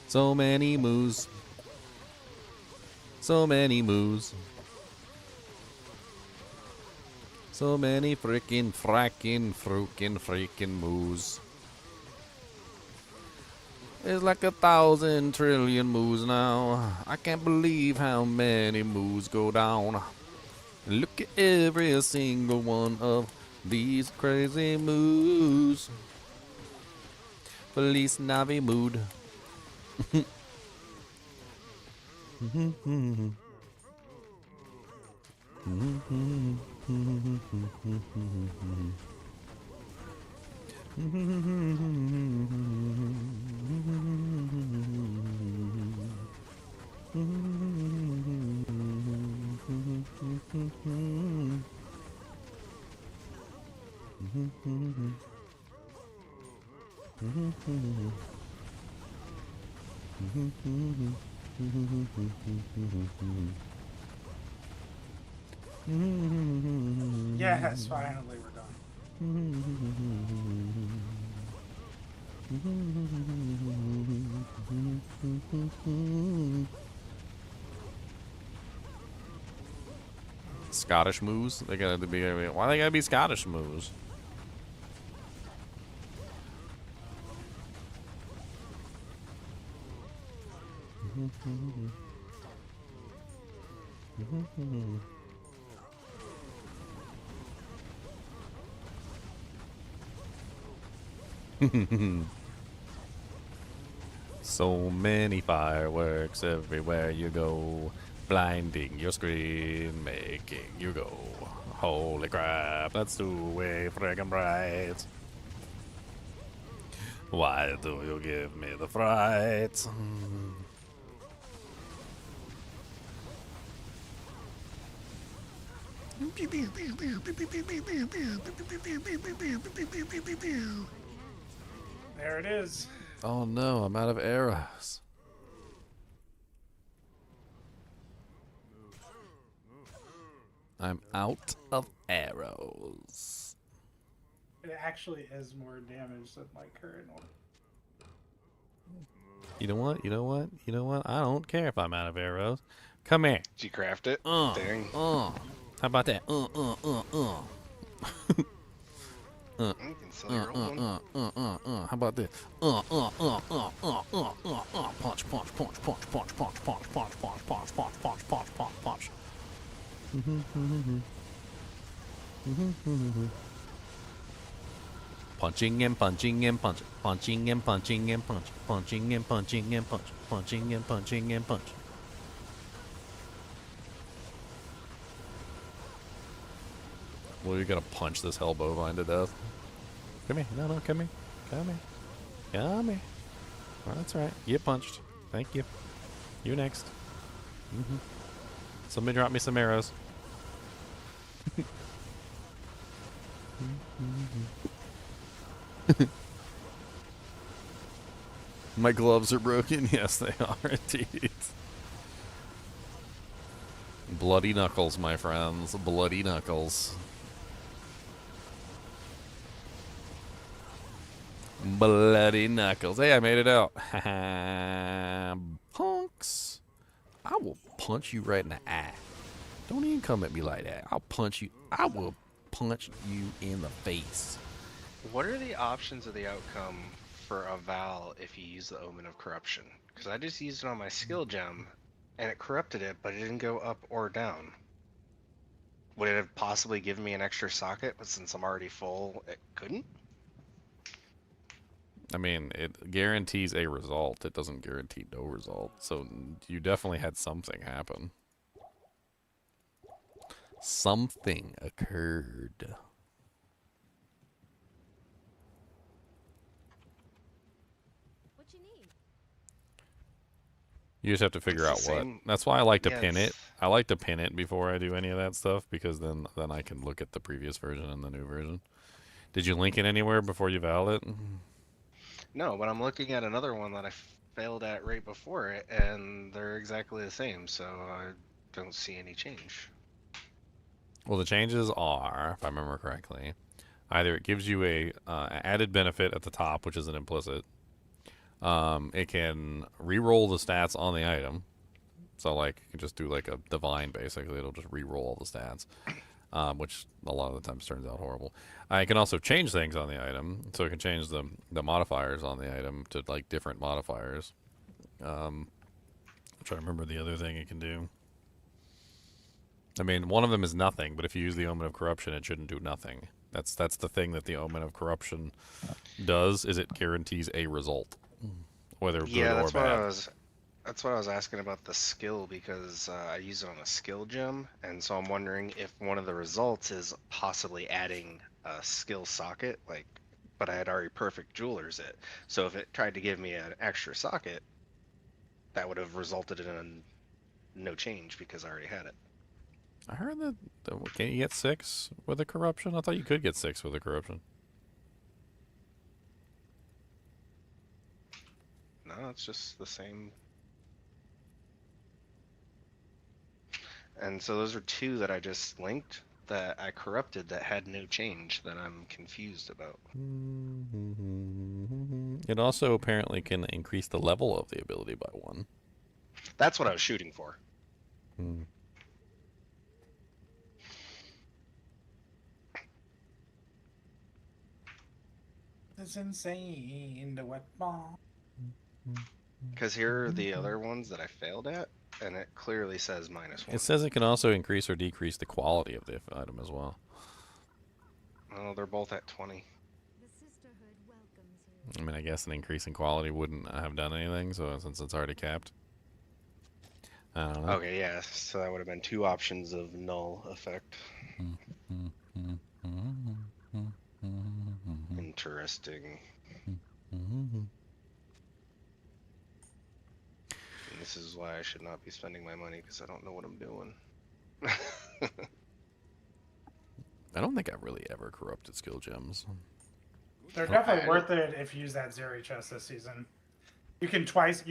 So many moves. So many moves. So many freaking moves. There's like 1,000 trillion moves now. I can't believe how many moves go down. Look at every single one of these crazy moves. Feliz Navi mood. Yes, finally we're done. Scottish moves? They gotta be. Why they gotta be Scottish moves? So many fireworks everywhere you go, blinding your screen, making you go. Holy crap, that's too way friggin' bright. Why do you give me the fright? There it is. Oh no, I'm out of arrows. I'm out of arrows. It actually is more damage than my current one. You know what? You know what? You know what? I don't care if I'm out of arrows. Come here. Did you craft it? Dang. How about that? You can sell your old one. How about this? Punch, punch, punch, punch, punch, punch, punch, punch, punch, punch, punch, punch, punch, punch, punch. Punching and punching and punch, punching and punching and punch, punching and punching and punch, punching and punching and punch. Well, you're gonna punch this hell bovine to death. Come here. No, come here. Come here. Come here. Well, that's right. Get punched. Thank you. You next. Somebody drop me some arrows. My gloves are broken. Yes, they are indeed. Bloody knuckles, my friends. Bloody knuckles. Bloody knuckles. Hey, I made it out. Punks. I will punch you right in the eye. Don't even come at me like that. I'll punch you. I will punch you in the face. What are the options of the outcome for a Val if you use the Omen of Corruption? Because I just used it on my skill gem, and it corrupted it, but it didn't go up or down. Would it have possibly given me an extra socket, but since I'm already full, it couldn't? I mean, it guarantees a result. It doesn't guarantee no result. So you definitely had something happen. Something occurred. What you need? You just have to figure out It's the what. same- That's why I like to yeah, pin it. it's- I like to pin it before I do any of that stuff because then I can look at the previous version and the new version. Did you link it anywhere before you valid it? No, but I'm looking at another one that I failed at right before it, and they're exactly the same, so I don't see any change. Well, the changes are, if I remember correctly, either it gives you a added benefit at the top, which is an implicit. It can re-roll the stats on the item. So, like, you can just do, like, a divine, basically. It'll just re-roll all the stats, which a lot of the times turns out horrible. It can also change things on the item. So it can change the modifiers on the item to, like, different modifiers. I'm trying to remember the other thing it can do. I mean, one of them is nothing, but if you use the Omen of Corruption, it shouldn't do nothing. That's the thing that the Omen of Corruption does, is it guarantees a result, whether good Yeah, or that's bad. that's what I was asking about the skill, because I use it on a skill gem, and so I'm wondering if one of the results is possibly adding a skill socket, like, but I had already perfect jewelers it. So if it tried to give me an extra socket, that would have resulted in a no change because I already had it. I heard that, can't you get 6 with a corruption? I thought you could get 6 with a corruption. No, it's just the same. And so those are two that I just linked that I corrupted that had no change that I'm confused about. It also apparently can increase the level of the ability by 1. That's what I was shooting for. It's insane. The wet bomb. Because here are the other ones that I failed at, and it clearly says -1. It says it can also increase or decrease the quality of the item as well. Oh, they're both at 20. The sisterhood welcomes you. I mean, I guess an increase in quality wouldn't have done anything, so since it's already capped. I don't know. Okay, yeah, so that would have been 2 options of null effect. Interesting. And this is why I should not be spending my money, because I don't know what I'm doing. Mm-hmm. I don't think I've really ever corrupted skill gems. They're definitely worth it if you use that Zeri chest this season. You can twice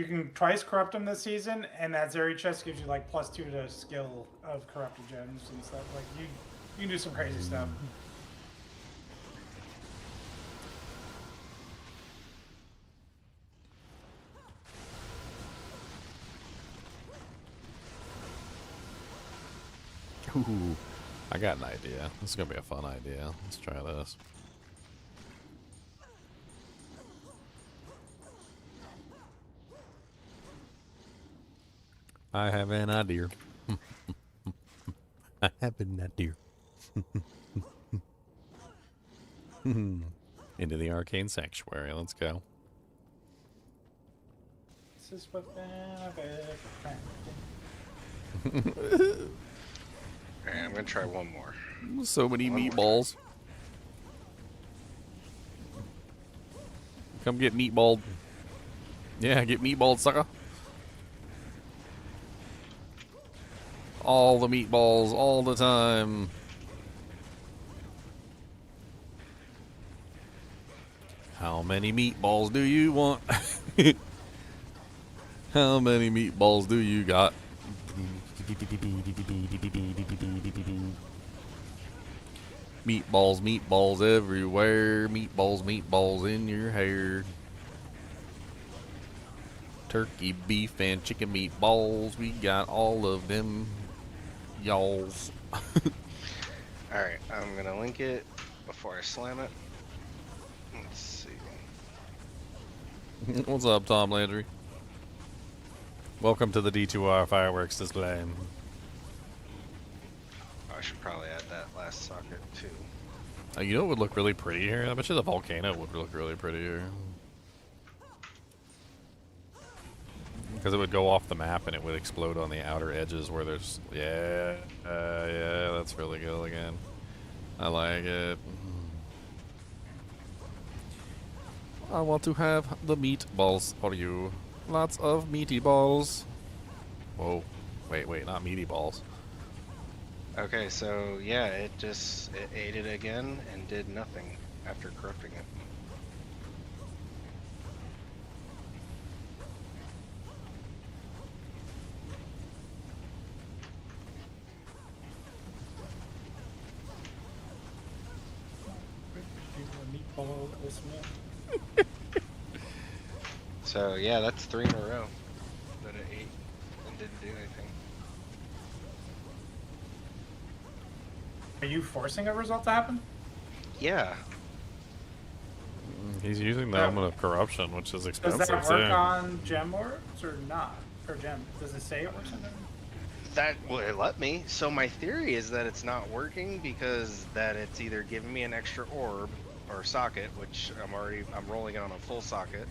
corrupt them this season, and that Zeri chest gives you like +2 to skill of corrupted gems and stuff. Like you can do some crazy stuff. Ooh, I got an idea. This is gonna be a fun idea. Let's try this. I have an idea. I have an idea. Into the arcane sanctuary. Let's go. This is what I've ever found. Alright, I'm gonna try one more. So many One more meatballs. Come get meatballed. Yeah, get meatballed, sucker. All the meatballs, all the time. How many meatballs do you want? How many meatballs do you got? Meatballs, meatballs everywhere. Meatballs, meatballs in your hair. Turkey, beef, and chicken meatballs. We got all of them. Y'alls. Alright, I'm gonna link it before I slam it. Let's see. What's up, Tom Landry? Welcome to the D2R fireworks display. I should probably add that last socket too. You know what would look really pretty here? I bet you the volcano would look really pretty here. Because it would go off the map and it would explode on the outer edges where there's... Yeah, yeah, that's really good again. I like it. I want to have the meatballs for you. Lots of meaty balls. Whoa. Wait, not meaty balls. Okay, so yeah, it ate it again and did nothing after corrupting it. Meatball this man. So yeah, that's 3 in a row that it ate and didn't do anything. Are you forcing a result to happen? Yeah. He's using the element of corruption, which is Does expensive that too. work on gem orbs or not? Or gem? Does it say it works on them? That well, it let me. So my theory is that it's not working because that it's either giving me an extra orb or socket, which I'm rolling it on a full socket,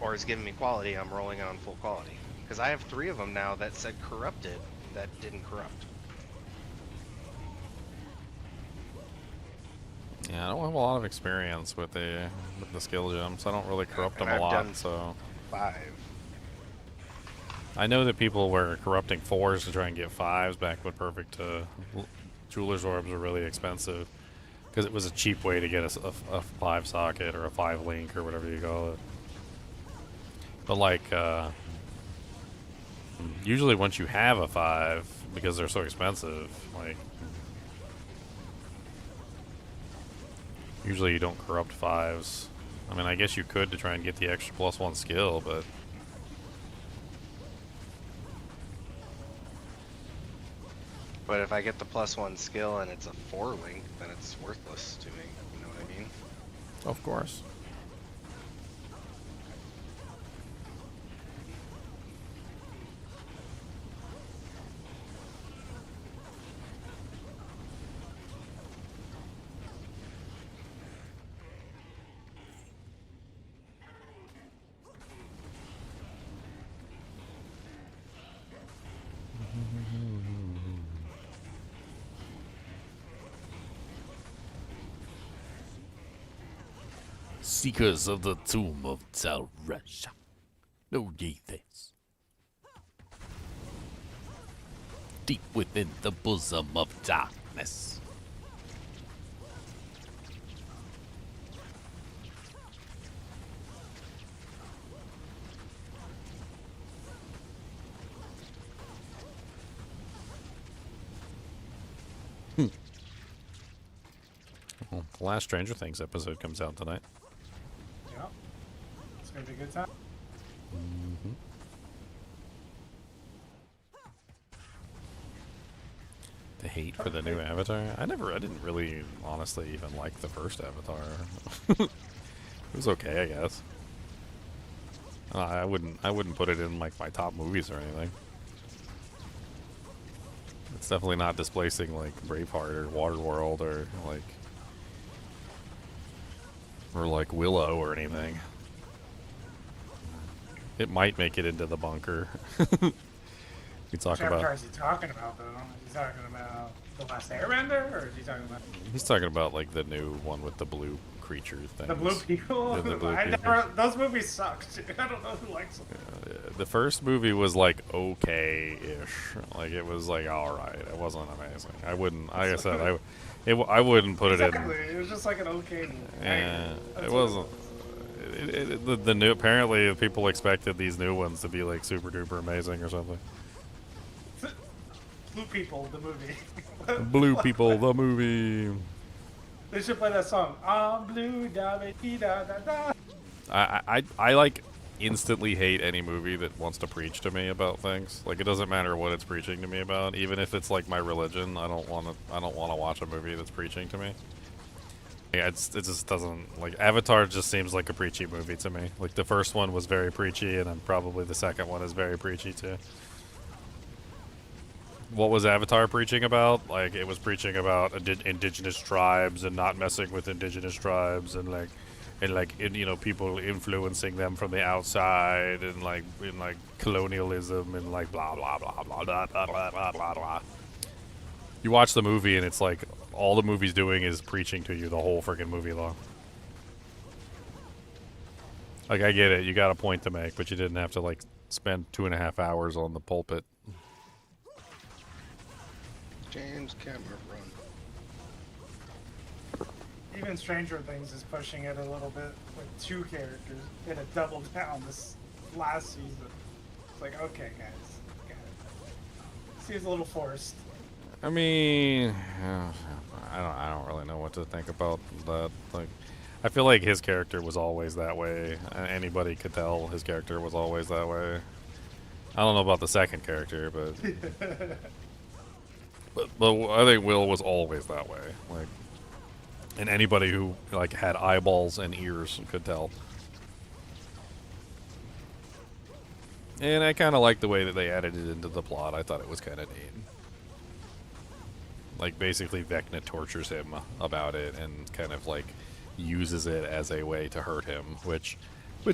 or it's giving me quality. I'm rolling it on full quality because I have 3 of them now that said corrupted that didn't corrupt. Yeah, I don't have a lot of experience with the skill gems. I don't really corrupt And them a I've lot, done so 5. I know that people were corrupting 4s to try and get 5s back when perfect jeweler's orbs were really expensive because it was a cheap way to get a 5 socket or a 5 link or whatever you call it. But like usually once you have a 5, because they're so expensive, like usually you don't corrupt 5s. I mean, I guess you could to try and get the extra +1 skill, but But if I get the +1 skill and it's a 4 link, then it's worthless to me. You know what I mean? of course. Seekers of the tomb of Talresha. Know ye this? Deep within the bosom of darkness. Well, the last Stranger Things episode comes out tonight. Yep. It's gonna be a good time. hate for the new Avatar. I didn't really, honestly, even like the first Avatar. It was okay, I guess. I wouldn't put it in like my top movies or anything. It's definitely not displacing like Braveheart or Waterworld or like Willow or anything. It might make it into the bunker. We talk Which Avatar about. is he talking about, though? Is he talking about The Last Airbender, or is he talking about He's talking about like the new one with the blue creature things. the Blue People? Yeah, the Blue I People. never. Those movies suck, dude. I don't know who likes them. The first movie was like okay-ish. Like it was like all right. It wasn't amazing. I wouldn't. Like I said, I wouldn't put Exactly. it in. It was just like an okay movie. Yeah, That's it what wasn't. The new apparently people expected these new ones to be like super duper amazing or something. Blue People, the movie. Blue People, the movie. They should play that song. I'm blue, da da da da. I like instantly hate any movie that wants to preach to me about things. Like it doesn't matter what it's preaching to me about, even if it's like my religion. I don't want to watch a movie that's preaching to me. Yeah, it just doesn't, like, Avatar just seems like a preachy movie to me. Like the first one was very preachy, and then probably the second one is very preachy too. What was Avatar preaching about? Like it was preaching about indigenous tribes and not messing with indigenous tribes and you know, people influencing them from the outside and like colonialism and like blah blah blah blah blah blah blah blah blah blah. You watch the movie and it's like all the movie's doing is preaching to you the whole freaking movie long. Like I get it, you got a point to make, but you didn't have to like spend 2.5 hours on the pulpit. James Cameron. Even Stranger Things is pushing it a little bit with 2 characters. It had doubled down this last season. It's like, okay, guys. Seems a little forced. I mean, I don't really know what to think about that. Like, I feel like his character was always that way. Anybody could tell his character was always that way. I don't know about the second character, but but I think Will was always that way. Like, and anybody who like had eyeballs and ears could tell. And I kind of like the way that they added it into the plot. I thought it was kind of neat. Like, basically Vecna tortures him about it and kind of like uses it as a way to hurt him, which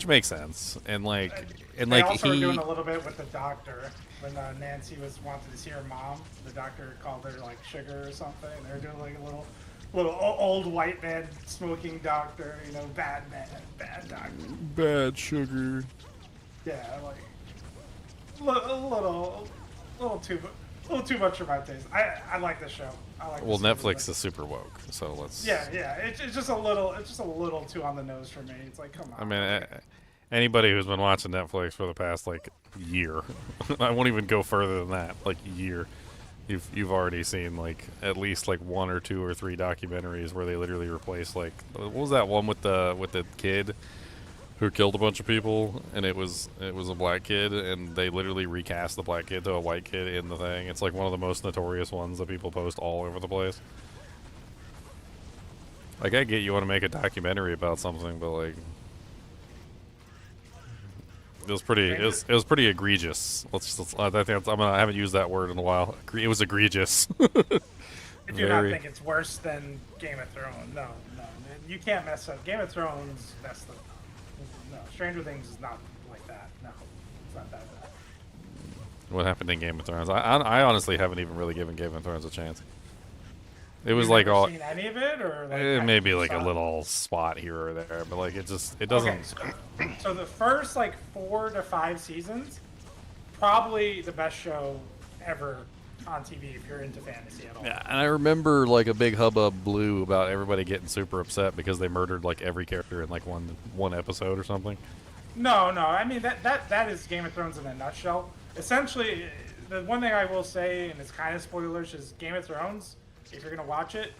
makes sense. And like They also were doing a little bit with the doctor when Nancy wanted to see her mom. The doctor called her like sugar or something. They were doing like a little old white man smoking doctor, you know, bad man, bad doctor. Bad sugar. Yeah, like a little too much for my taste. I like the show. I like. Well, the Netflix is super woke, so let's. Yeah. It's just a little too on the nose for me. It's like, come on. I mean, anybody who's been watching Netflix for the past like year, I won't even go further than that. Like year, you've already seen like at least like 1 or 2 or 3 documentaries where they literally replaced like what was that one with the kid who killed a bunch of people, and it was a black kid, and they literally recast the black kid to a white kid in the thing. It's like one of the most notorious ones that people post all over the place. Like, I get you want to make a documentary about something, but like, it was pretty egregious. I haven't used that word in a while. It was egregious. If you not think it's worse than Game of Thrones, no, you can't mess up. Game of Thrones messed up. No, Stranger Things is not like that. No, it's not that bad. What happened in Game of Thrones? I honestly haven't even really given Game of Thrones a chance. It was like all. Seen any of it, or like maybe like a little spot here or there, but like it doesn't. Okay, so the first like 4 to 5 seasons, probably the best show ever on TV if you're into fantasy at all. Yeah, and I remember like a big hubbub blew about everybody getting super upset because they murdered like every character in like one episode or something. No, I mean that is Game of Thrones in a nutshell. Essentially, the one thing I will say, and it's kind of spoilers, is Game of Thrones. If you're gonna watch it,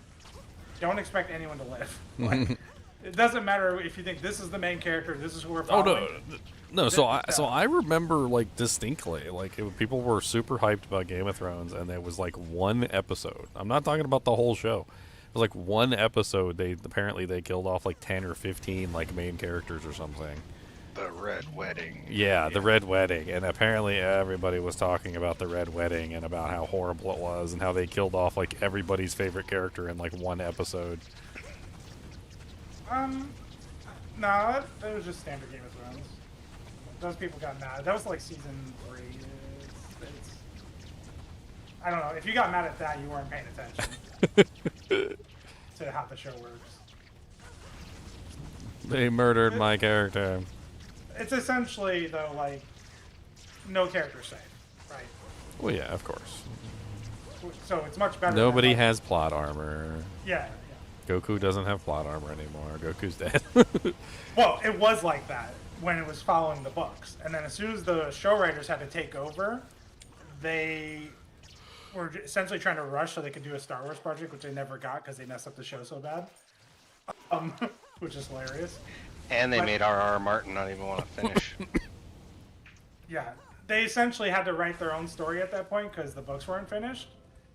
don't expect anyone to live. Like, It doesn't matter if you think this is the main character, this is who we're Oh following. no. So I remember like distinctly, like people were super hyped about Game of Thrones, and there was like one episode. I'm not talking about the whole show. It was like one episode. They killed off like 10 or 15 like main characters or something. The Red Wedding. Yeah, the Red Wedding, and apparently everybody was talking about the Red Wedding and about how horrible it was and how they killed off like everybody's favorite character in like one episode. No, that was just standard Game of Thrones. Those people got mad. That was like season 3. I don't know. If you got mad at that, you weren't paying attention to how the show works. They murdered my character. It's essentially, though, like, no character safe, right? Well, yeah, of course. So it's much better. Nobody than, like, has plot armor. Yeah. Goku doesn't have plot armor anymore. Goku's dead. Well, it was like that when it was following the books. And then as soon as the show writers had to take over, they were essentially trying to rush so they could do a Star Wars project, which they never got because they messed up the show so bad. Which is hilarious. And they made R.R. Martin not even want to finish. Yeah. They essentially had to write their own story at that point because the books weren't finished.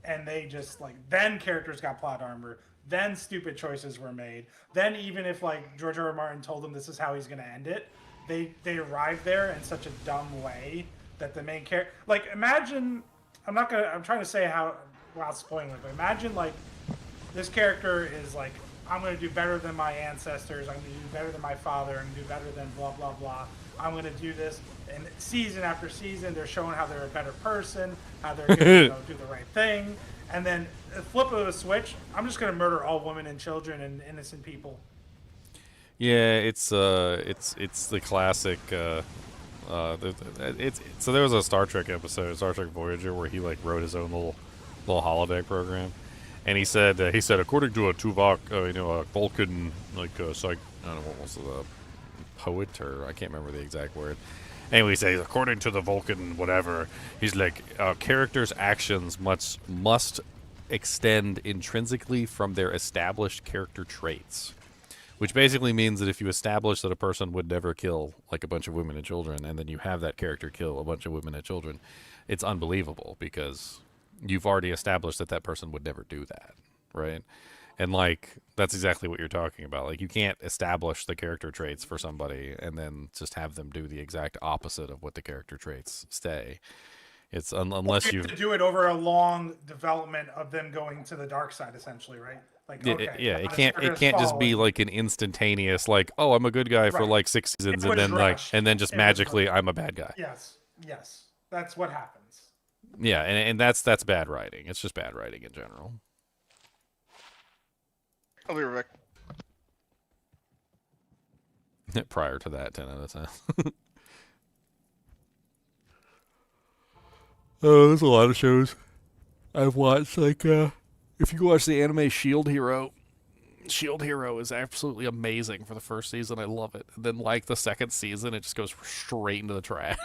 And they just, like, then characters got plot armor. Then stupid choices were made. Then even if, like, George R.R. Martin told them this is how he's going to end it, they arrived there in such a dumb way that the main character... Like, imagine... I'm trying to say how... Without spoiling it, but imagine, like, this character is, like, I'm going to do better than my ancestors. I'm going to do better than my father. I'm going to do better than blah, blah, blah. I'm going to do this. And season after season, they're showing how they're a better person, how they're going to do the right thing. And then a flip of a switch, I'm just going to murder all women and children and innocent people. Yeah, it's the classic. So there was a Star Trek episode, Star Trek Voyager, where he like wrote his own little holodeck program, and he said according to a Tuvok, a Vulcan I don't know what was the poet, or I can't remember the exact word. Anyway, he says according to the Vulcan whatever, he's like characters' actions must extend intrinsically from their established character traits. Which basically means that if you establish that a person would never kill like a bunch of women and children, and then you have that character kill a bunch of women and children, it's unbelievable because you've already established that person would never do that, right? And like that's exactly what you're talking about. Like you can't establish the character traits for somebody and then just have them do the exact opposite of what the character traits say. It's unless you do it over a long development of them going to the dark side, essentially, right? Like, okay, it can't just be like an instantaneous like, oh, I'm a good guy for like 6 seasons and then just magically I'm a bad guy. Yes, that's what happens. Yeah, and that's bad writing. It's just bad writing in general. I'll be right back. Prior to that, 10 out of 10. Oh, there's a lot of shows I've watched. Like, if you watch the anime Shield Hero is absolutely amazing for the first season. I love it. And then, like, the second season, it just goes straight into the trash.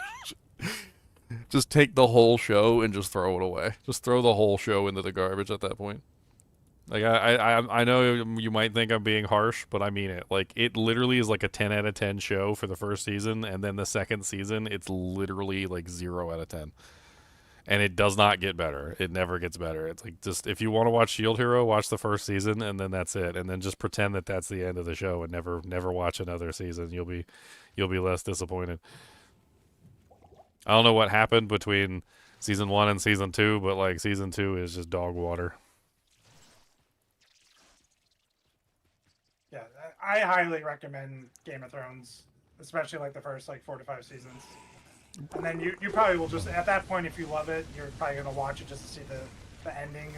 Just take the whole show and just throw it away. Just throw the whole show into the garbage at that point. Like, I know you might think I'm being harsh, but I mean it. Like, it literally is like a 10 out of 10 show for the first season, and then the second season, it's literally like 0 out of 10. And it does not get better. It never gets better. It's like, just, if you want to watch Shield Hero, watch the first season, and then that's it. And then just pretend that that's the end of the show and never watch another season. You'll be less disappointed. I don't know what happened between season 1 and season 2, but like season 2 is just dog water. Yeah, I highly recommend Game of Thrones, especially like the first like 4 to 5 seasons. And then you probably will just, at that point, if you love it, you're probably going to watch it just to see the ending,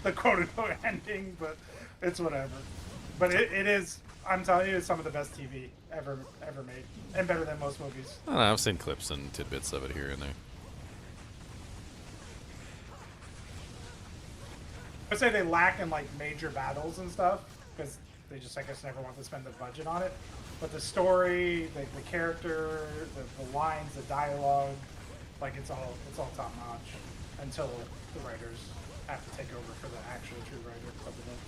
the quote-unquote ending, but it's whatever. But it is, I'm telling you, it's some of the best TV ever made, and better than most movies. I don't know, I've seen clips and tidbits of it here and there. I would say they lack in like major battles and stuff, because they just, I guess, never want to spend the budget on it. But the story, the character, the lines, the dialogue, like it's all top notch until the writers have to take over for the actual true writer of the book.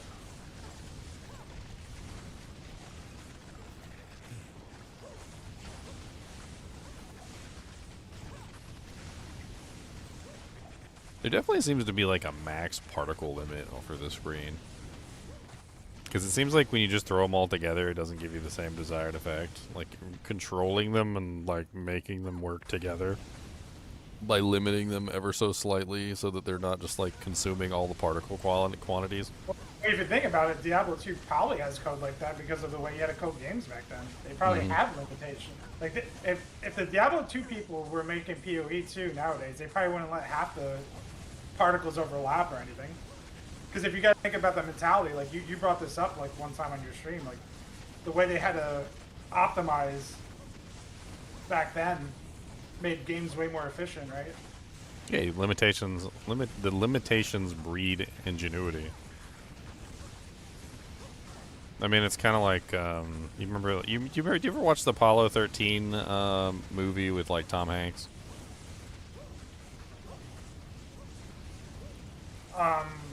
There definitely seems to be like a max particle limit for this screen. Because it seems like when you just throw them all together, it doesn't give you the same desired effect. Like, controlling them and, like, making them work together by limiting them ever so slightly so that they're not just, like, consuming all the particle quantities. If you think about it, Diablo 2 probably has code like that because of the way you had to code games back then. They probably have limitations. Like, if the Diablo 2 people were making PoE 2 nowadays, they probably wouldn't let half the particles overlap or anything. Because if you guys think about the mentality, like you brought this up like one time on your stream, like the way they had to optimize back then made games way more efficient, right? Yeah, the limitations breed ingenuity. I mean, it's kind of like you remember you ever watch the Apollo 13 movie with like Tom Hanks?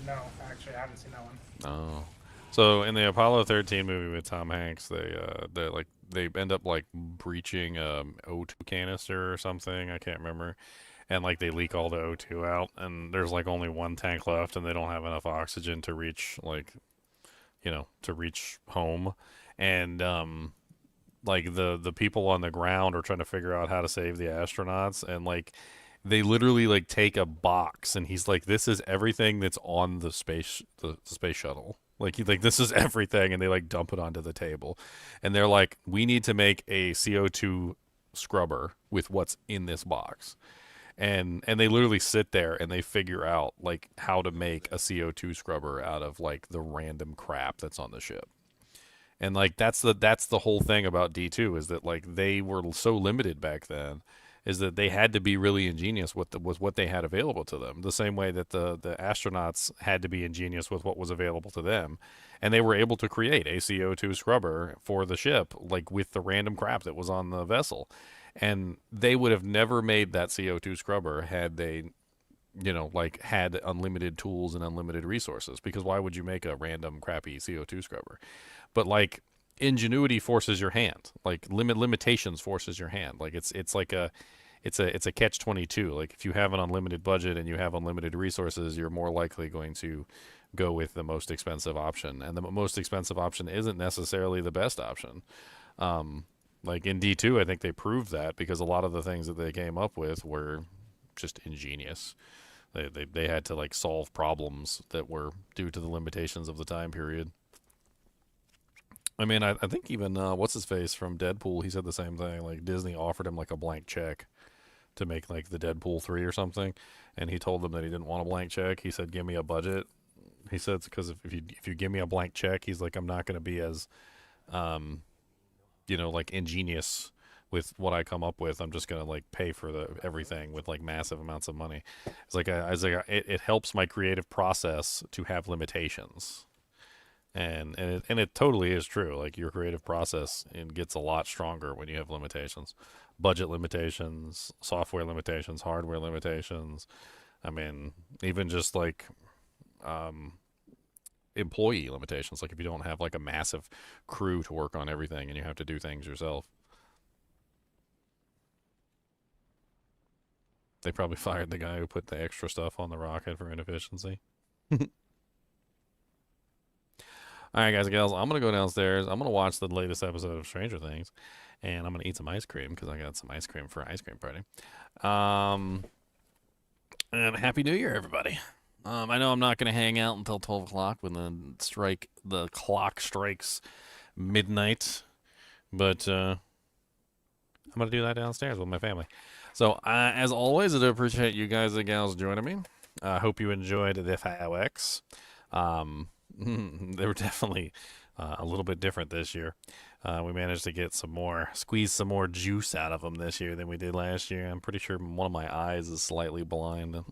No, actually, I haven't seen that one. Oh, so in the Apollo 13 movie with Tom Hanks, they end up like breaching O2 canister or something. I can't remember, and like they leak all the O2 out, and there's like only one tank left, and they don't have enough oxygen to reach to reach home, and like the people on the ground are trying to figure out how to save the astronauts, and like they literally like take a box, and he's like, this is everything that's on the space shuttle. Like this is everything, and they like dump it onto the table, and they're like, we need to make a CO2 scrubber with what's in this box. And they literally sit there and they figure out like how to make a CO2 scrubber out of like the random crap that's on the ship. And like that's the whole thing about D2 is that like they were so limited back then is that they had to be really ingenious with what they had available to them. The same way that the astronauts had to be ingenious with what was available to them. And they were able to create a CO2 scrubber for the ship like with the random crap that was on the vessel. And they would have never made that CO2 scrubber had they, like had unlimited tools and unlimited resources. Because why would you make a random crappy CO2 scrubber? But like ingenuity forces your hand. Like limitations forces your hand. Like it's a catch-22. Like if you have an unlimited budget and you have unlimited resources, you're more likely going to go with the most expensive option. And the most expensive option isn't necessarily the best option. Like in D2, I think they proved that because a lot of the things that they came up with were just ingenious. They had to like solve problems that were due to the limitations of the time period. I mean, I think even what's his face from Deadpool, he said the same thing. Like Disney offered him like a blank check to make like the Deadpool 3 or something, and he told them that he didn't want a blank check. He said, "Give me a budget." He said, "Because if you give me a blank check," he's like, "I'm not going to be as like ingenious with what I come up with. I'm just gonna like pay for everything with like massive amounts of money." It's like it helps my creative process to have limitations, and it totally is true. Like your creative process gets a lot stronger when you have limitations, budget limitations, software limitations, hardware limitations. I mean, even just like employee limitations, like if you don't have like a massive crew to work on everything and you have to do things yourself. They probably fired the guy who put the extra stuff on the rocket for inefficiency. Alright guys and gals, I'm gonna go downstairs. I'm gonna watch the latest episode of Stranger Things, and I'm gonna eat some ice cream because I got some ice cream for ice cream party. And Happy New Year, everybody. I know I'm not going to hang out until 12 o'clock when the clock strikes midnight, but I'm going to do that downstairs with my family. So, as always, I do appreciate you guys and gals joining me. I hope you enjoyed the fireworks. They were definitely a little bit different this year. We managed to squeeze some more juice out of them this year than we did last year. I'm pretty sure one of my eyes is slightly blind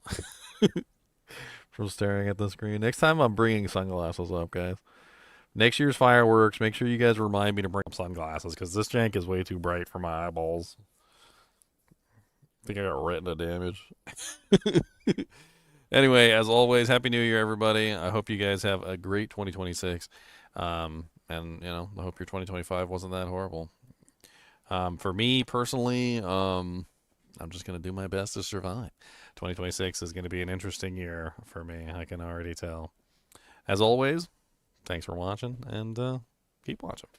from staring at the screen. Next time I'm bringing sunglasses up, guys. Next year's fireworks, make sure you guys remind me to bring sunglasses because this jank is way too bright for my eyeballs. I think I got retina damage. Anyway, as always, Happy New Year, everybody. I hope you guys have a great 2026. And, I hope your 2025 wasn't that horrible. For me, personally, I'm just going to do my best to survive. 2026 is going to be an interesting year for me. I can already tell. As always, thanks for watching, and keep watching.